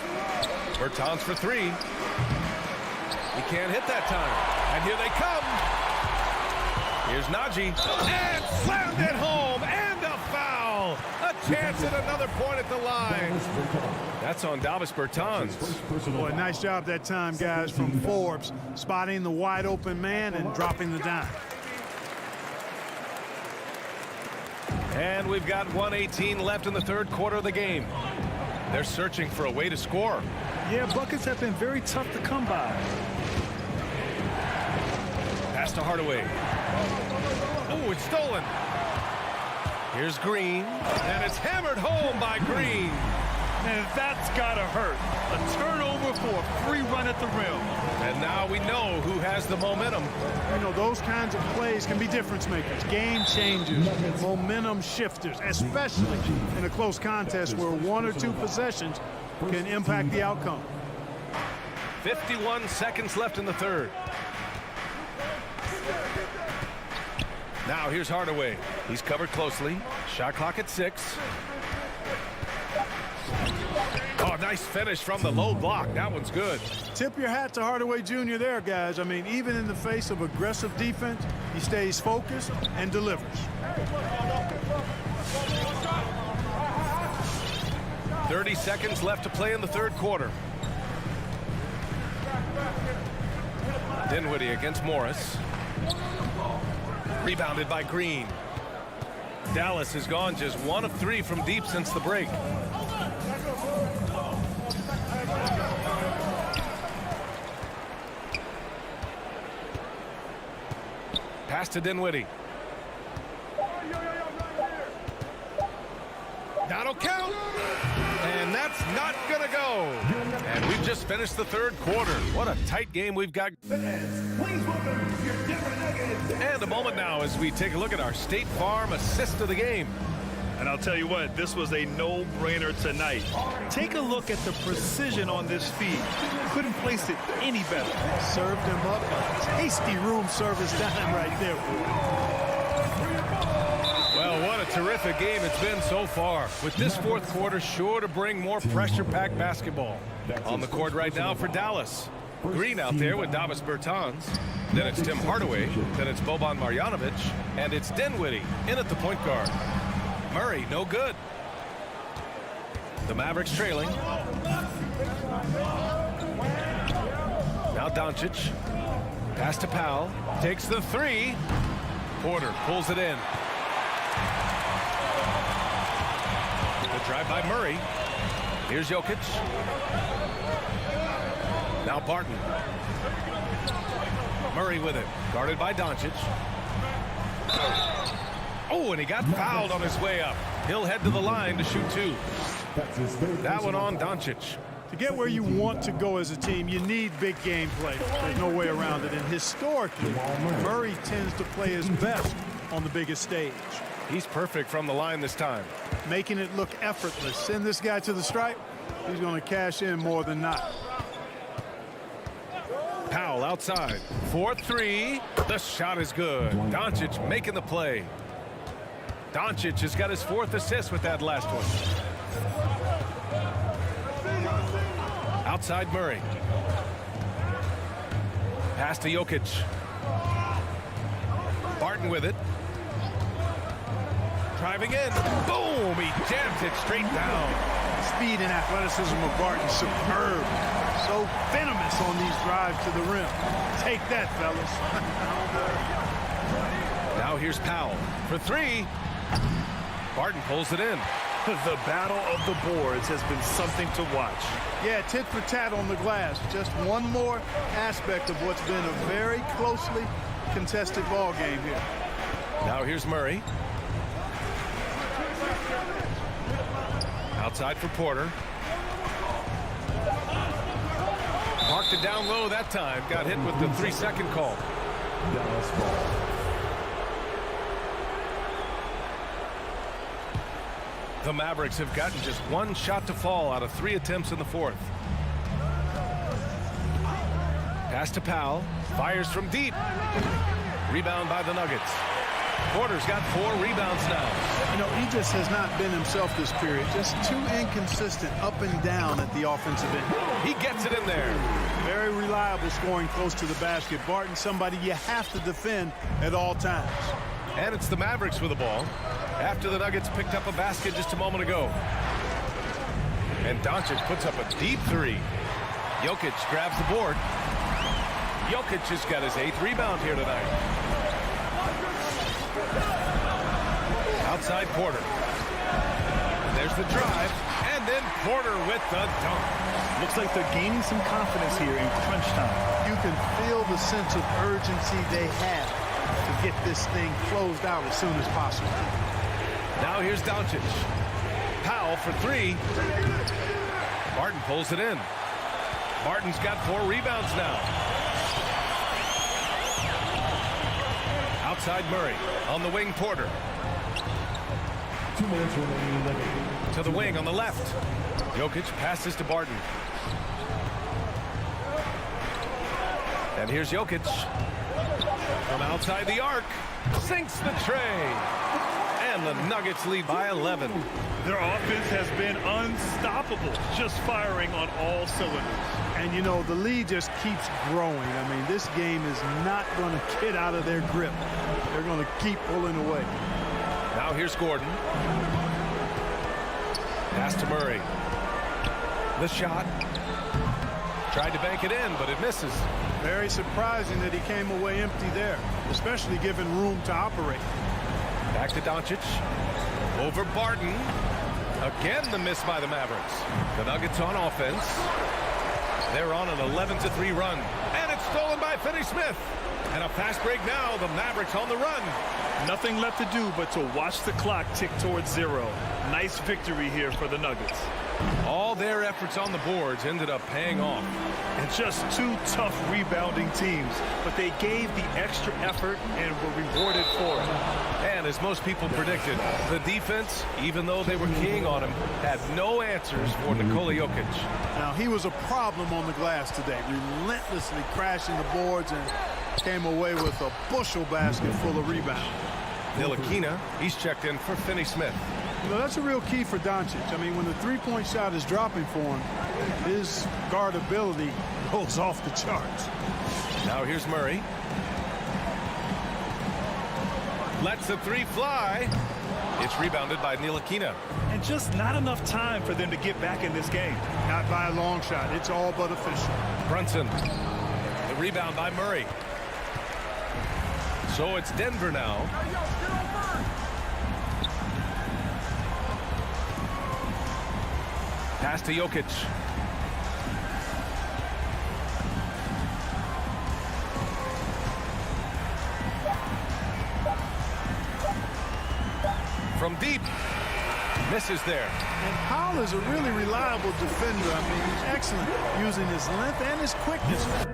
Bertans for 3. He can't hit that time. And here they come. Here's Najee. And slammed it home. And a foul. A chance at another point at the line. That's on Davis Bertans. Boy, nice job that time, guys, from Forbes, spotting the wide open man and dropping the dime. And we've got 1:18 left in the third quarter of the game. They're searching for a way to score. Yeah, buckets have been very tough to come by. Pass to Hardaway. Oh, it's stolen. Here's Green, and it's hammered home by Green. And that's gotta hurt. A turnover for a free run at the rim. And now we know who has the momentum. You know, those kinds of plays can be difference makers, game changers, momentum shifters, especially in a close contest where 1 or 2 possessions can impact the outcome. 51 seconds left in the third. Now here's Hardaway. He's covered closely. Shot clock at 6. Oh, nice finish from the low block. That one's good. Tip your hat to Hardaway Jr. there, guys. I mean, even in the face of aggressive defense, he stays focused and delivers. 30 seconds left to play in the third quarter. Dinwiddie against Morris. Rebounded by Green. Dallas has gone just 1 of 3 from deep since the break. Pass to Dinwiddie. That'll count. And that's not going to go. And we've just finished the third quarter. What a tight game we've got. And a moment now as we take a look at our State Farm assist of the game. And I'll tell you what, this was a no-brainer tonight. Take a look at the precision on this feed. Couldn't place it any better. Served him up a tasty room service dime right there. Well, what a terrific game it's been so far. With this fourth quarter sure to bring more pressure-packed basketball. On the court right now for Dallas. Green out there with Davis Bertans. Then it's Tim Hardaway. Then it's Boban Marjanovic. And it's Dinwiddie in at the point guard. Murray, no good. The Mavericks trailing. Now Doncic. Pass to Powell. Takes the 3. Porter pulls it in. Good drive by Murray. Here's Jokic. Now Barton. Murray with it. Guarded by Doncic. Oh, and he got fouled on his way up. He'll head to the line to shoot 2. That one on Doncic. To get where you want to go as a team, you need big game play. There's no way around it. And historically, Murray tends to play his best on the biggest stage. He's perfect from the line this time. Making it look effortless. Send this guy to the stripe. He's going to cash in more than not. Powell outside. 4-3. The shot is good. Doncic making the play. Doncic has got his 4th assist with that last one. Outside Murray. Pass to Jokic. Barton with it. Driving in. Boom! He jams it straight down. Speed and athleticism of Barton, superb. So venomous on these drives to the rim. Take that, fellas. Now here's Powell for three. Barton pulls it in. The battle of the boards has been something to watch. Yeah, tit for tat on the glass. Just one more aspect of what's been a very closely contested ball game here. Now here's Murray. Outside for Porter. Parked it down low that time. Got hit with the 3-second call. Dallas ball. The Mavericks have gotten just one shot to fall out of 3 attempts in the fourth. Pass to Powell. Fires from deep. Rebound by the Nuggets. Porter's got 4 rebounds now. You know, he just has not been himself this period. Just too inconsistent up and down at the offensive end. He gets it in there. Very reliable scoring close to the basket. Barton, somebody you have to defend at all times. And it's the Mavericks with the ball after the Nuggets picked up a basket just a moment ago. And Doncic puts up a deep 3. Jokic grabs the board. Jokic has got his 8th rebound here tonight. Outside Porter. There's the drive. And then Porter with the dunk. Looks like they're gaining some confidence here in crunch time. You can feel the sense of urgency they have to get this thing closed out as soon as possible. Now here's Doncic. Powell for 3. Barton pulls it in. Barton's got 4 rebounds now. Outside Murray. On the wing, Porter. 2 minutes remaining in the game. To the wing on the left. Jokic passes to Barton. And here's Jokic. From outside the arc. Sinks the tray. And the Nuggets lead by 11. Their offense has been unstoppable, just firing on all cylinders. And, you know, the lead just keeps growing. I mean, this game is not going to get out of their grip. They're going to keep pulling away. Now here's Gordon. Pass to Murray. The shot. Tried to bank it in, but it misses. Very surprising that he came away empty there, especially given room to operate. Back to Doncic. Over Barton. Again, the miss by the Mavericks. The Nuggets on offense. They're on an 11-3 run. And it's stolen by Finney Smith. And a fast break now. The Mavericks on the run. Nothing left to do but to watch the clock tick towards 0. Nice victory here for the Nuggets. All their efforts on the boards ended up paying off. And just 2 tough rebounding teams, but they gave the extra effort and were rewarded for it. And as most people predicted, the defense, even though they were keying on him, had no answers for Nikola Jokic. Now, he was a problem on the glass today, relentlessly crashing the boards and came away with a bushel basket full of rebounds. Ntilikina, he's checked in for Finney Smith. You know, that's a real key for Doncic. I mean, when the three-point shot is dropping for him, his guardability goes off the charts. Now here's Murray. Lets the 3 fly. It's rebounded by Ntilikina. And just not enough time for them to get back in this game. Not by a long shot. It's all but official. Brunson. The rebound by Murray. So it's Denver now. Pass to Jokic. From deep. Misses there. And Powell is a really reliable defender. I mean, he's excellent using his length and his quickness.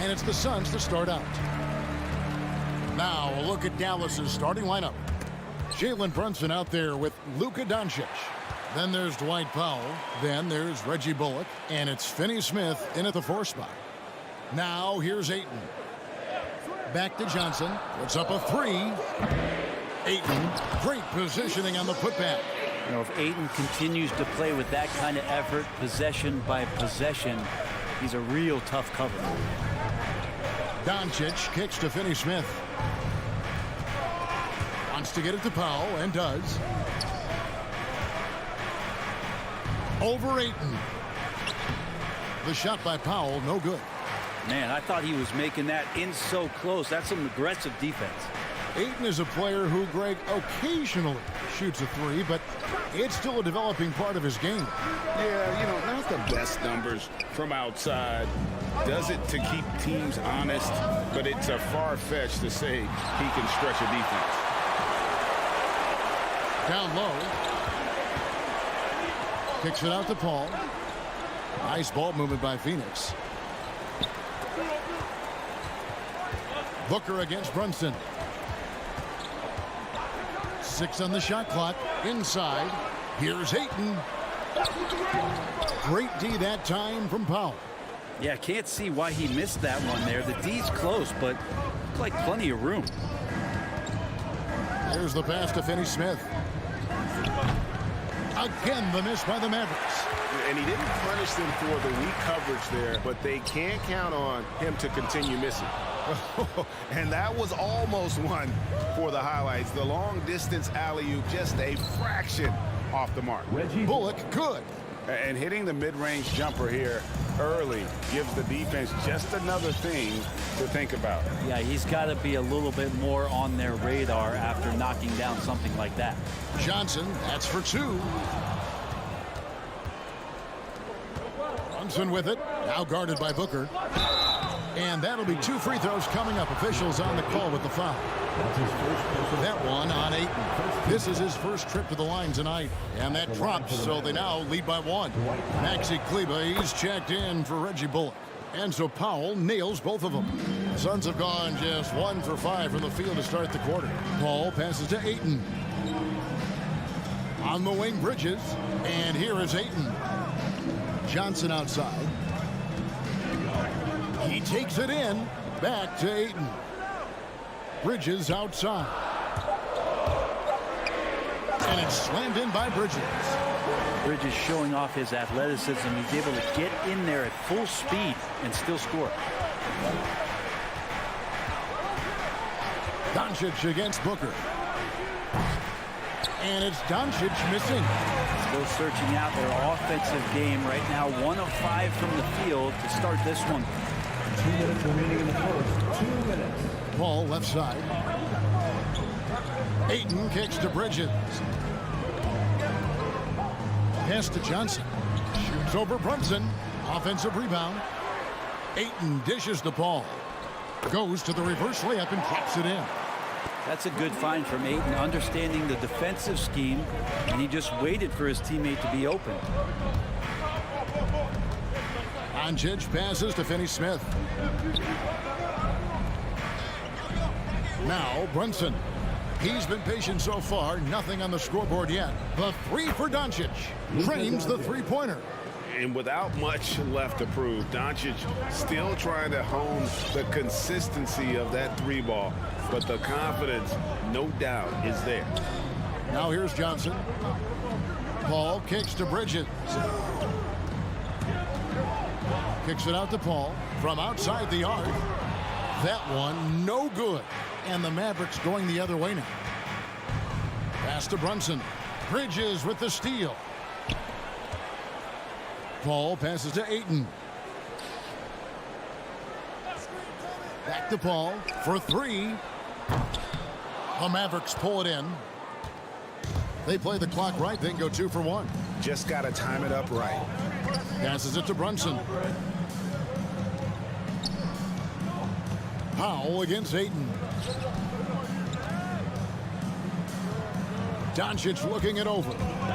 And it's the Suns to start out. Now a look at Dallas's starting lineup. Jalen Brunson out there with Luka Doncic. Then there's Dwight Powell. Then there's Reggie Bullock. And it's Finney Smith in at the 4 spot. Now here's Ayton. Back to Johnson. Puts up a 3. Ayton, great positioning on the putback. You know, if Ayton continues to play with that kind of effort, possession by possession, he's a real tough cover. Doncic kicks to Finney Smith. Wants to get it to Powell, and does. Over Ayton. The shot by Powell, no good. Man, I thought he was making that in so close. That's some aggressive defense. Ayton is a player who, Greg, occasionally shoots a 3, but it's still a developing part of his game. Yeah, you know, not the best numbers from outside. Does it to keep teams honest, but it's a far-fetched to say he can stretch a defense. Down low. Kicks it out to Paul. Nice ball movement by Phoenix. Booker against Brunson. 6 on the shot clock. Inside. Here's Ayton. Great D that time from Powell. Yeah, can't see why he missed that one there. The D's close, but looks like plenty of room. Here's the pass to Finney Smith. Again, the miss by the Mavericks. And he didn't punish them for the weak coverage there, but they can't count on him to continue missing. And that was almost one for the highlights. The long-distance alley-oop, just a fraction off the mark. Reggie Bullock, good. And hitting the mid-range jumper here early gives the defense just another thing to think about. Yeah, he's got to be a little bit more on their radar after knocking down something like that. Johnson, that's for 2. Brunson with it, now guarded by Booker. And that'll be 2 free throws coming up. Officials on the call with the foul. That one on Ayton. This is his first trip to the line tonight. And that drops, so they now lead by 1. Maxi Kleber, he's checked in for Reggie Bullock. And so Powell nails both of them. The Suns have gone just 1 for 5 from the field to start the quarter. Paul passes to Ayton. On the wing, Bridges. And here is Ayton. Johnson outside. He takes it in. Back to Ayton. Bridges outside. And it's slammed in by Bridges. Bridges showing off his athleticism. He's able to get in there at full speed and still score. Doncic against Booker. And it's Doncic missing. Still searching out their offensive game right now. 1 of 5 from the field to start this one. 2 minutes remaining in the first. 2 minutes. Ball left side. Ayton kicks to Bridges. Pass to Johnson. Shoots over Brunson. Offensive rebound. Ayton dishes the ball. Goes to the reverse layup and drops it in. That's a good find from Ayton, understanding the defensive scheme, and he just waited for his teammate to be open. Doncic passes to Finney Smith. Now Brunson. He's been patient so far. Nothing on the scoreboard yet. The 3 for Doncic. Frames the 3-pointer. And without much left to prove, Doncic still trying to hone the consistency of that 3-ball. But the confidence, no doubt, is there. Now here's Johnson. Paul kicks to Bridges. Kicks it out to Paul from outside the arc. That one, no good. And the Mavericks going the other way now. Pass to Brunson. Bridges with the steal. Paul passes to Ayton. Back to Paul for 3. The Mavericks pull it in. They play the clock right, then go 2 for 1. Just got to time it up right. Passes it to Brunson. Powell against Ayton. Doncic looking it over.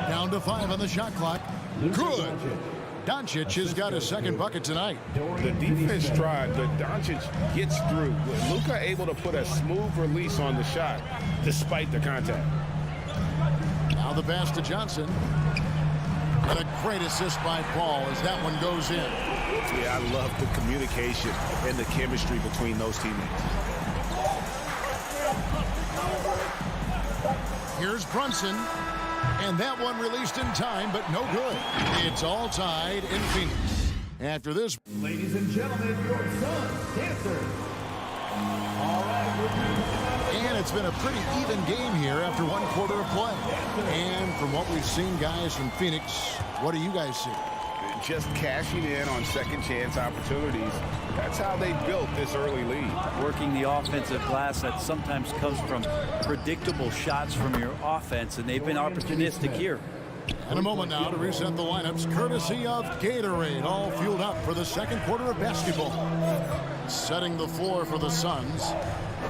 Down to 5 on the shot clock. Good. Doncic has got his second bucket tonight. The defense tried, but Doncic gets through. Luka able to put a smooth release on the shot despite the contact. Now the pass to Johnson. And a great assist by Paul as that one goes in. Yeah, I love the communication and the chemistry between those teammates. Here's Brunson. And that one released in time, but no good. It's all tied in Phoenix. After this. Ladies and gentlemen, your son's dancer. All right. And it's been a pretty even game here after one quarter of play. And from what we've seen, guys, from Phoenix, what do you guys see? Just cashing in on second chance opportunities. That's how they built this early lead. Working the offensive glass that sometimes comes from predictable shots from your offense, and they've been opportunistic here. In a moment now to reset the lineups, courtesy of Gatorade, all fueled up for the second quarter of basketball. Setting the floor for the Suns,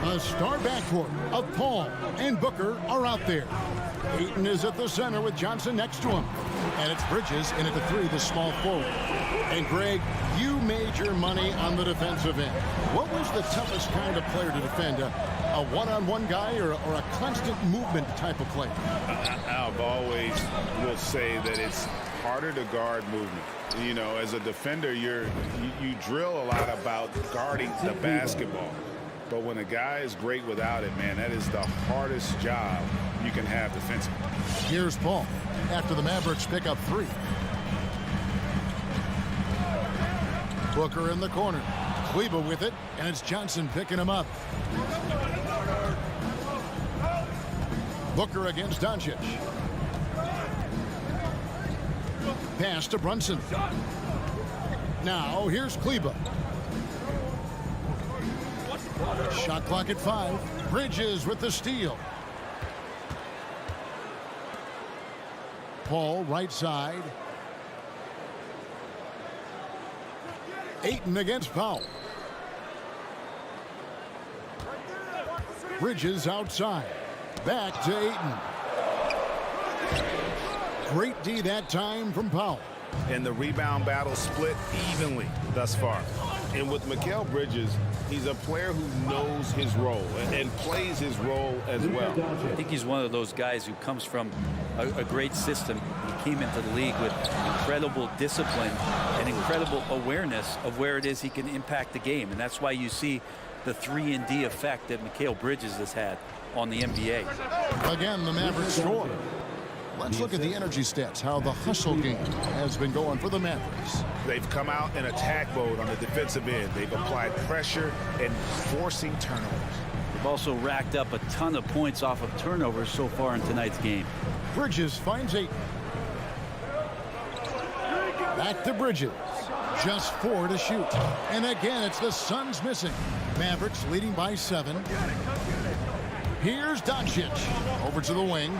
a star backcourt of Paul and Booker are out there. Ayton is at the center with Johnson next to him. And it's Bridges in at the three, the small forward. And Greg, you made your money on the defensive end. What was the toughest kind of player to defend? A one-on-one guy or a constant movement type of player? I've always will say that it's harder to guard movement. You know, as a defender, you drill a lot about guarding the basketball. But when a guy is great without it, man, that is the hardest job you can have defensively. Here's Paul after the Mavericks pick up three. Booker in the corner. Kleber with it, and it's Johnson picking him up. Booker against Doncic. Pass to Brunson. Now here's Kleber. Shot clock at 5. Bridges with the steal. Paul right side. Ayton against Powell. Bridges outside. Back to Ayton. Great D that time from Powell. And the rebound battle split evenly thus far. And with Mikal Bridges, he's a player who knows his role and plays his role as well. I think he's one of those guys who comes from a great system. He came into the league with incredible discipline and incredible awareness of where it is he can impact the game. And that's why you see the 3-and-D effect that Mikal Bridges has had on the NBA. Again, the Mavericks score. Let's look at the energy stats, how the hustle game has been going for the Mavericks. They've come out in attack mode on the defensive end. They've applied pressure and forcing turnovers. They've also racked up a ton of points off of turnovers so far in tonight's game. Bridges finds Ayton. Back to Bridges. Just 4 to shoot. And again, it's the Suns missing. Mavericks leading by 7. Here's Doncic. Over to the wing.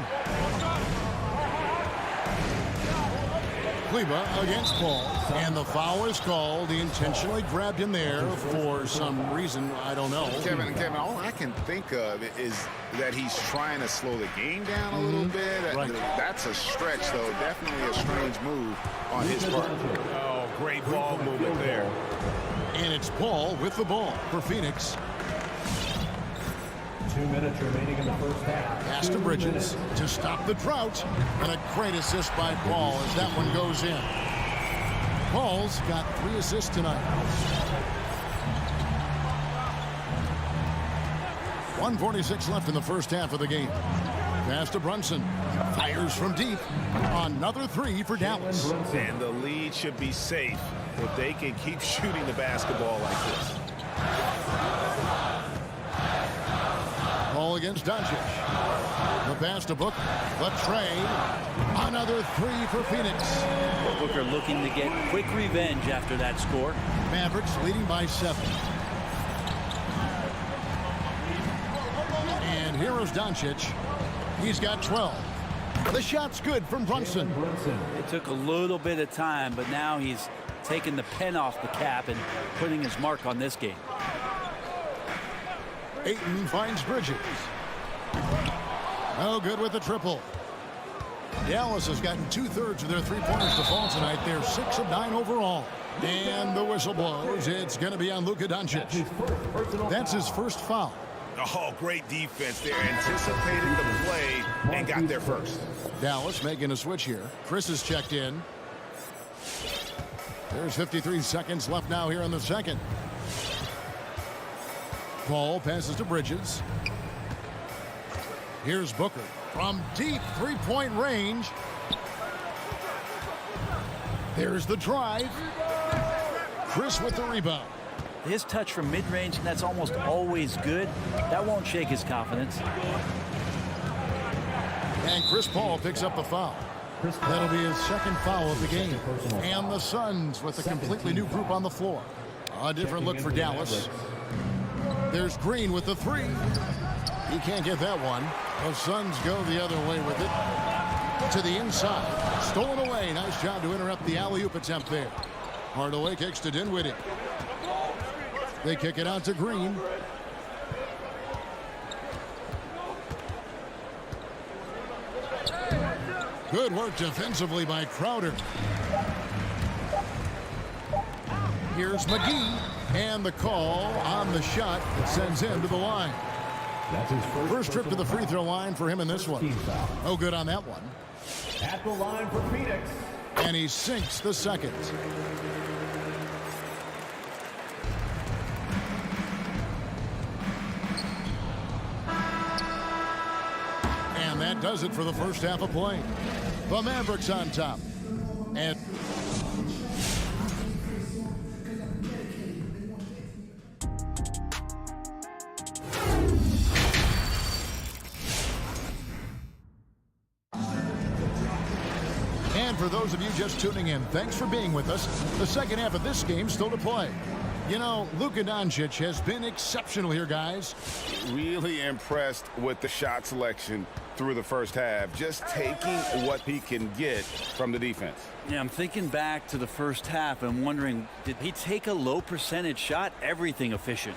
Kleber against Paul, and the foul is called. He intentionally grabbed him there for some reason, I don't know. Kevin, all I can think of is that he's trying to slow the game down a little bit. Right. That's a stretch, though. Definitely a strange move on his part. Oh, great ball movement there. And it's Paul with the ball for Phoenix. 2 minutes remaining in the first half. Pass to Bridges to stop the drought. And a great assist by Paul as that one goes in. Paul's got 3 assists tonight. 1:46 left in the first half of the game. Pass to Brunson. Fires from deep. Another 3 for Dallas. And the lead should be safe if they can keep shooting the basketball like this. Paul against Doncic. The pass to Booker. The trade. Another 3 for Phoenix. Booker looking to get quick revenge after that score. Mavericks leading by 7. And here is Doncic. He's got 12. The shot's good from Brunson. It took a little bit of time, but now he's taking the pen off the cap and putting his mark on this game. Ayton finds Bridges. No good with the triple. Dallas has gotten 2/3 of their three-pointers to fall tonight. They're 6 of 9 overall. And the whistle blows. It's going to be on Luka Doncic. That's his first foul. Oh, great defense there. Anticipated the play and got there first. Dallas making a switch here. Chris is checked in. There's 53 seconds left now here in the second. Paul passes to Bridges. Here's Booker from deep three-point range. There's the drive. Chris with the rebound. His touch from mid-range, and that's almost always good. That won't shake his confidence. And Chris Paul picks up the foul. That'll be his second foul of the game. And the Suns with a completely new group on the floor. A different look for Dallas. There's Green with the three. He can't get that one. The Suns go the other way with it. To the inside. Stolen away. Nice job to interrupt the alley-oop attempt there. Hardaway kicks to Dinwiddie. They kick it out to Green. Good work defensively by Crowder. Here's McGee. And the call on the shot that sends him to the line. That's his First trip to the free throw line for him in this one. No good on that one. At the line for Phoenix. And he sinks the second. And that does it for the first half of play. The Mavericks on top. And for those of you just tuning in, thanks for being with us. The second half of this game still to play. You know, Luka Doncic has been exceptional here, guys. Really impressed with the shot selection through the first half. Just taking what he can get from the defense. Yeah, I'm thinking back to the first half and wondering, did he take a low percentage shot? Everything efficient.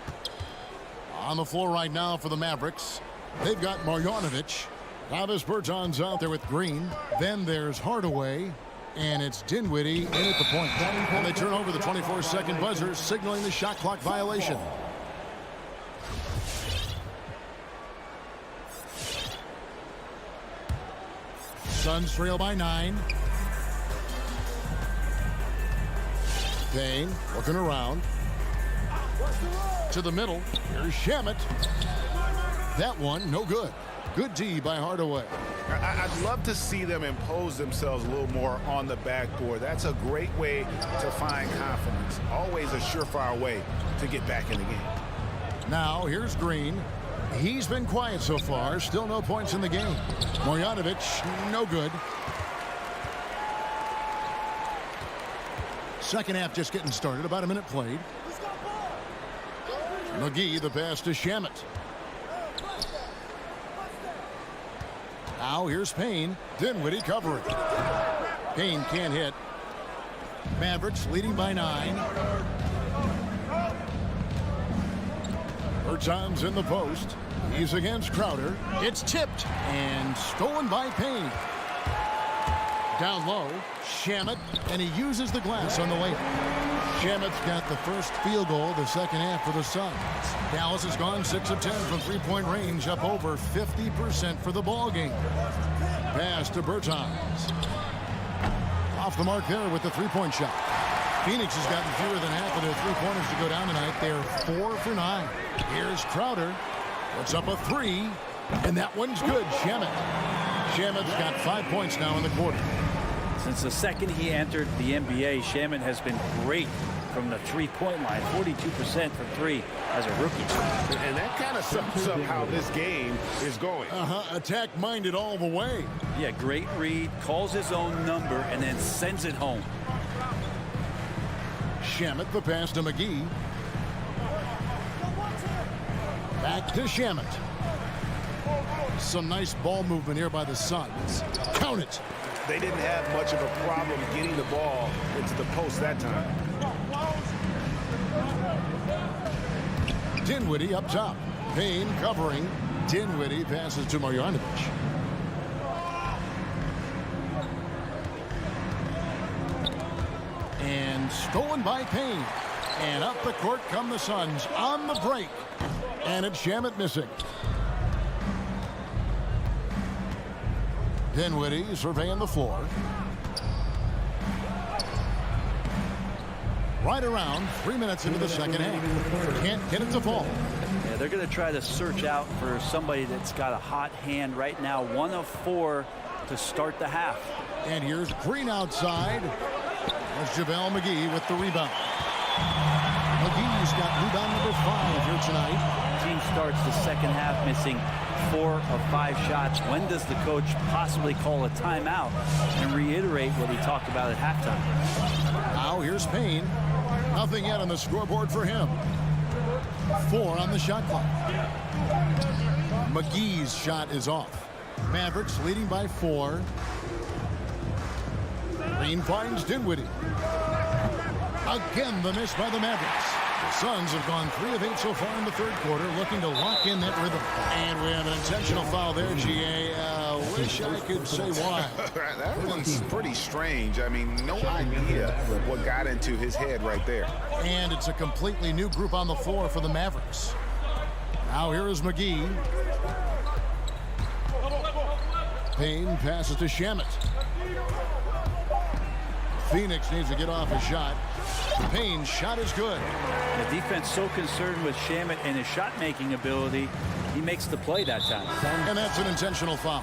On the floor right now for the Mavericks, they've got Marjanovic. Travis Bertans out there with Green. Then there's Hardaway. And it's Dinwiddie in at the point. And they turn over the 24-second buzzer, signaling the shot clock violation. Suns trail by 9. Payne looking around. To the middle. Here's Shamet. That one, no good. Good D by Hardaway. I'd love to see them impose themselves a little more on the backboard. That's a great way to find confidence. Always a surefire way to get back in the game. Now, here's Green. He's been quiet so far. Still no points in the game. Marjanovic, no good. Second half just getting started. About a minute played. McGee, the pass to Shamet. Now here's Payne. Dinwiddie covering. Payne can't hit. Mavericks leading by 9. Bertans in the post. He's against Crowder. It's tipped and stolen by Payne. Down low, Shamet, and he uses the glass on the way. Shamet's got the first field goal the second half for the Suns. Dallas has gone 6 of 10 from three-point range, up over 50% for the ball game. Pass to Bertans. Off the mark there with the three-point shot. Phoenix has gotten fewer than half of their three-pointers to go down tonight. They're 4 for 9. Here's Crowder. Puts up a 3, and that one's good. Shamet's got 5 points now in the quarter. Since the second he entered the NBA, Shamet has been great from the three-point line. 42% from 3 as a rookie. And that kind of sums up how this game is going. Attack-minded all the way. Yeah, great read, calls his own number, and then sends it home. Shamet, the pass to McGee. Back to Shamet. Some nice ball movement here by the Suns. Count it. They didn't have much of a problem getting the ball into the post that time. Dinwiddie up top. Payne covering. Dinwiddie passes to Marjanovic. rebound stolen by Payne. And up the court come the Suns on the break. And it's Shamet missing. Dinwiddie surveying the floor. Right around 3 minutes into the second half. Can't get it to fall. Yeah, they're going to try to search out for somebody that's got a hot hand right now. 1 of 4 to start the half. And here's Green outside. There's Javale Mcgee with the rebound. McGee's got rebound number 5 here tonight. Team starts the second half missing 4 of 5 shots. When does the coach possibly call a timeout and reiterate what he talked about at halftime? Now here's Payne. Nothing yet on the scoreboard for him. 4 on the shot clock. McGee's shot is off. Mavericks leading by 4. Green finds Dinwiddie. Again, the miss by the Mavericks. The Suns have gone 3 of 8 so far in the third quarter, looking to lock in that rhythm. And we have an intentional foul there, GA. Wish I could say why. That one's pretty strange. I mean, no idea what got into his head right there. And it's a completely new group on the floor for the Mavericks. Now here is McGee. Payne passes to Shamet. Phoenix needs to get off his shot. Payne's shot is good. The defense so concerned with Shamet and his shot-making ability, he makes the play that time. And that's an intentional foul.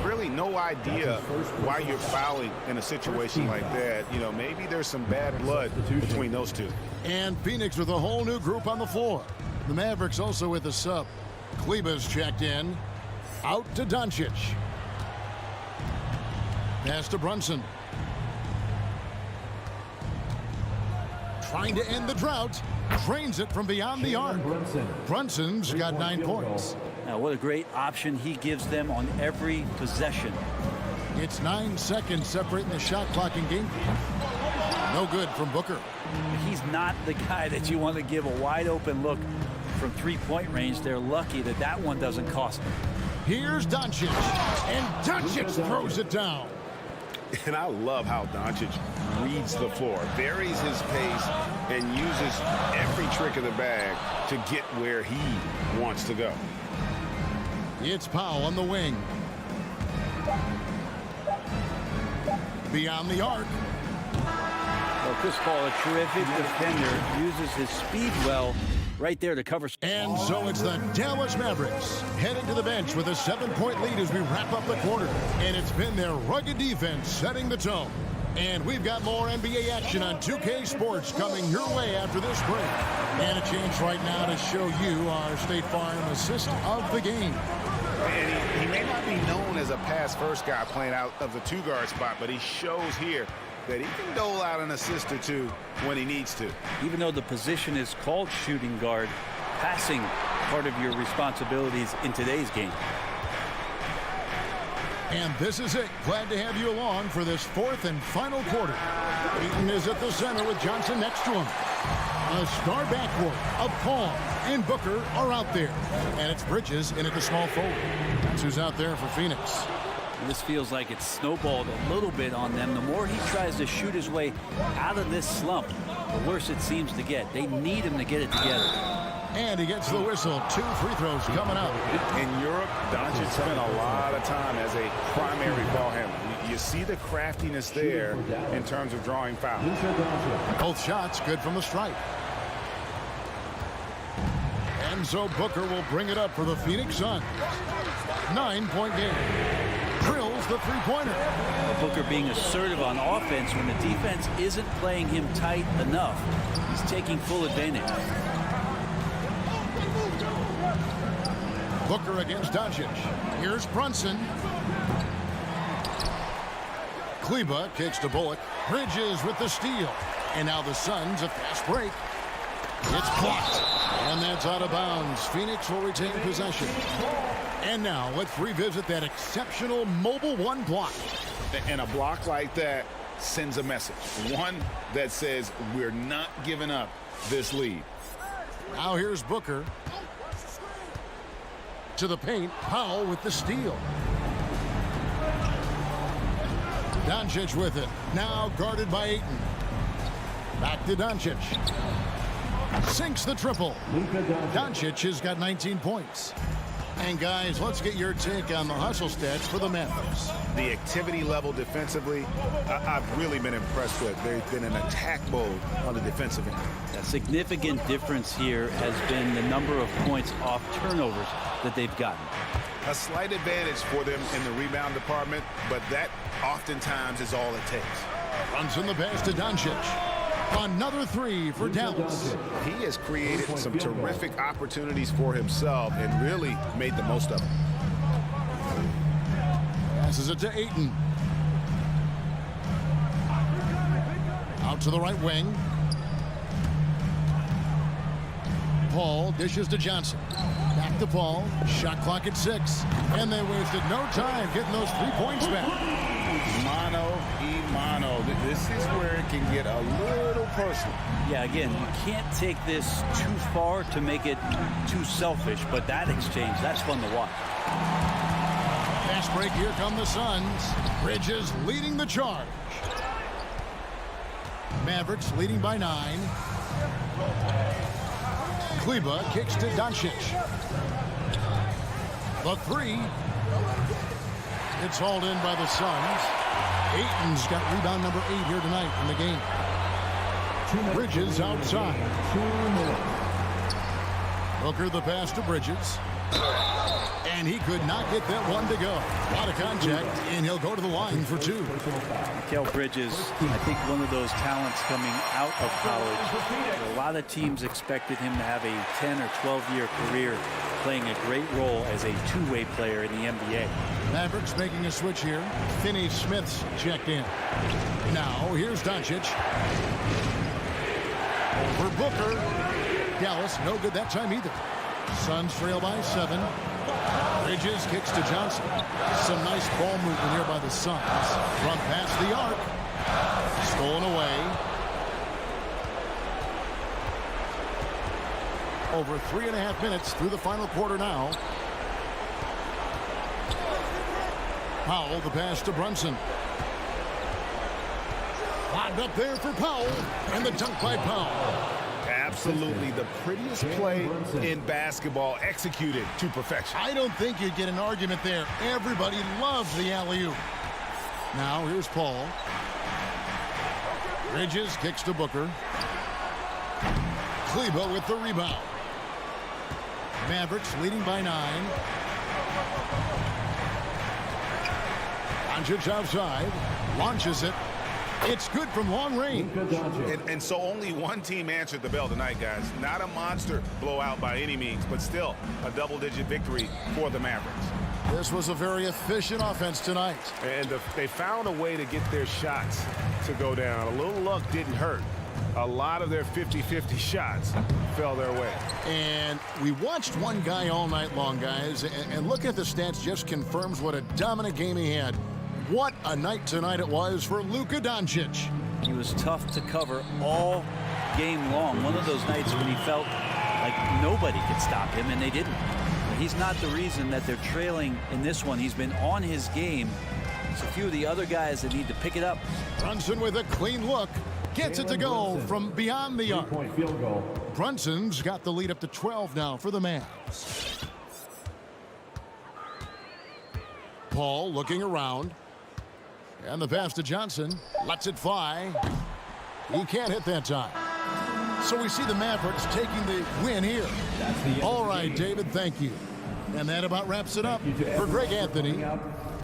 Really no idea why you're fouling in a situation like that. You know, maybe there's some bad blood between those two. And Phoenix with a whole new group on the floor. The Mavericks also with a sub. Kleba's checked in. Out to Doncic. Pass to Brunson. Trying to end the drought. Drains it from beyond the arc. Brunson's got 9 points. Now, what a great option he gives them on every possession. It's 9 seconds separating the shot clock in game. No good from Booker. He's not the guy that you want to give a wide open look from 3-point range. They're lucky that that one doesn't cost them. Here's Doncic. And Doncic throws it down. And I love how Doncic reads the floor, varies his pace, and uses every trick of the bag to get where he wants to go. It's Powell on the wing. Beyond the arc. Well, Chris Paul, a terrific defender, uses his speed well right there to cover. And so it's the Dallas Mavericks heading to the bench with a 7-point lead as we wrap up the quarter. And it's been their rugged defense setting the tone. And we've got more NBA action on 2K Sports coming your way after this break. And a chance right now to show you our State Farm assist of the game. And he may not be known as a pass-first guy playing out of the 2-guard spot, but he shows here that he can dole out an assist or 2 when he needs to. Even though the position is called shooting guard, passing part of your responsibilities in today's game. And this is it. Glad to have you along for this 4th and final quarter. Eaton is at the center with Johnson next to him. A star backcourt of Paul and Booker are out there. And it's Bridges in at the small forward. That's who's out there for Phoenix. This feels like it's snowballed a little bit on them. The more he tries to shoot his way out of this slump, the worse it seems to get. They need him to get it together. And he gets the whistle. 2 free throws coming up. In Europe, Doncic spent a lot of time as a primary ball handler. You see the craftiness there in terms of drawing fouls. Both shots good from the stripe. And so Booker will bring it up for the Phoenix Suns. 9-point game. Drills the three-pointer. Booker being assertive on offense when the defense isn't playing him tight enough. He's taking full advantage. Booker against Doncic. Here's Brunson. Kleba kicks to Bullock. Bridges with the steal. And now the Suns a fast break. It's blocked. And that's out of bounds. Phoenix will retain possession. And now let's revisit that exceptional mobile 1 block. And a block like that sends a message. One that says we're not giving up this lead. Now here's Booker. To the paint. Powell with the steal. Doncic with it. Now guarded by Ayton. Back to Doncic. Sinks the triple. Doncic has got 19 points. And guys, let's get your take on the hustle stats for the Mavericks. The activity level defensively, I've really been impressed with. They've been in attack mode on the defensive end. A significant difference here has been the number of points off turnovers that they've gotten. A slight advantage for them in the rebound department, but that oftentimes is all it takes. Runs in the pass to Doncic. Another three for Dallas. He has created some terrific opportunities for himself and really made the most of them. Passes it to Ayton. Out to the right wing. Paul dishes to Johnson. Back to Paul. Shot clock at 6. And they wasted no time getting those 3 points back. Mano y mano. This is where it can get a little personal. Yeah, again, you can't take this too far to make it too selfish, but that exchange, that's fun to watch. Fast break, here come the Suns. Bridges leading the charge. Mavericks leading by 9. Kleba kicks to Doncic. The 3. It's hauled in by the Suns. Ayton's got rebound number 8 here tonight in the game. Bridges outside. Booker the pass to Bridges. And he could not get that one to go. A lot of contact, and he'll go to the line for 2. Mikal Bridges, I think one of those talents coming out of college. A lot of teams expected him to have a 10 or 12-year career playing a great role as a two-way player in the NBA. Mavericks making a switch here. Finney Smith's checked in. Now, here's Doncic. For Booker. Dallas, no good that time either. Suns trail by 7. Bridges kicks to Johnson. Some nice ball movement here by the Suns. Run past the arc. Stolen away. Over 3.5 minutes through the final quarter now. Powell the pass to Brunson. Lobbed up there for Powell. And the dunk by Powell. Absolutely the prettiest play in basketball, executed to perfection. I don't think you'd get an argument there. Everybody loves the alley-oop. Now here's Paul. Bridges kicks to Booker. Kleba with the rebound. Mavericks leading by 9. Doncic outside. Launches it. It's good from long range. And so only one team answered the bell tonight, guys. Not a monster blowout by any means, but still a double-digit victory for the Mavericks. This was a very efficient offense tonight. And they found a way to get their shots to go down. A little luck didn't hurt. A lot of their 50-50 shots fell their way. And we watched one guy all night long, guys, and looking at the stats just confirms what a dominant game he had. What a night tonight it was for Luka Doncic. He was tough to cover all game long. One of those nights when he felt like nobody could stop him, and they didn't. He's not the reason that they're trailing in this one. He's been on his game. It's a few of the other guys that need to pick it up. Brunson with a clean look. Gets it to go from beyond the arc. Brunson's got the lead up to 12 now for the Mavs. Paul looking around. And the pass to Johnson. Lets it fly. He can't hit that time. So we see the Mavericks taking the win here. All right, David, thank you. And that about wraps it up. For Greg Anthony,